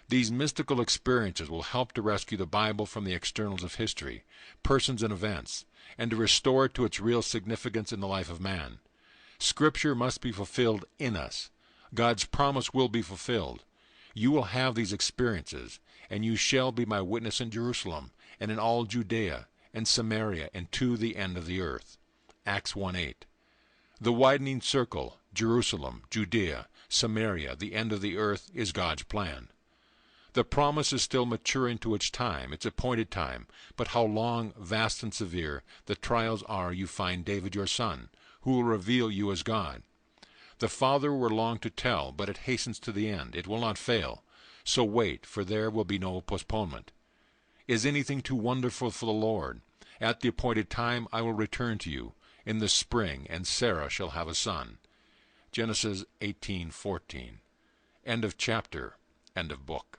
These mystical experiences will help to rescue the Bible from the externals of history, persons and events, and to restore it to its real significance in the life of man. Scripture must be fulfilled in us. God's promise will be fulfilled. You will have these experiences, and you shall be my witness in Jerusalem, and in all Judea, and Samaria, and to the end of the earth. Acts 1:8. The widening circle, Jerusalem, Judea, Samaria, the end of the earth, is God's plan. The promise is still maturing to its time, its appointed time, but how long, vast and severe, the trials are you find David your son, who will reveal you as God. The Father were long to tell, but it hastens to the end. It will not fail. So wait, for there will be no postponement. Is anything too wonderful for the Lord? At the appointed time I will return to you, in the spring, and Sarah shall have a son. Genesis 18:14. End of chapter. End of book.